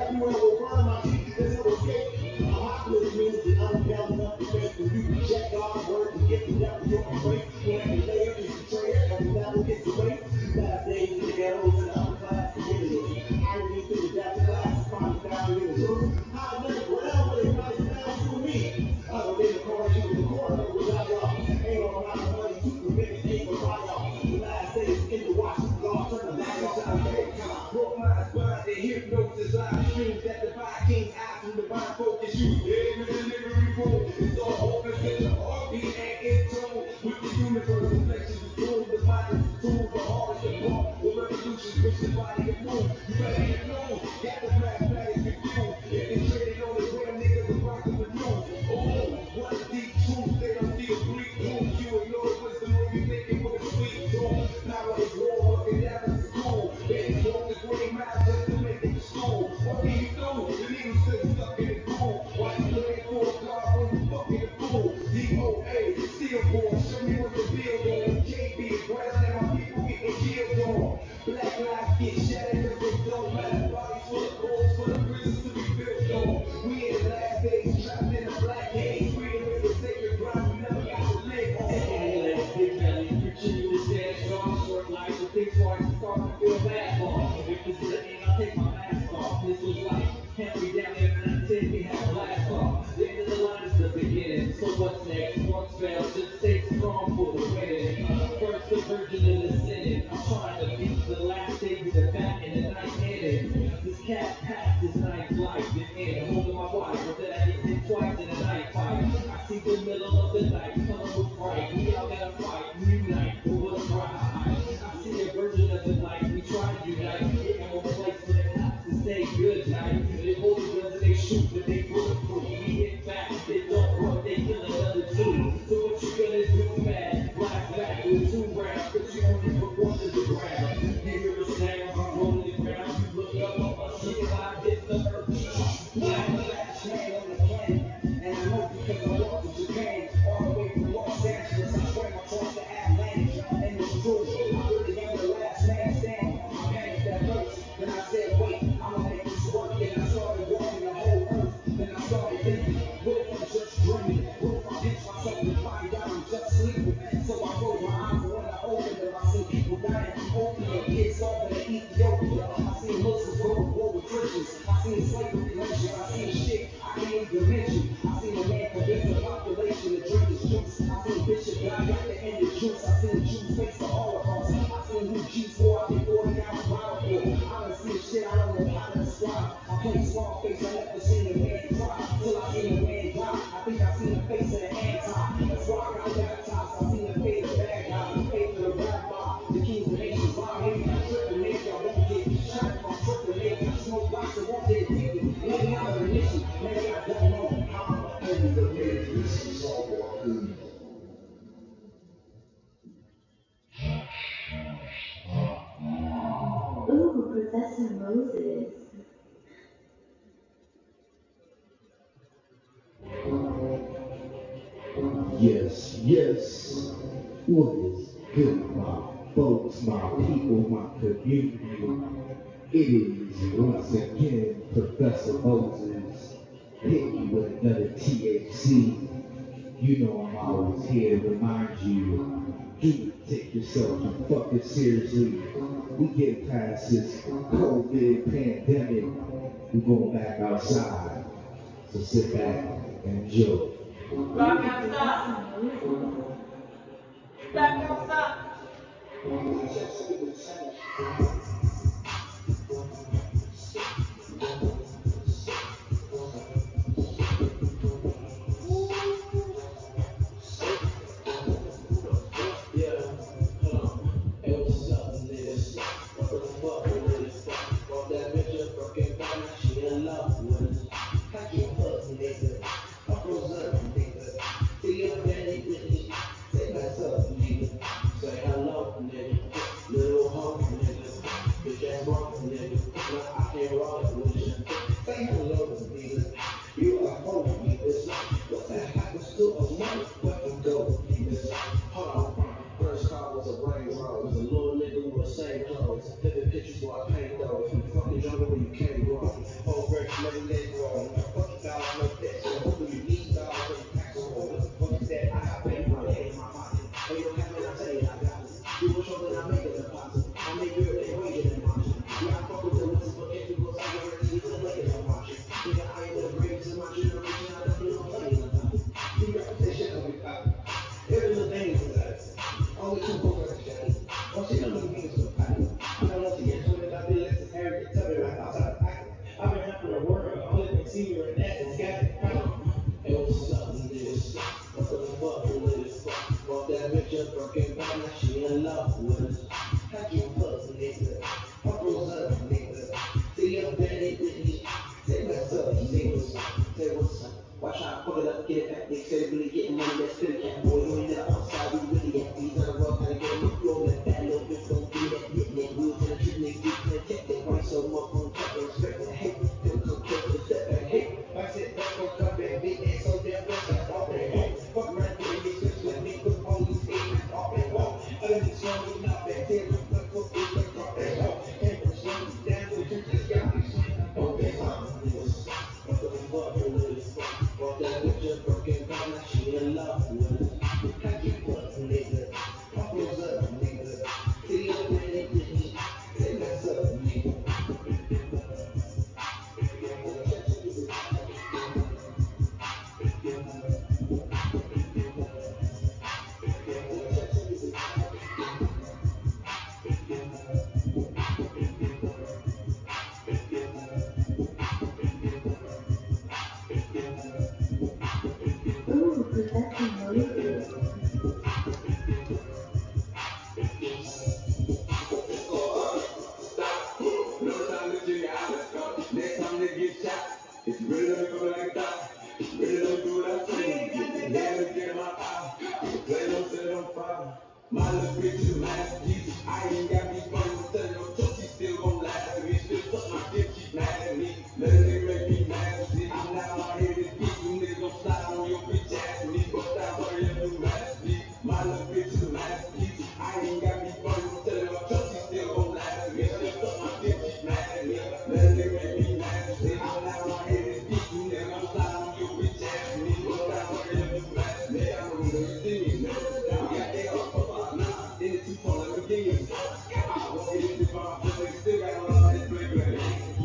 Everywhere will burn my teeth, there's no escape. A hot means the unbound enough to face when you reject God's word and get the devil your embrace. When every layer is betrayed, every level gets erased. Last days in the ghettos and upper class communities. Irony through the depth of class, finally down in the truth. High middle ground, but it's not down to me. Other than the corner, you in the corner without y'all. Ain't no amount of money to prevent it, ain't no fire. The last days in the watch, God turn the lights out of the broke minds blind, they hypnosis, live streams that divide king's eyes from divine focus. You dead in the living room. It's all open in the heartbeat and in tune with the universe. Reflections of doom, the mind is the tool, the heart is the pump. The revolution's push the body to move. You better get known, got the mathematics confused. If they traded on the gram, niggas are rocking the news. Oh, what a deep truth, they don't see a bleak truth. You ignore wisdom when you think it was a sweet truth. Now it's war, looking down at the school. Babies walk the green mile just to make it to school. What can you do? The needle's still stuck in the pool. Why you looking for a car when you fucking the pool? DOA, still born, show me what the deal on. Can't be a ground and my people think twice and start to feel bad for them. If it's the end, I take my mask off. This was like Henry down there in 19, we had a last call. The end of the line is the beginning. So what's next? Once failed, just stay strong for the winning. First the virgin in the sinning. I'm trying to beat the last day with the back and the night ending. This cat passed his ninth life and end. Holding my wife, but then I get hit twice in a night fight. I see the middle of the night, color was bright. We all gotta fight, unite for what's right. I see a version of the light, we try to unite. Getting more place for the cops to say good night. They hold the guns and they shoot, but they bulletproof. We hit back, they don't run, they kill another two. So what you gonna do, man? Blast back with 2 rounds, but you only put one to the ground. You hear the sound, you roll to the ground, you look up on us, shit, I hit the earth. Yeah, I'm the last man on the planet, and I know because I walked to Japan, all the way from Los Angeles, I swam across the Atlantic, and it's true, I really am the last man standing. I panicked at first, then I said, wait, I'ma make this work, and I started walking the whole earth, then I started thinking, what if I'm just dreaming, what if I pinch myself and find out I'm just sleeping, so I close my eyes, and when I open them, I see people dying from opium, kids starving in Ethiopia, I see Muslims go to war with Christians, I see slavery relations, I see shit I can't even mention. I seen a man convince the population to drink his juice. I seen Bishop die at the end of juice. I seen Jews face the Holocaust. I seen who G4 I think 40-ounce bottle for. I done seen shit I don't know how to describe. I play small face, I never seen a man cry till I seen a man die. I think I seen the face of the anti. That's why I got baptized. I seen the fate of the bad guy, the fate of the rabbi, the kings of nations. Why maybe I'm tripping, maybe I won't get shot if I'm tripping, maybe I smoke blocks and won't get addicted. Maybe I'm an mission, maybe I don't know how I'm a maybe the maybe this is all I do. Ooh, Professor Moses. Yes, yes. What is good, my folks, my people, my community? It is once again Professor Moses hitting you with another THC. You know I'm always here to remind you, do take yourself and fucking seriously. We get past this COVID pandemic. We going back outside. So sit back and enjoy. Back outside. Back outside. If you really let me go like that, really let me do what I say. Let me get in my eye. Play no set on fire. My little bitch is a masterpiece. I ain't got me funny with telling no joke. She still gon' laugh at me. Still suck my dick, she mad at me. Let a nigga make me mad as shit. I'm now out here this beat. You niggas gon' slide on your bitch ass and me. Bust down for your new masterpiece. My little bitch is a masterpiece. I ain't got me funny with telling no joke. She still gon' laugh at me. Still suck my dick, she mad at me. Let a nigga make me mad as shit. I'm now out here this beat. You niggas gon' slide on your bitch ass and me. Bust down for your new masterpiece. I know you see me, man. We got they all fuck nah. In the 2-point, let me give you. I won't get in the bar, but they still got a lot of this black black.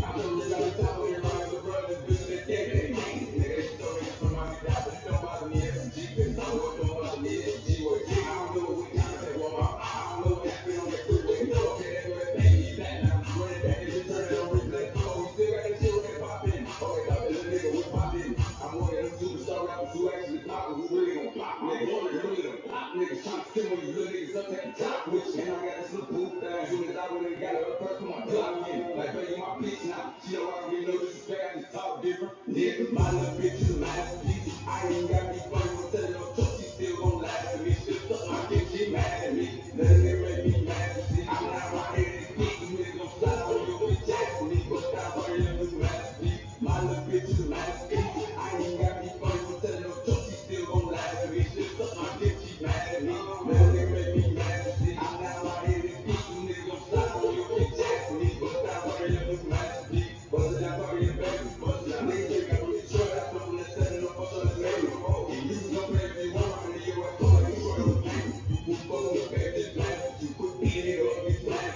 I know you got a top of your right, the brothers, bitch, they can't. Nigga, they told me somebody died, but it don't bother me as a G. They know what don't bother me as a G. I don't know what we got to say, well, I don't know what happened on that freeway. Okay, that's what they pay me back. Now I'm running back and just turning on replay. Oh, we still got that shit with that poppin'. Okay, now that little nigga, we poppin'. I'm one of them superstar rappers who actually poppin', who really gon' pop, nigga. Really gon' pop, niggas. Tryna see when you little niggas up at the top with you. And I got this little booth down. As soon as I went and got her up first, put my block in. Like, baby, my bitch now. She don't want me no disrespect, I just talk different. Yeah, my little bitch is a masterpiece. I ain't got me funny with telling no joke. She still gon' laugh at me. Still suck my dick, she mad at me. Let a nigga make me mad as shit. I'm not right here this beat. You niggas gon' slide on your bitch ass for me. Bust down for your new masterpiece. My little bitch is a masterpiece. I ain't got me funny with telling no joke. She still gon' laugh at me. Still suck my dick, she mad at me. Let a nigga make me mad as shit. I'm not right here this beat. You niggas gon' slide on your bitch ass for me. Bust down for your new masterpiece. Bust it down for your baby. Bust it down. Niggas think I'm really short. I know when they're setting up for us, maybe. And you can go play if you want. I'm in the US, but you short on the game. You fuck on the back, just black. You put me in it up, it's black.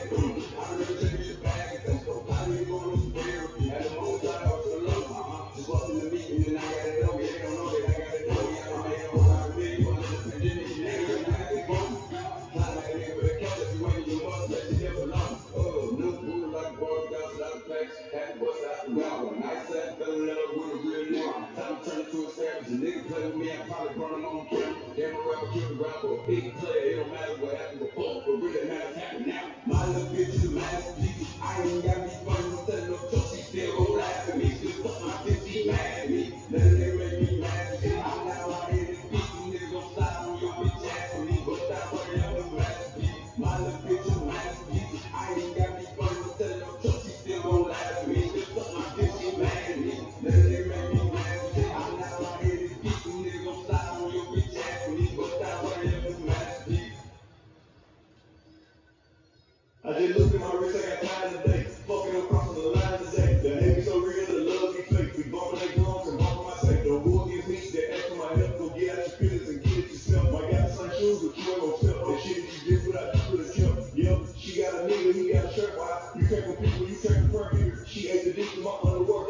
I remember taking your bag and that's so I didn't go to the fair. At the moment, I was so low. Just walking the meet and then I got it over. They don't know that I got it over. I done made a whole lot of videos. I just spent it in the nigga and I got it going. Fly like a nigga with a catch if you ain't in your mother, let you never know. Oh, new food like boys, got a lot of facts. Had to bust out the ground. When I said fell in love with a real nigga. Time to turn into a savage. A nigga play with me, I probably burn him on camera. Damn, a rapper killed a rapper, a big player. It don't matter what happened before, but really matters happen now. My little bitch is a masterpiece. I ain't got me funny with telling no joke. She still gon' laugh at me. Still suck my dick, she mad at me. Let a nigga make me mad as shit. I'm now out here this beat. You niggas gon' slide on your bitch ass for me. Bust down for your new masterpiece. My little bitch is a masterpiece. I ain't got me funny with telling no joke. She still gon' laugh at me. Still suck my dick, she mad at me. Let a nigga make me mad as shit. I'm now out here this beat. You niggas gon' slide on your bitch ass for me. Bust down for your new masterpiece. I just looked at my wrist, I got time today. Fucking across the line today. The hate me so real, the love be fake. We bumping their drums and bumping my safe. The war against me, they ask for my help. Go get out your feelings and get it yourself. I got the same shoes, but you ain't gon' step. That shit that you did without you could've kept. Yep, she got a nigga, he got a shirt. Why? You can't compete when you can't confront people. She ate the dick to my underworld.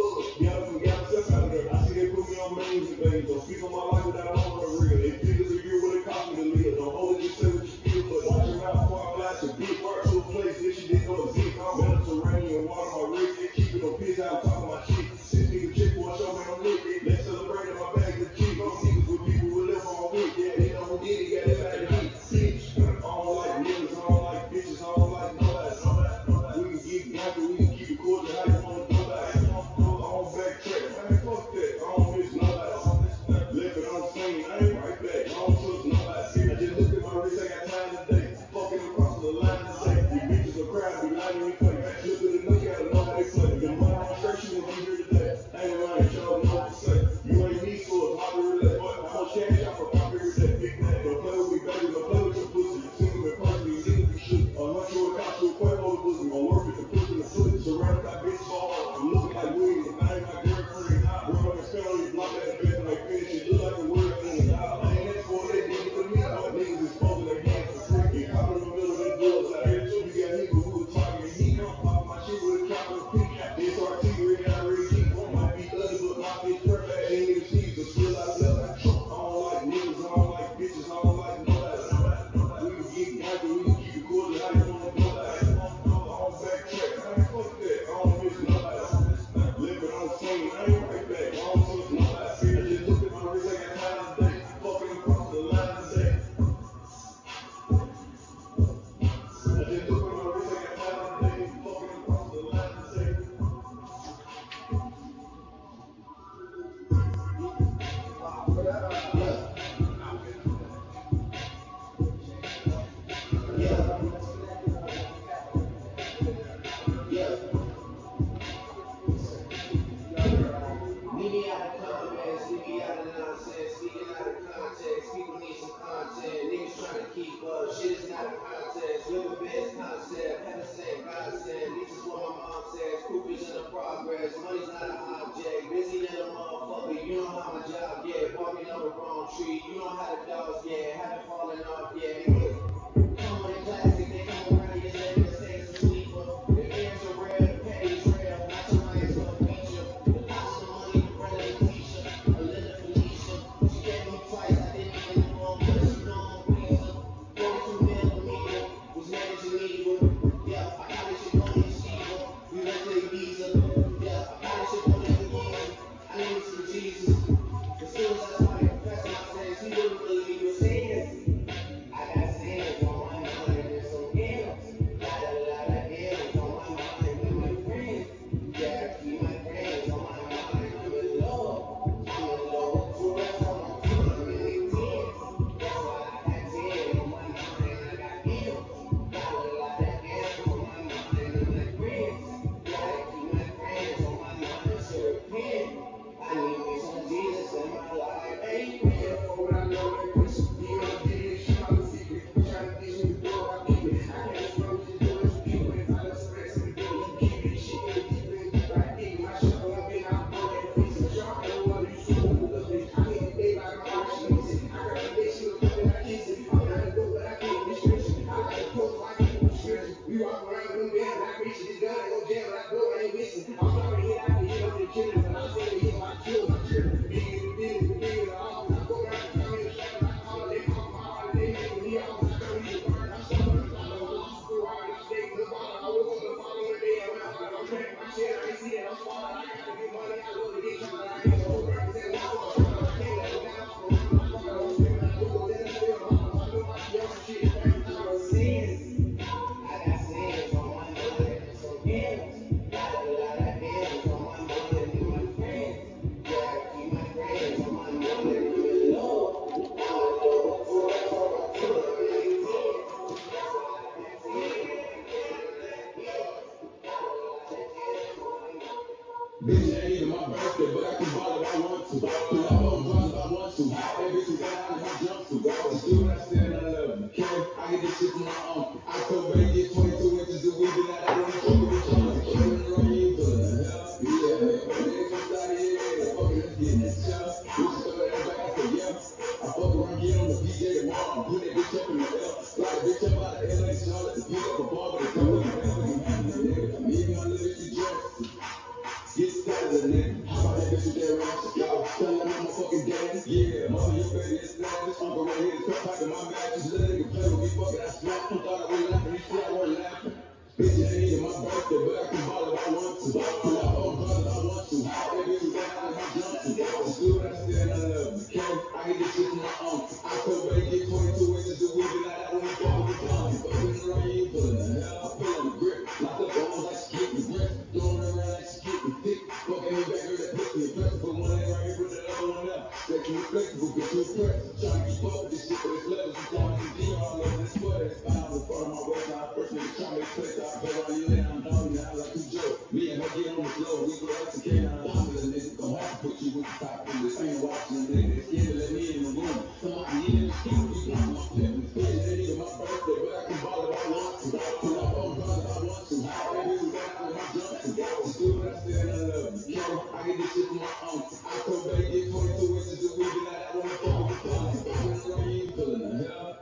Got herself out of there. I see they put me on millions and things. Don't speak on my life without all her real. They figures a year what it cost me to live. Don't hold it, just say what you feel. But watch your mouth, far flash, a big word to a place that she didn't know exist. Mediterranean water, my wrist, keep it on piss out, talking my shit. 6 niggas chick for a show, man, I'm lit. Let's celebrate in my bag of cheap. I'm secrets with people who live on my week. Yeah, they know who did it, got it out of heat. Bitch, I don't like niggas, I don't like bitches, I don't like nobody. We can get gangster, we can keep it cordial, how you wanna go back? I don't backtrack, man, fuck that. I don't miss nobody. Left it on the scene, I ain't right back. I don't trust nobody. I just looked at my wrist, I got time today. Fucking across the line today. These bitches are crying, be lying in your face. Look at the nigga, gotta know how they play. The money on straight, she won't be here today. I ain't lying, y'all know what to say. You ain't me, so it's hard to relate. How much cash I for pop every day? Big man, don't play with me, baby, don't play with your pussy. You see me in person, these niggas be shook. A hunch or a cops, you'll quail over the pussy. Gonna work it, the pussy, the foot. Surrounded by bitches all over. I'm looking like Williams, and I ain't my girlfriend. Run up and spell on your block at the bed, like finish it. Look like a word in the eye. Ain't that for they did it to me. But niggas exposing their hands for free. Get caught in the middle of the doors out here. You got niggas who was talking to me. my job, yeah, barking on the wrong tree. You know how the dogs, yeah, haven't fallen off, yeah. Come with a classic, they come around your leg, the same sweeper. The ends are real, the pay is real. Not your lines gonna feature. The cost of money, the brother teacher. A little Felicia. She gave me twice, I didn't even know him, but she know I'm a pleaser. 42 millimeter, was made in Geneva. Yeah, I probably should go to Shiva. We went to Ibiza. Yeah, I probably should go to Ibiza. I need some Jesus. As soon as I started confessing my sins, he wouldn't believe it. I got sins on my mind and some M's. Got a lot of M's on my mind with my friends. Yeah, I keep my friends on my mind. I'm in love. I'm in love. Two reps on my team, I'm really tens. That's why I got 10 on my mind. I got M's. Got a lot of M's on my mind and my friends. Yeah, I keep my friends on my mind to repent. I need me some Jesus in my life. Amen. For what I know that push me on this, I'm a secret. Trying to teach me the world I keep it. I can't expose this door to people. If I just spread some good, you keep it. Shit, get deeper and deeper. I dig my shovel. I've been out on that face. So sharp, I don't want to be super lovely. I hit the day like my heart, she needs it. I got a bitch, she was coming, I kiss it. I'm not a go, but I can't restrict it. I like a post, so I can't restrict it. We walk around with them bands, I reach it. This gun, I go jam, when I go, I ain't missing. I'm sorry to hit out the hit on the killer, but I say to hit my kills, I'm tripping. Bigger the business, the bigger the office. I go around and tell me the shit, I call it, they call my heart, they make me out. I don't need a burn, I'm so much, I know I lost so hard, I stay in the bottom. I woke up the following day, I'm out, I'm tracking my shit, I ain't see it, I'm falling. I gotta get money, I love to get caught. I ain't no represent, I go around, I can't let it down. I'm falling, I'm screaming, I go, then I feel hard. I know I be on some shit, back in time, I'm sins. I got sins on my mind and some M's. Got a lot of M's on my mind and my friends. Yeah, I keep my friends on my mind and I'm in love. I'm in love. Two reps on my team, I'm really tens. That's why I got 10. Got a lot of M's on my mind. Bitch, it ain't even my birthday, but I can ball if I want to. Pull up on drugs if I want to. That bitch is down in her jump to. Just do what I said, I love you. Okay? I get this shit from my uncle. I told baby get 22 inches of weed, and I don't even fuck with y'all. Keeping it on you, pulling the hell. Yeah, niggas from Saudi Arabia, fucking let's get in that shell. Bitch, throw that back, I said, yeah. I fuck around, get on the PJ tomorrow. Put that bitch up in the L. Slide the bitch up out of LA, Charlotte, to pick up a ball, but it's coming in hell. Me and my little bitch dressed. Get started, nigga. How about that bitch with that ratchet? Yo, tell that motherfucking daddy. Yeah, mother, your baby is savage. Uncle right here, the cup in my mattress. Let a nigga play with me, fuck it, I smacked him. Thought I was laughing, he said I wasn't laughing. Bitch, it ain't even my birthday, but I can ball if I want to. Pull out all drugs if I want to. That bitch is down in my jump to. Just do what I said, I love you. Okay? I get this shit from my uncle. I told baby get 22 inches of weed, and I don't even fuck with the gun. Fucking around, you ain't pulling the hell. I pull on the grip. Lock up the arms like she get the grip. Throwing around like she get the dick. Fucking me back, girl, that pussy flexible. One leg right here, put the other one up. Making me flexible, get too pressed. Trying to keep up with this shit, but it's levels. You throwing some D all over this foot. It's fine, I'm in front of my waist. I first nigga try to make place. I feel like you lay down, dog, now like you Joe. Me and her get on the floor. We go up to K9. I'm with a nigga. Don't have to put you with the top of this. I ain't watching the nigga. They scared to let me in the room. Somebody in the street, you got my pimp. Bitch, it ain't even my birthday, but I can ball if I want to. Pull up on drugs if I want to. That bitch is down in my jump to. Just do what I said, I love you. Yeah, I get this shit from my uncle. I told baby get 22 inches of weed, and I don't want to fuck with the gun. Fucking around, you ain't pulling the hell.